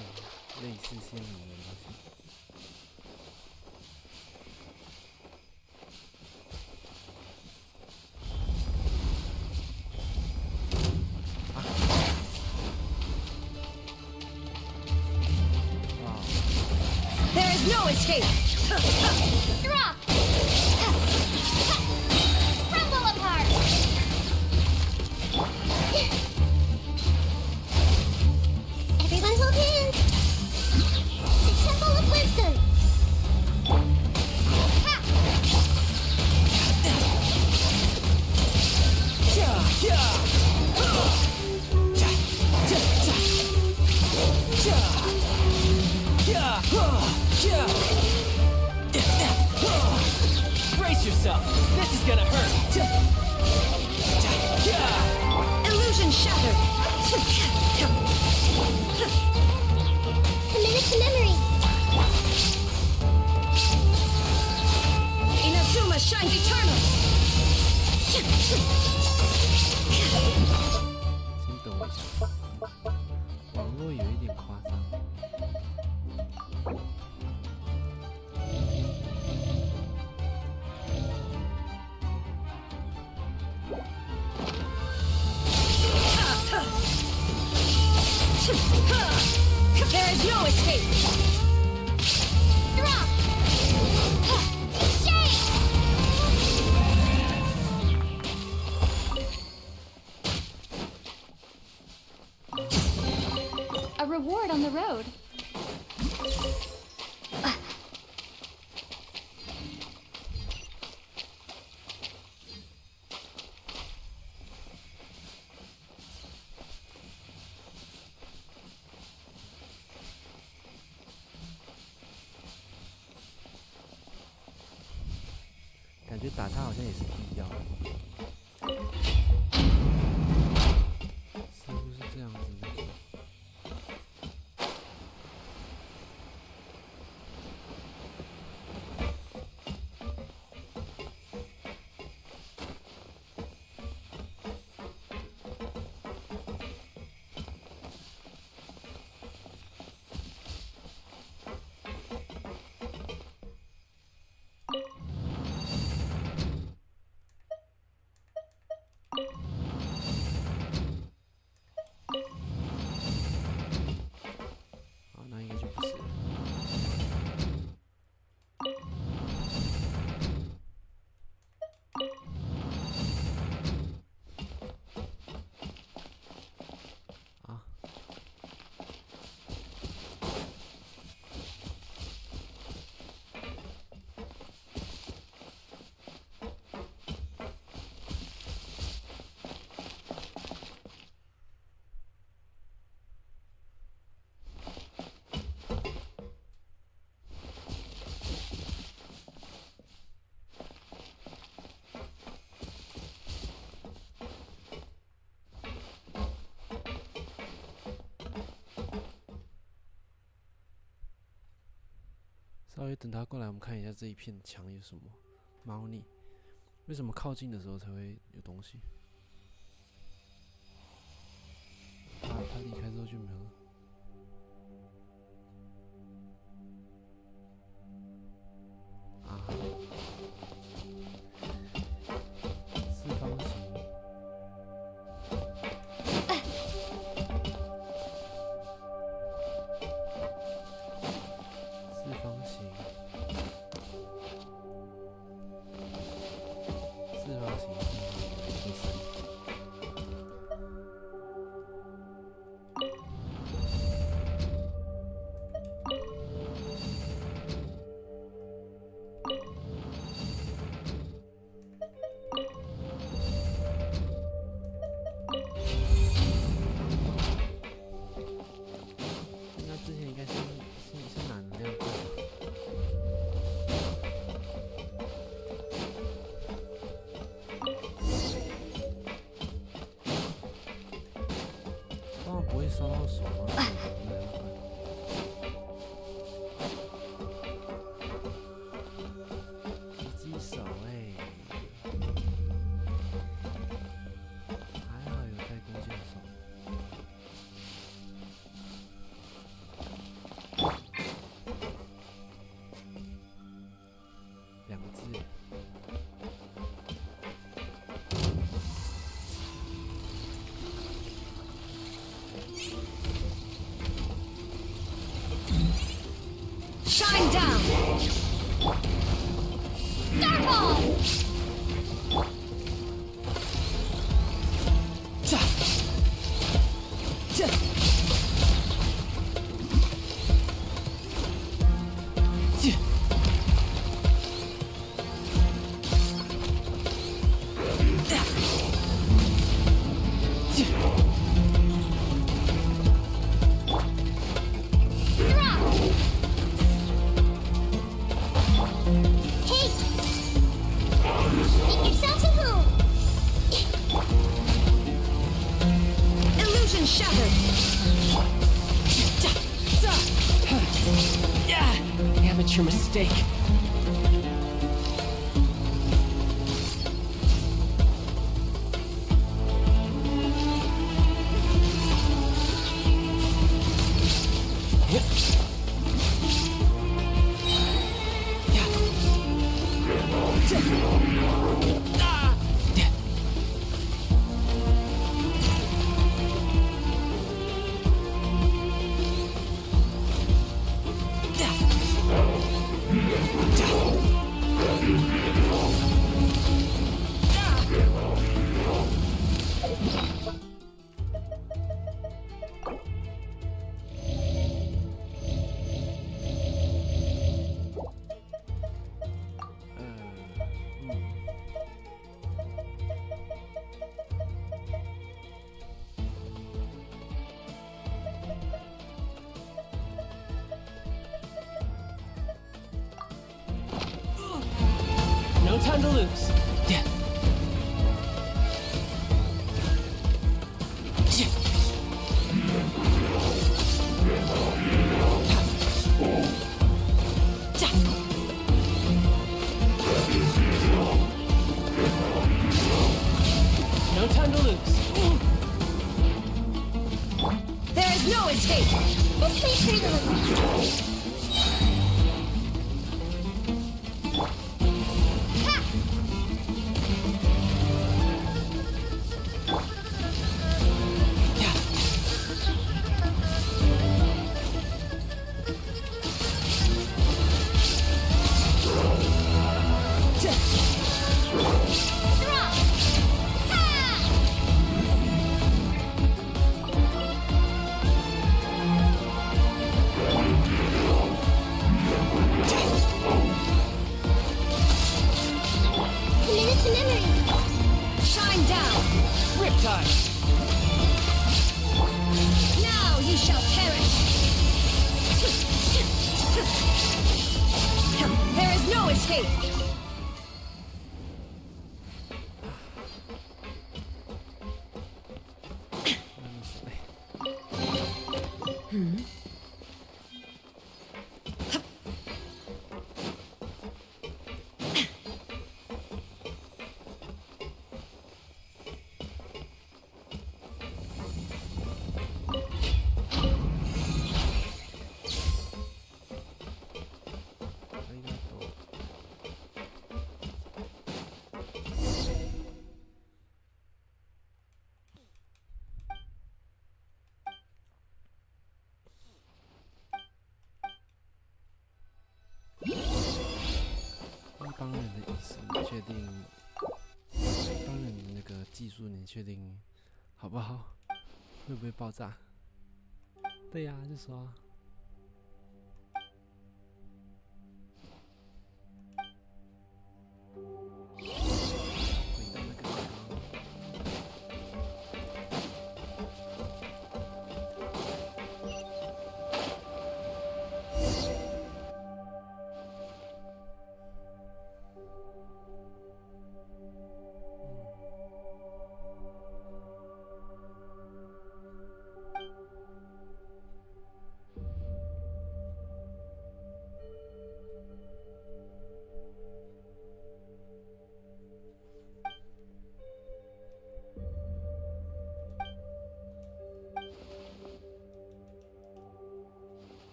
类似仙灵的东西。There is no escape! Drop! Crumble apart! Everyone hold hands! The Temple of Wisdom! Brace yourself. This is gonna hurt. Illusion shattered! Commit to memory! Inazuma shines eternal! 先等我一下，网络有一点夸张。There is no escape! Drop! A reward on the road. 感觉打他好像也是必要的，似乎是这样子没错。那应该就不是了。啊！稍微等他过来，我们看一下这一片墙有什么猫腻。为什么靠近的时候才会有东西？他离开之后就没有了。啊！四方形。Shine down! Starfall! Amateur mistake. No time to lose. Yeah. No time to lose. There is no escape. This may trigger a Now you shall perish! There is no escape!一般人的意思，你确定？一般人的那个技术，你确定好不好？会不会爆炸？对呀、就说、啊。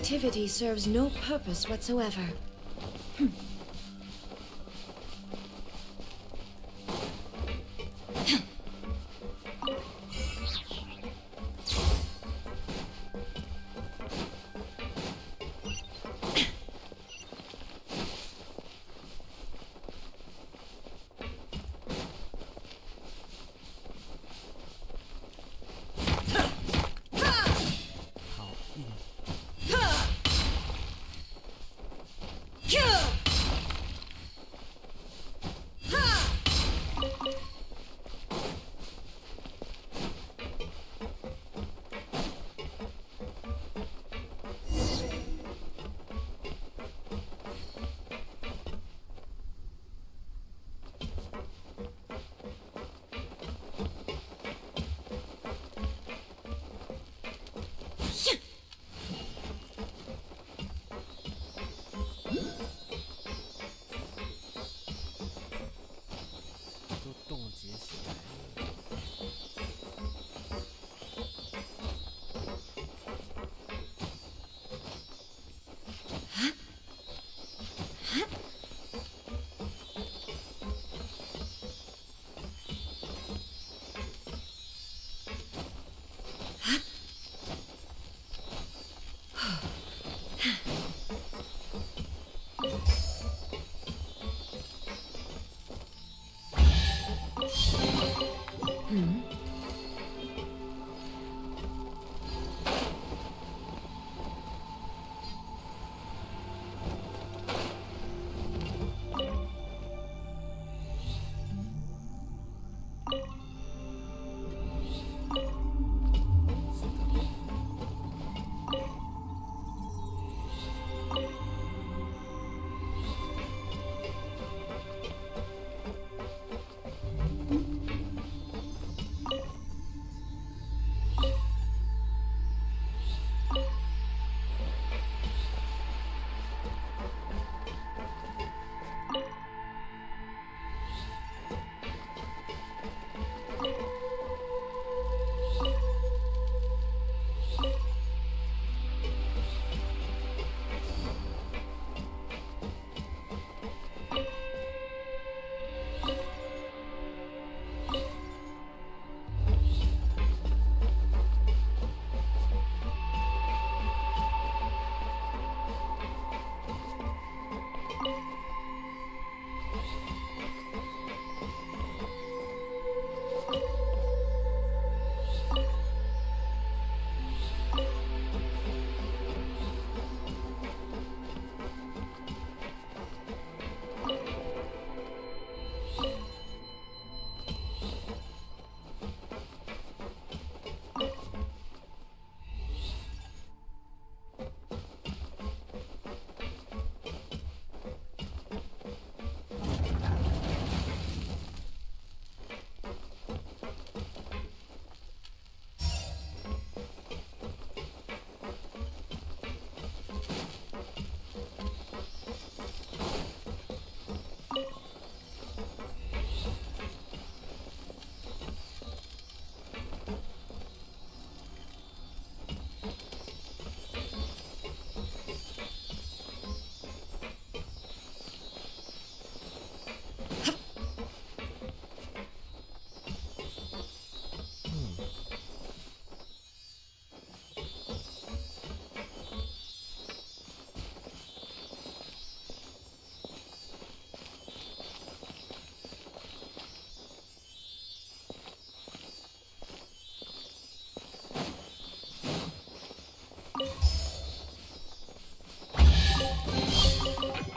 activity serves no purpose whatsoever.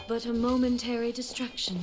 But a momentary distraction.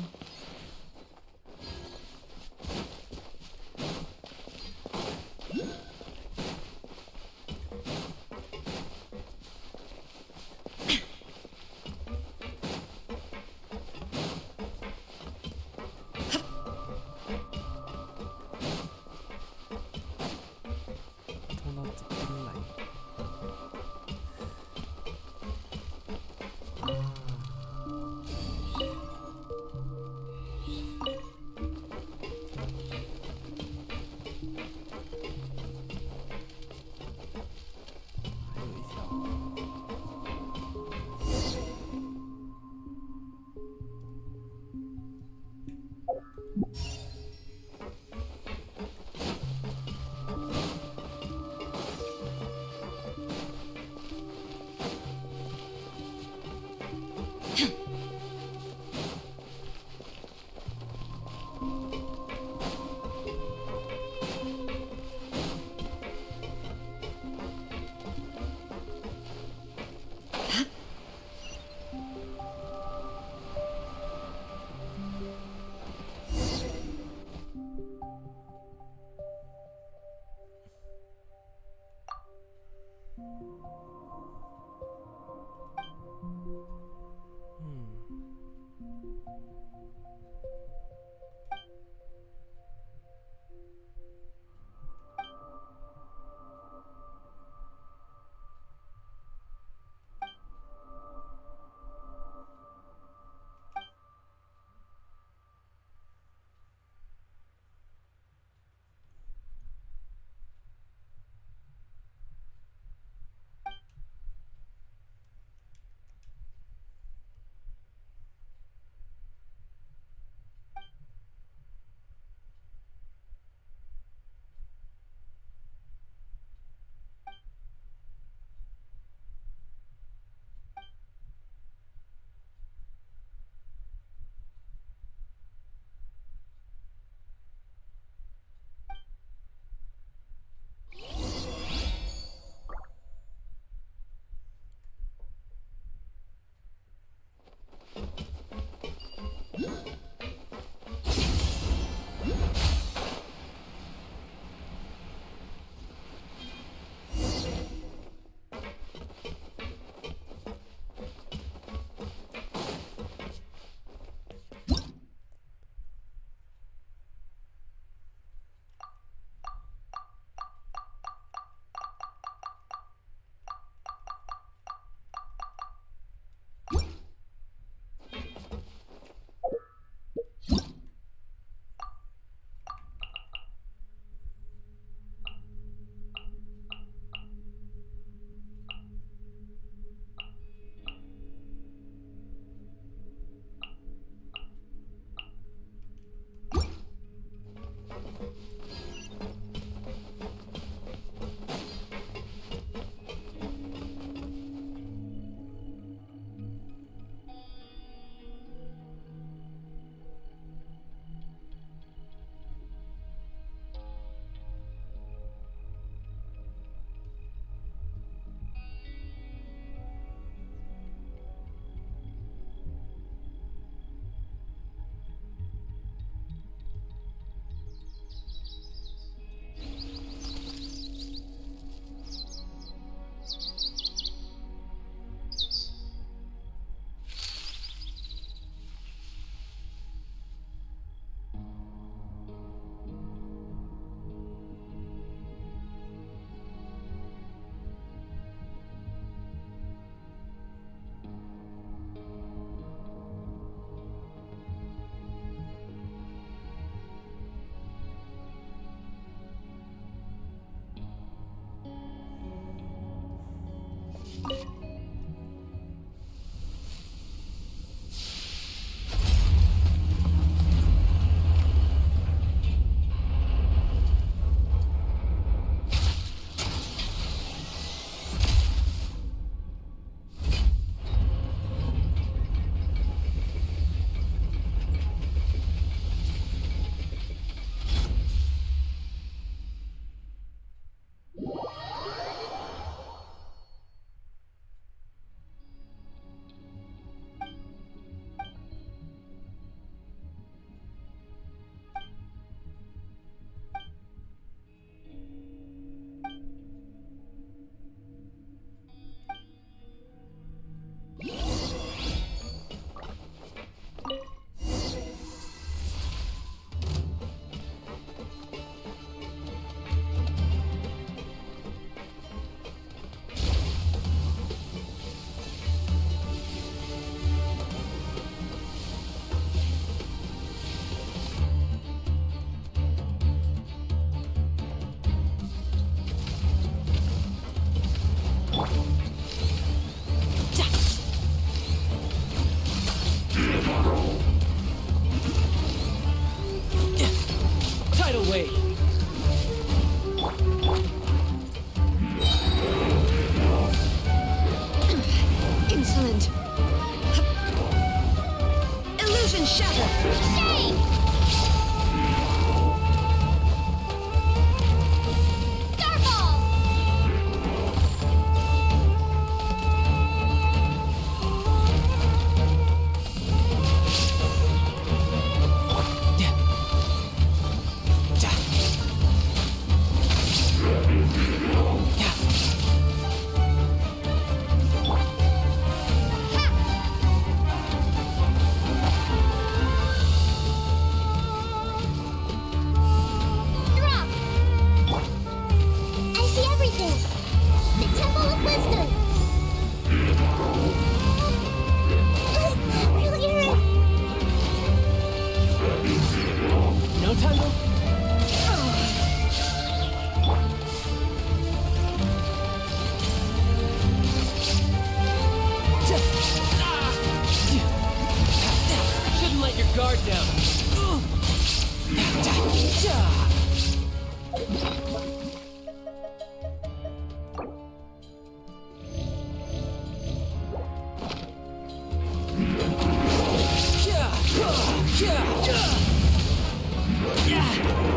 let your guard down.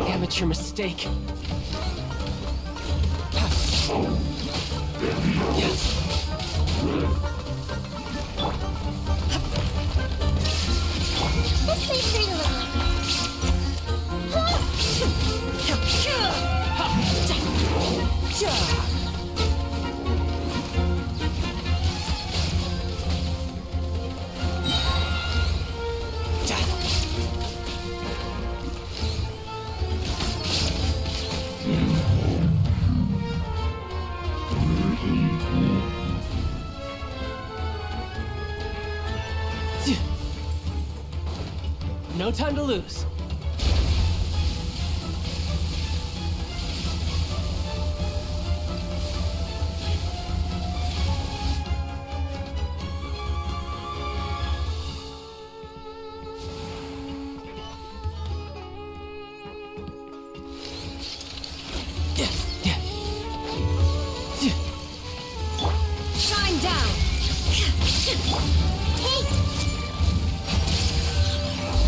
Amateur mistake. This leaves her alone. No time to lose. Shine down. Hey.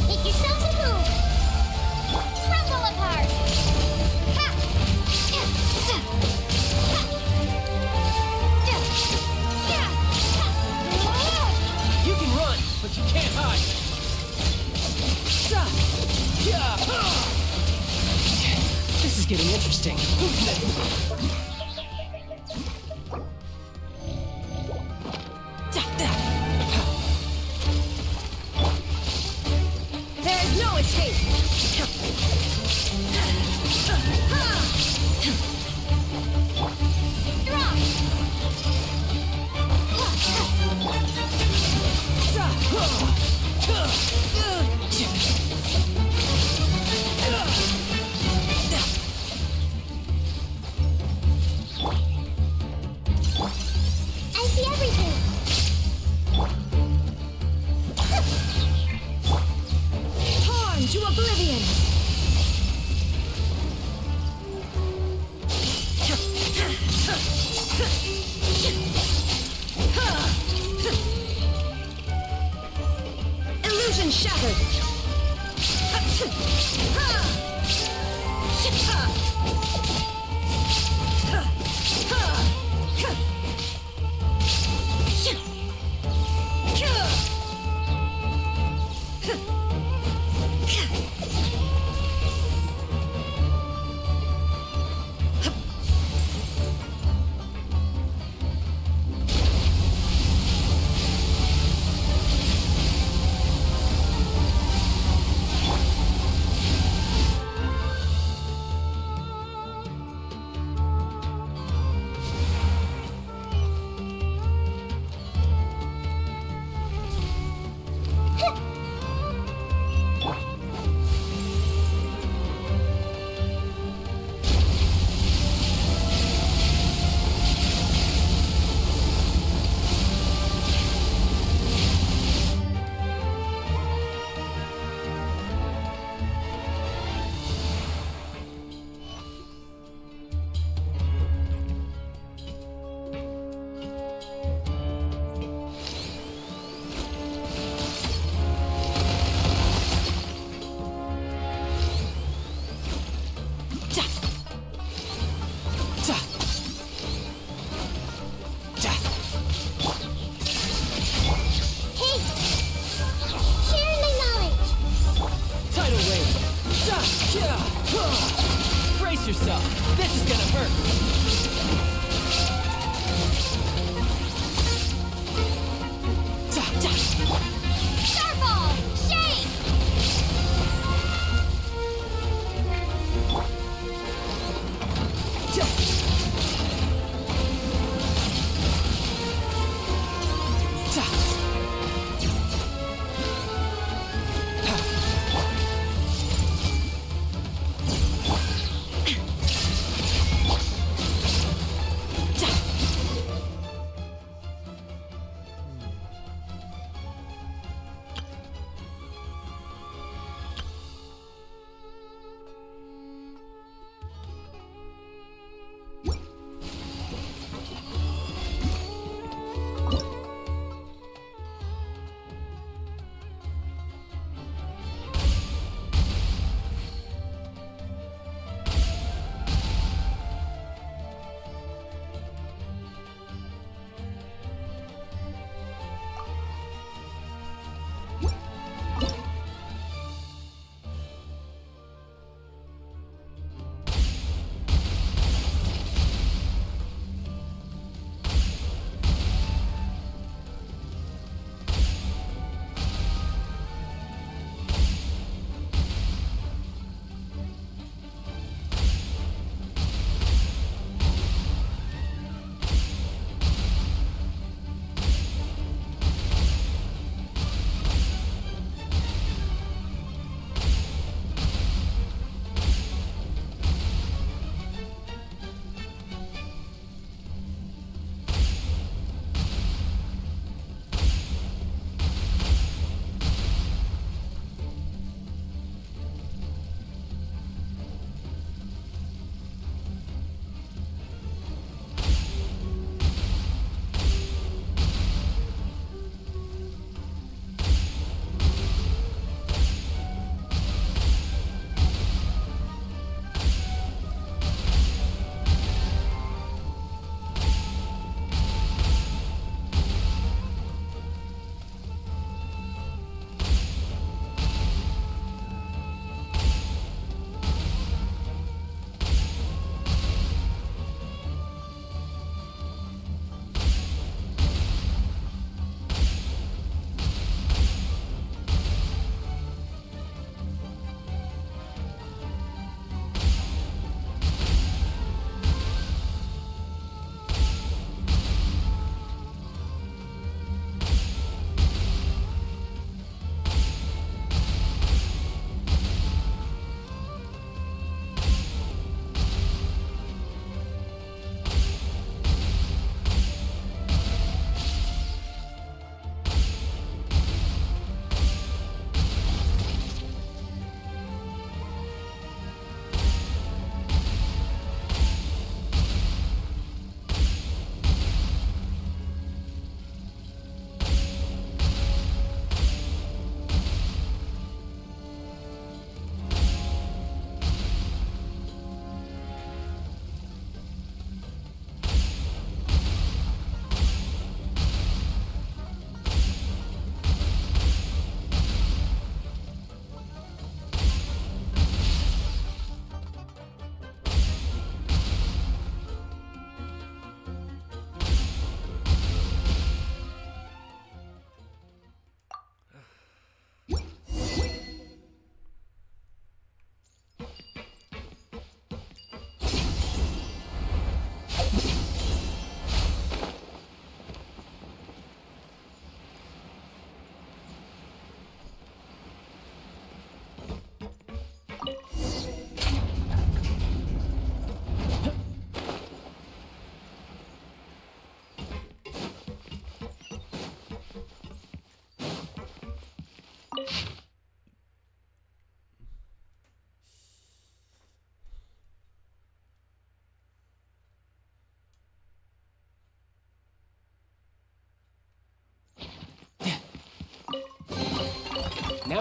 Make yourselves a move. Crumble apart. Ha. You can run, but you can't hide. This is getting interesting. There is no escape. Drop. I see everything. Torn to oblivion. Illusion shattered. Brace yourself. This is gonna hurt. Starfall! Shake!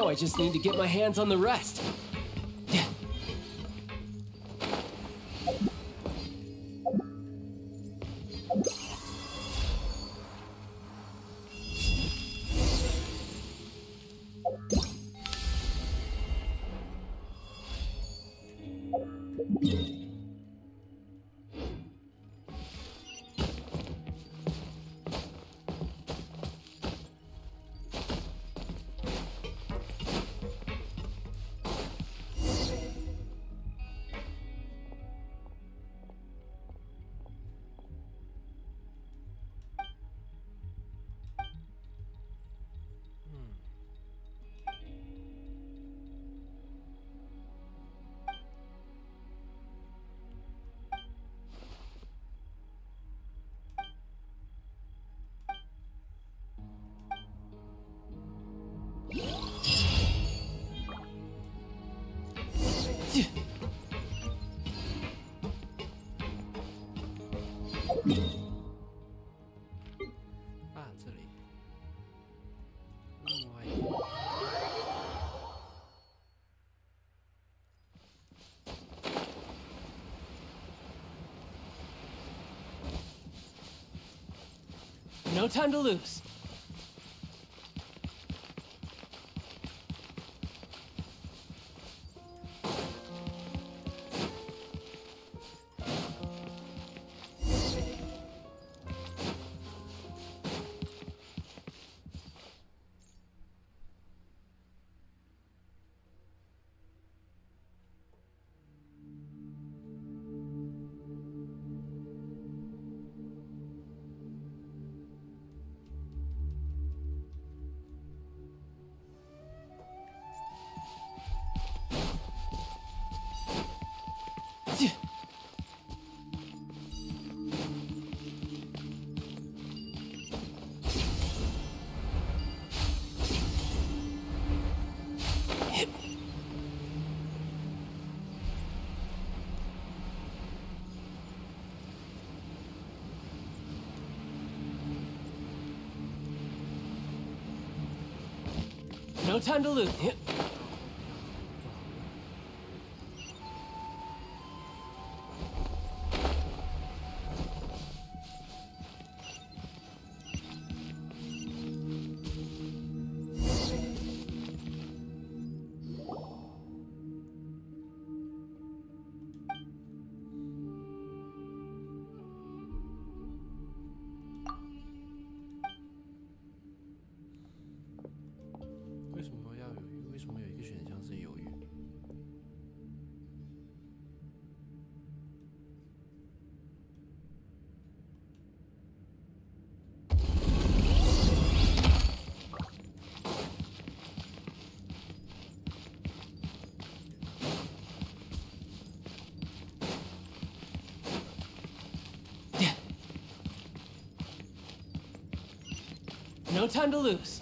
Now I just need to get my hands on the rest.这里，另外一个。No time to lose. No time to lose. No time to lose.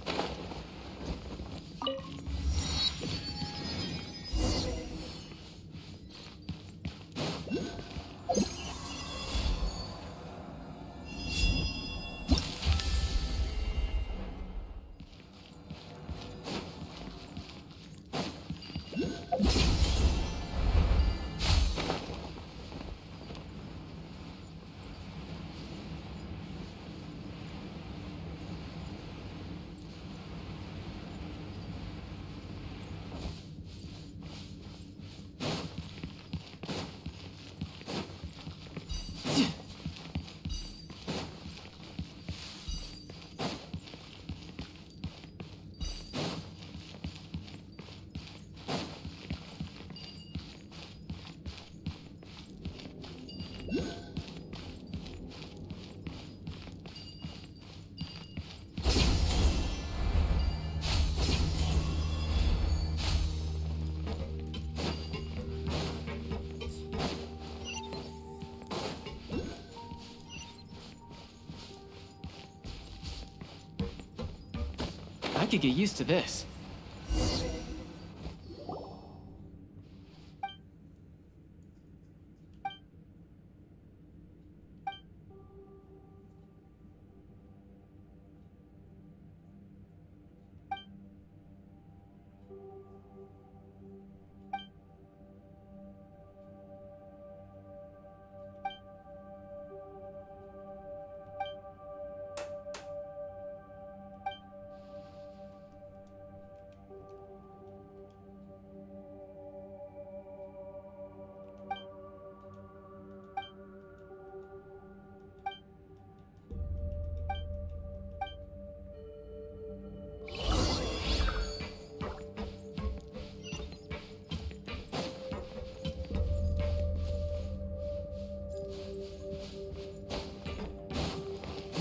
I could get used to this.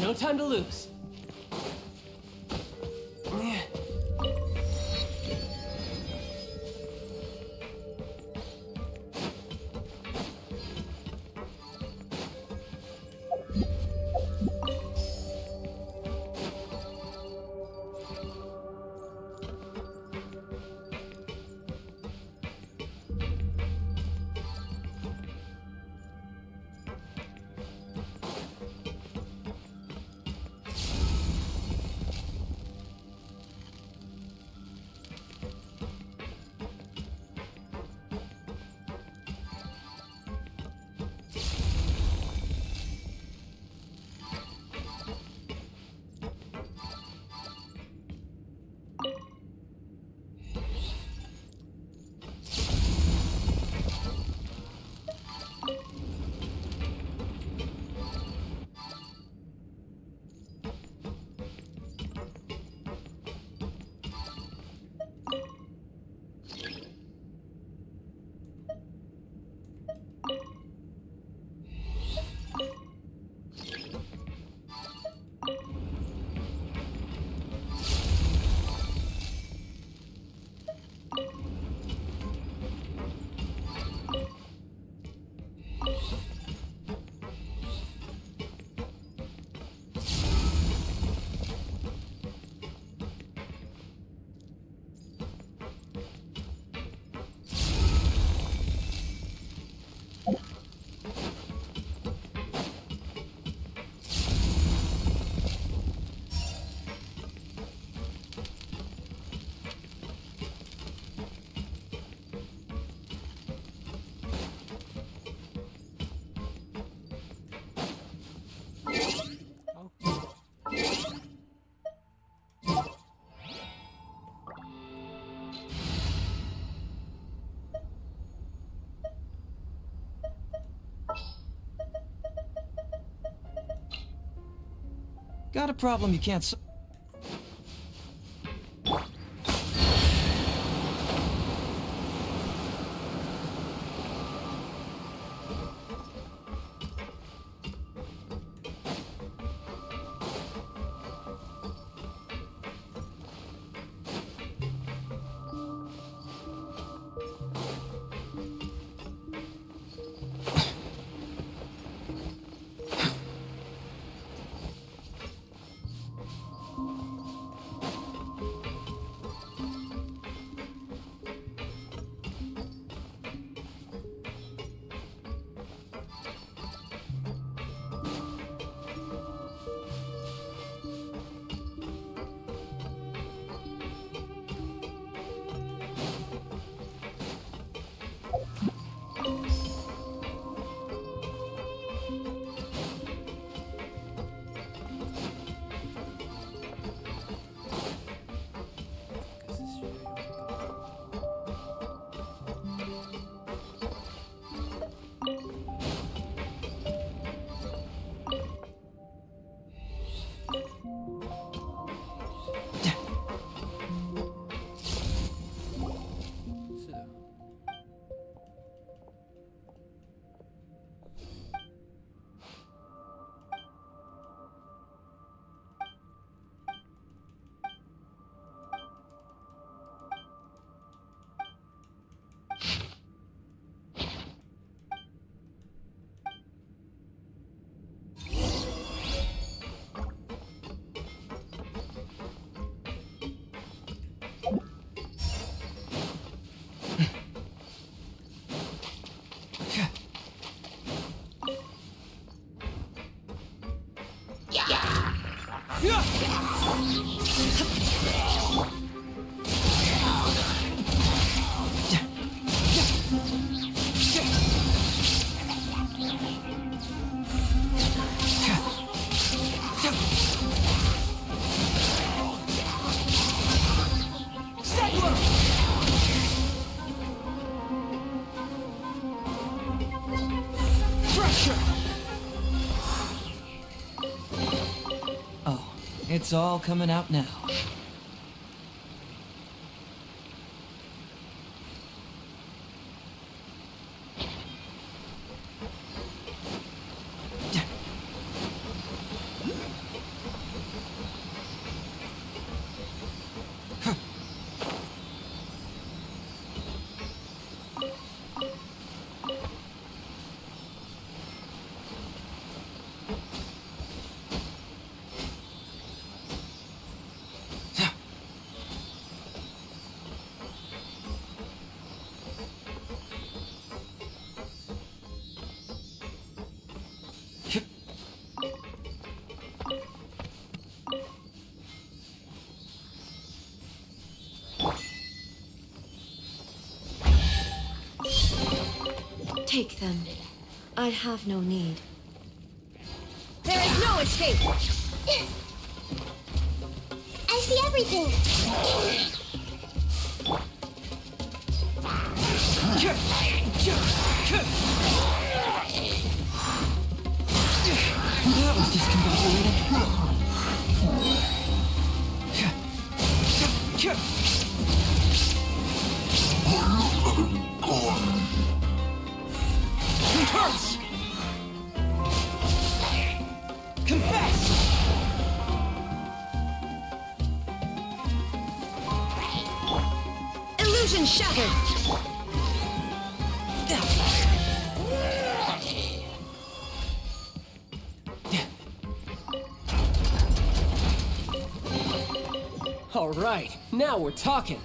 No time to lose. Got a problem you can't It's all coming out now. Take them. I have no need. There is no escape! I see everything! That was discombobulated. Curse! Confess! Illusion shattered! All right, now we're talking.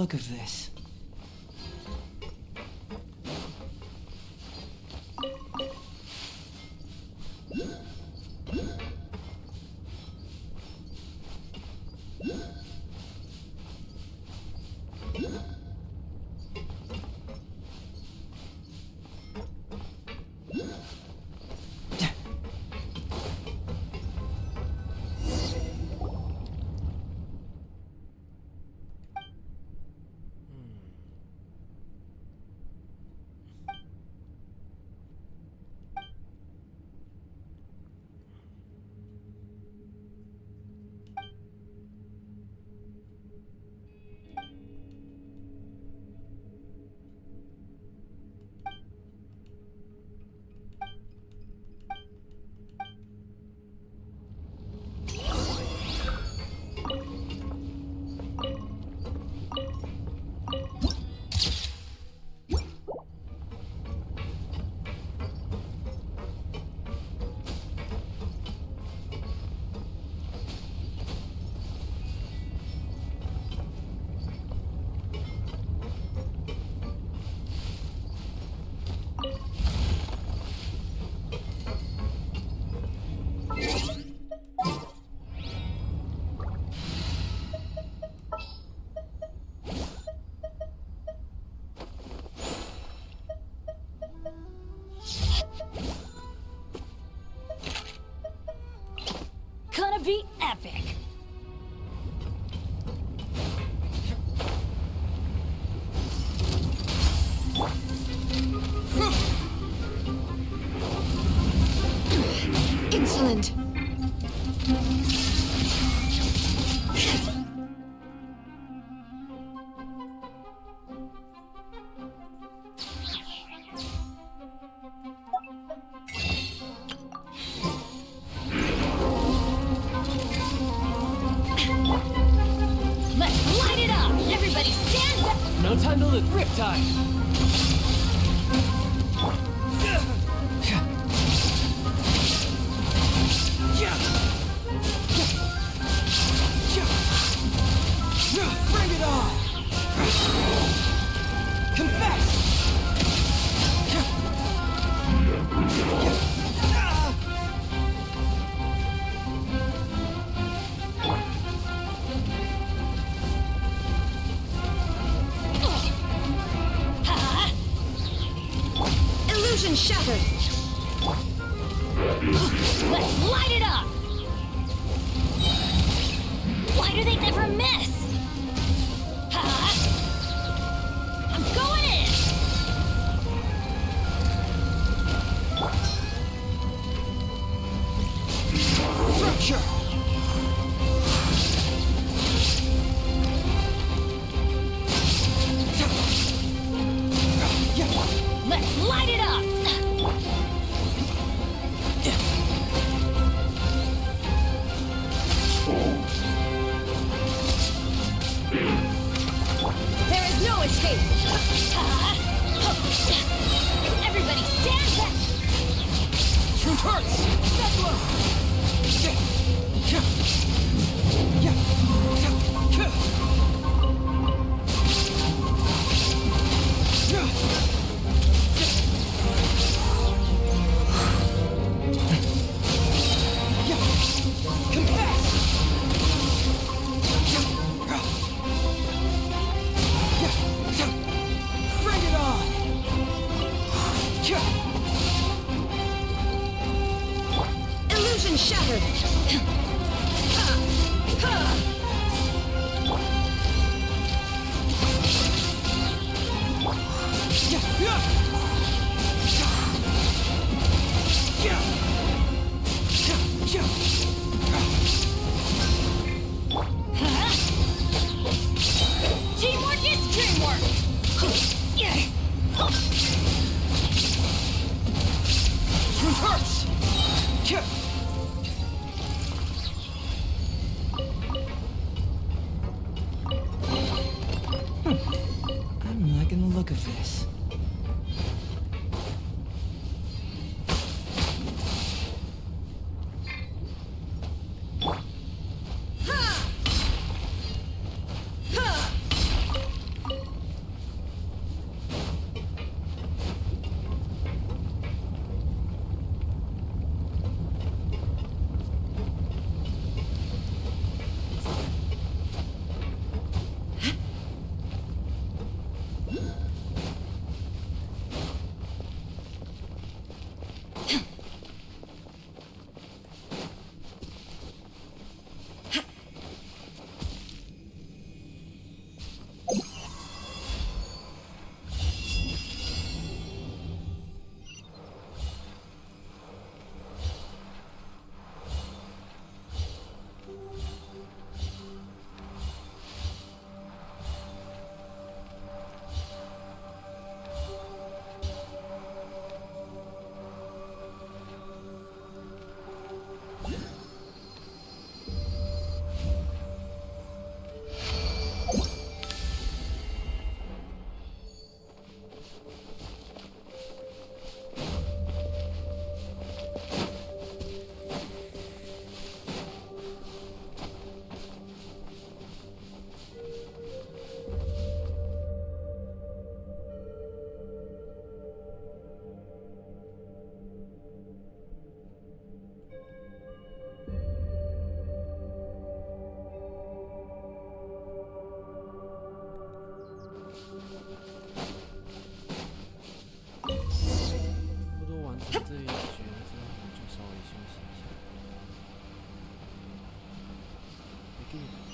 look of this. Be epic. Insolent. No time to lose. Riptide! Bring it on! Confess! Illusion shattered! Let's light it up! Why do they never miss? I'm going in! Fracture! Let's light it up! There is no escape! Everybody stand back! Truth hurts! That blow! Illusion shattered! Teamwork is dreamwork! Truth hurts! I'm liking the look of this. give me.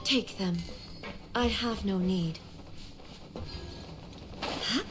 Take them. I have no need. Huh?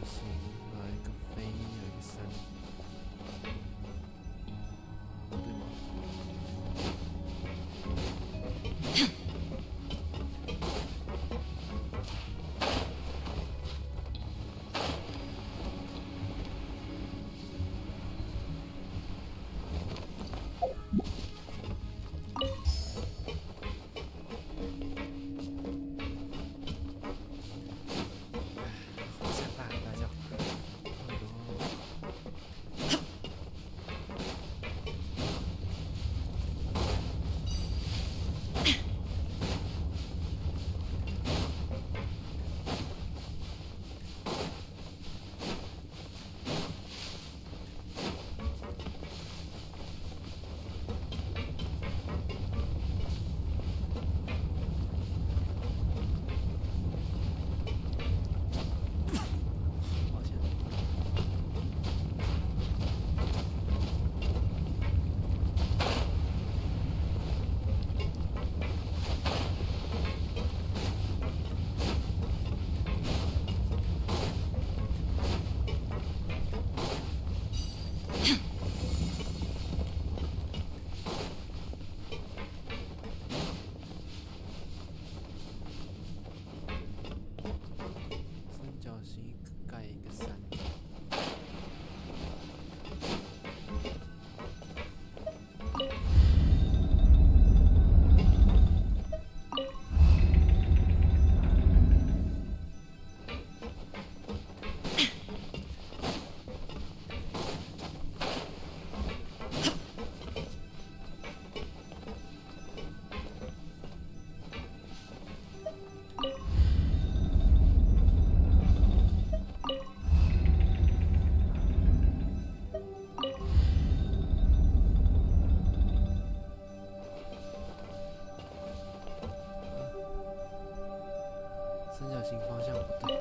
形，来一个飞，来一个山，对吗？三角形方向不对。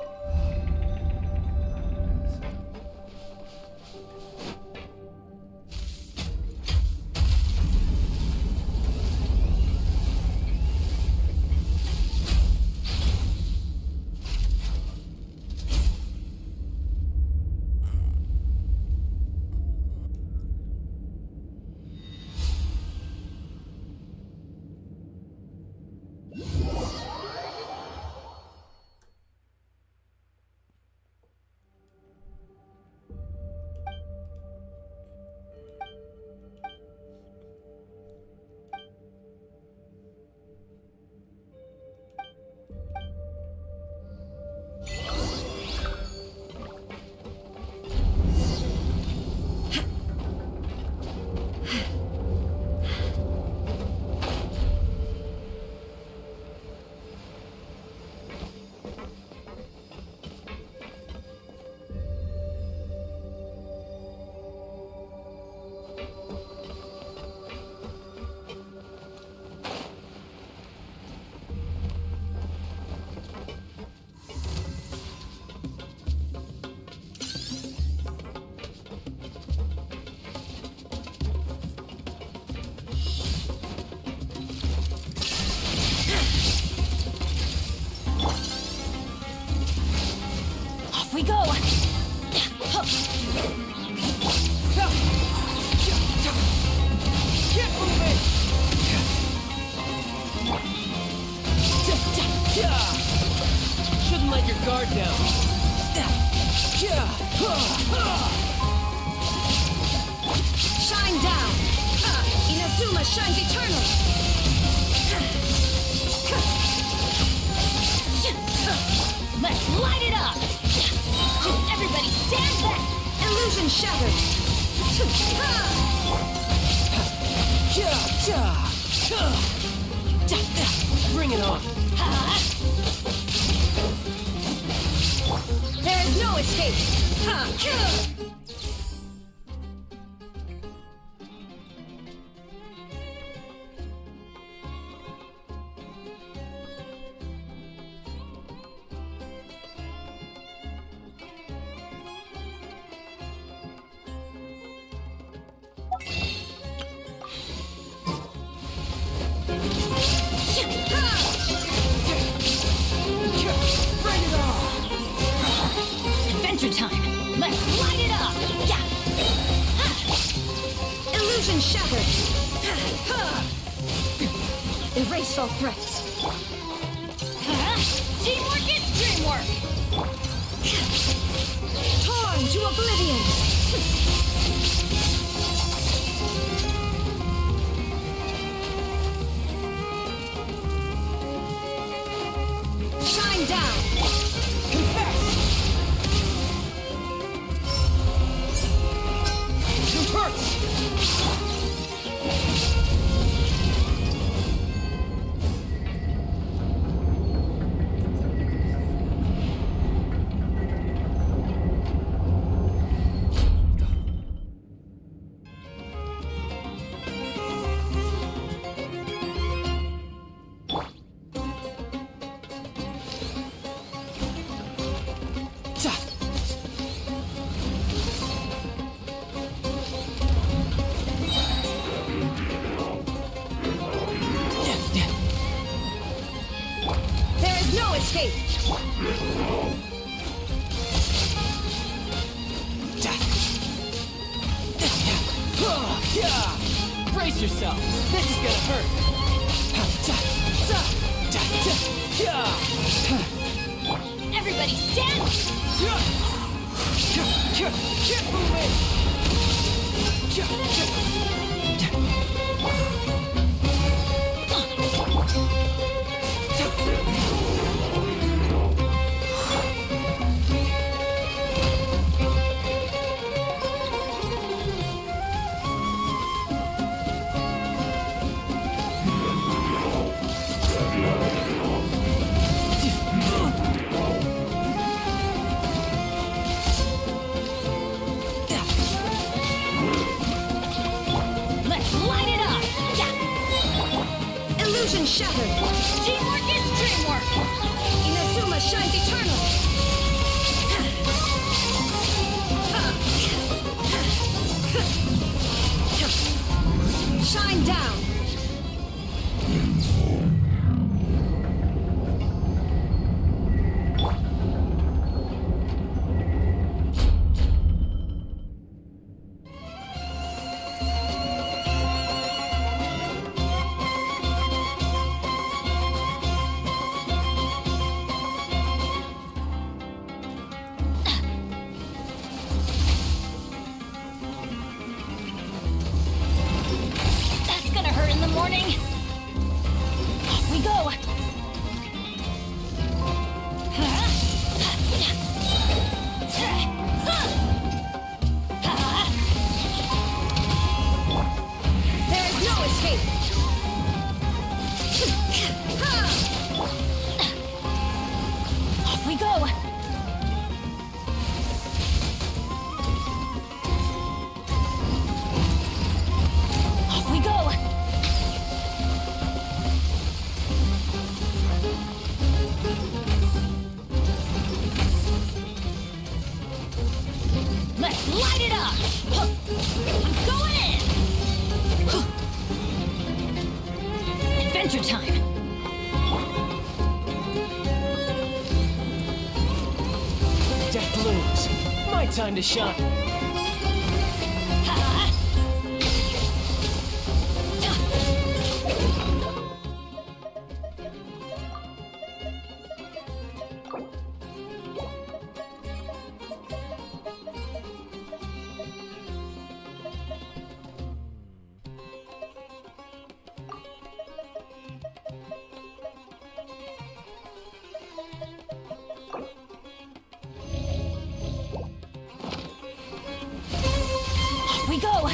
We go! Get moving! Shouldn't let your guard down. Shine down! Inazuma shines eternally! Let's light it up! Everybody stand back! Illusion shattered! Bring it on! There is no escape! Adventure time! Let's light it up! Yeah! Illusion shattered! Erase all threats. Teamwork is dreamwork! Torn to oblivion! Shine down! Confess! Converts! There is no escape! Brace yourself. This is gonna hurt. Everybody stand! Keep moving! Let's light it up! Yeah! Illusion shattered! Teamwork is dreamwork! Inazuma shines eternal! Shine down! That's gonna hurt in the morning! Off we go! There is no escape! Off we go! Off we go! Let's light it up! I'm going in! Adventure time! Death looms. My time to shine. Off we go!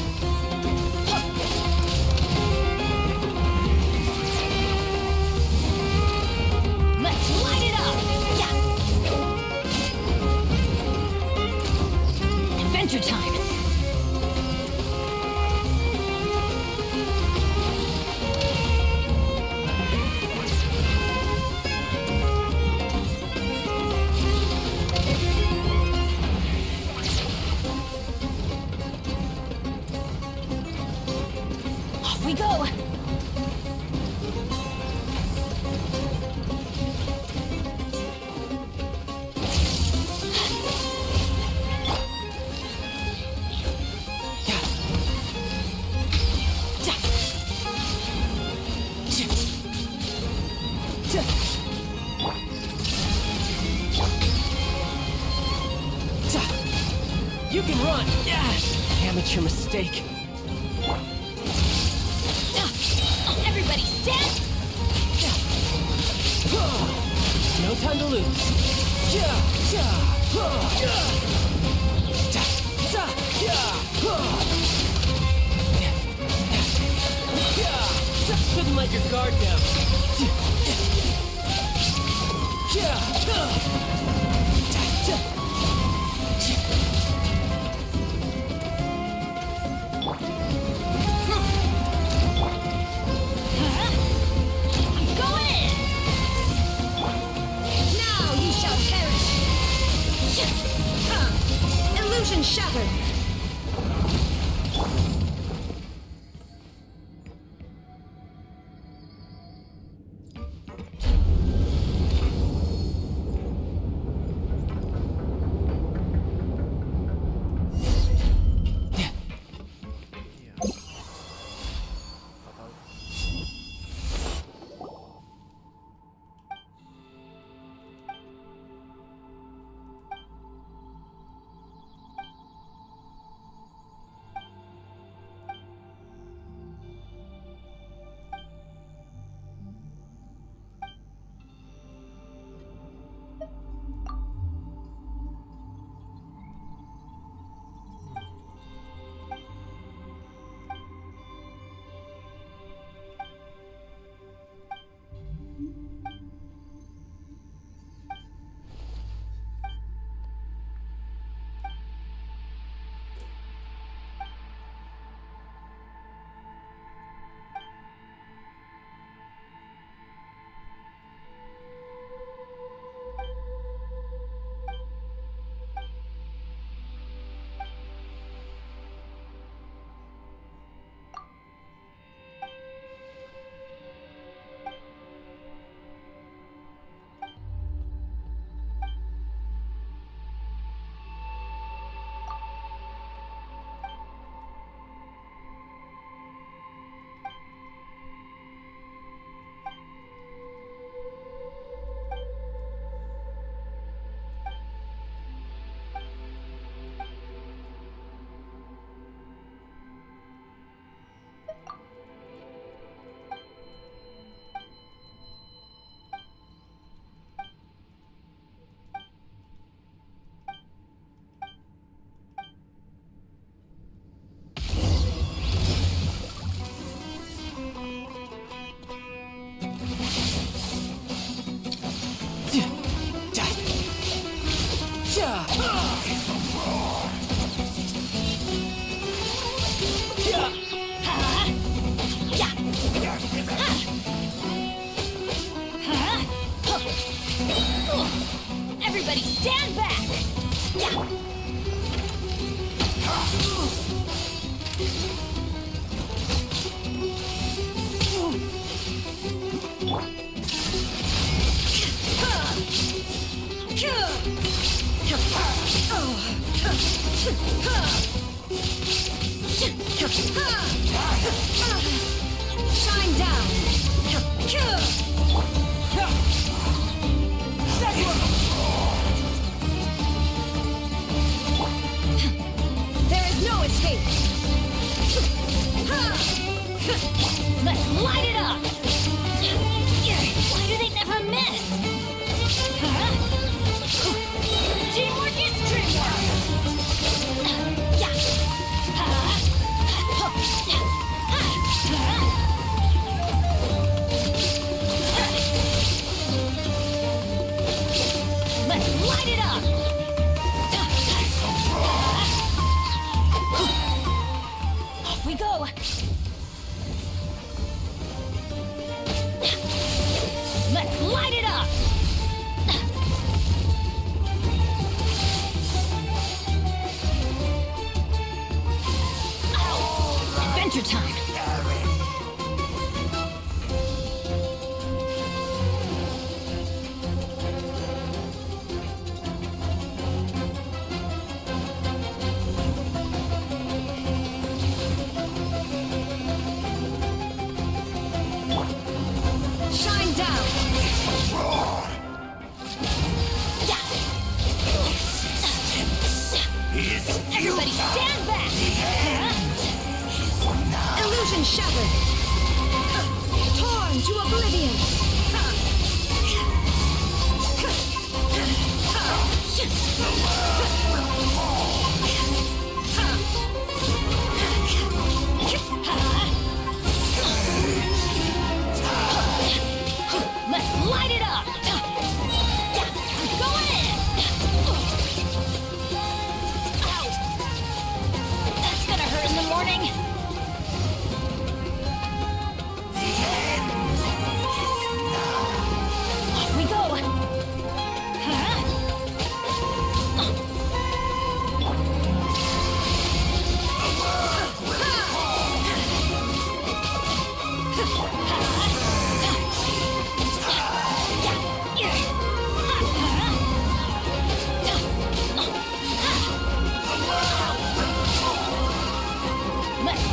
Let's light it up! Yeah! Adventure time! Off we go! You can run! Amateur mistake. Everybody stand! No time to lose. Shouldn't let your guard down. Illusion shattered! Everybody stand back! Shine down! There is no escape! Let's light it up! Why do they never miss? Teamwork is dreamwork! Let's light it up! Off we go! Let's light it up! Adventure time! Shine down! Is Everybody stand back! Illusion shattered! Torn to oblivion! Let's light it up! I'm going in! Ow! That's gonna hurt in the morning! Off we go! Let's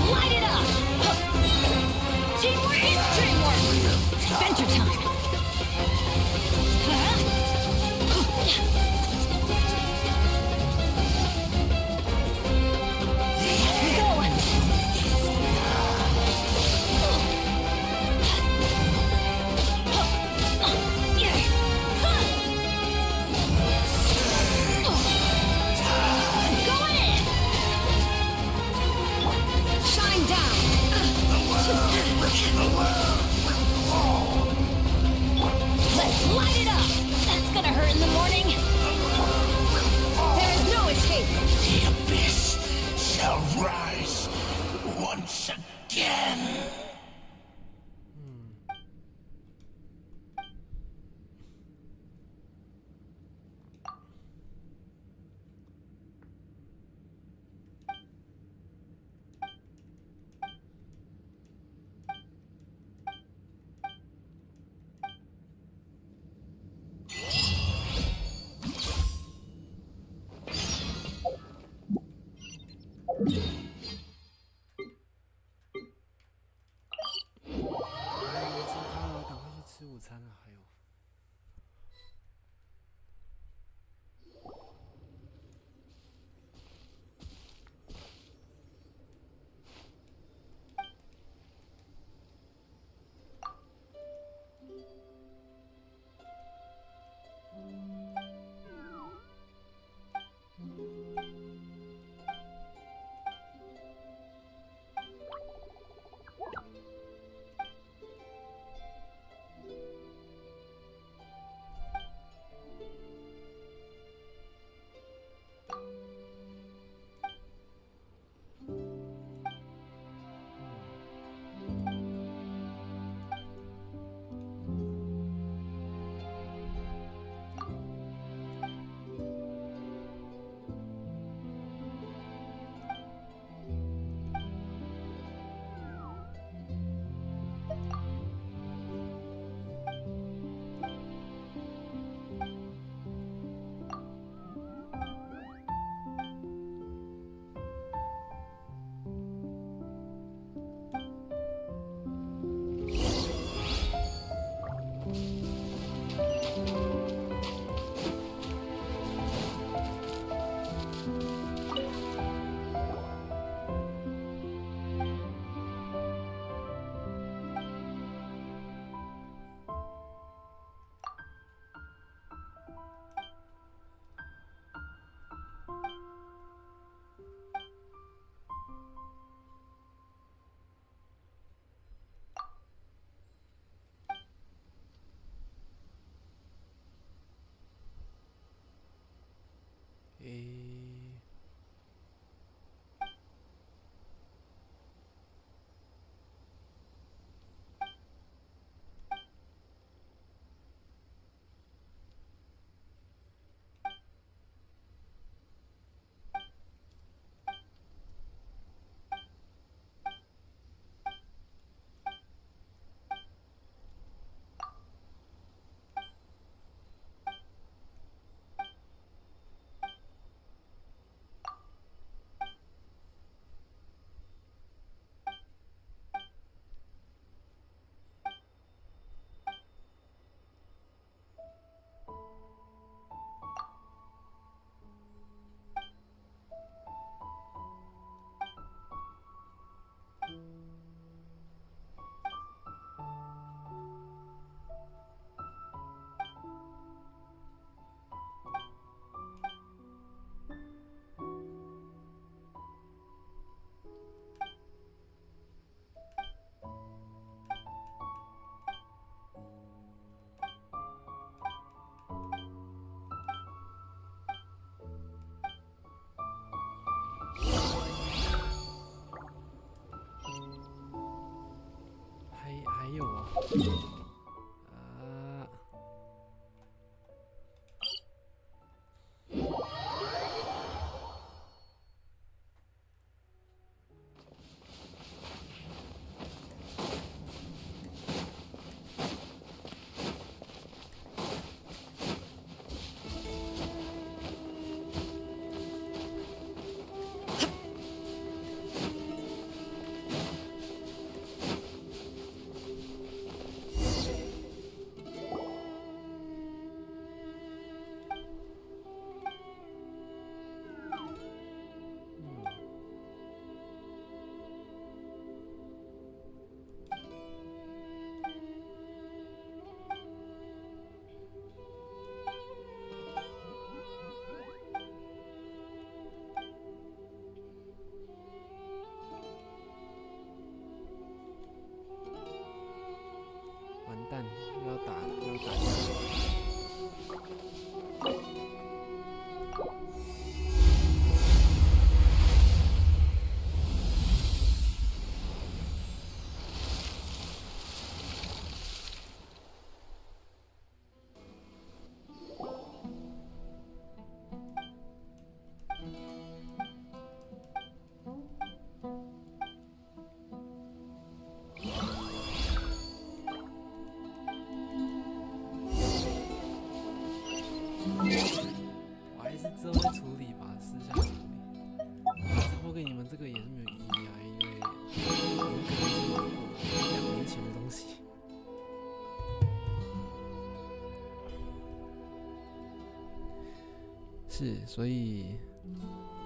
是，所以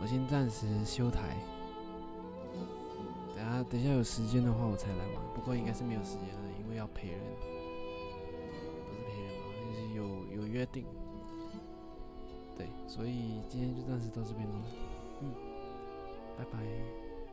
我先暂时休台。等一下有时间的话我才来玩，不过应该是没有时间了，因为要陪人，不是陪人嘛，就是有约定。对，所以今天就暂时到这边了。拜拜。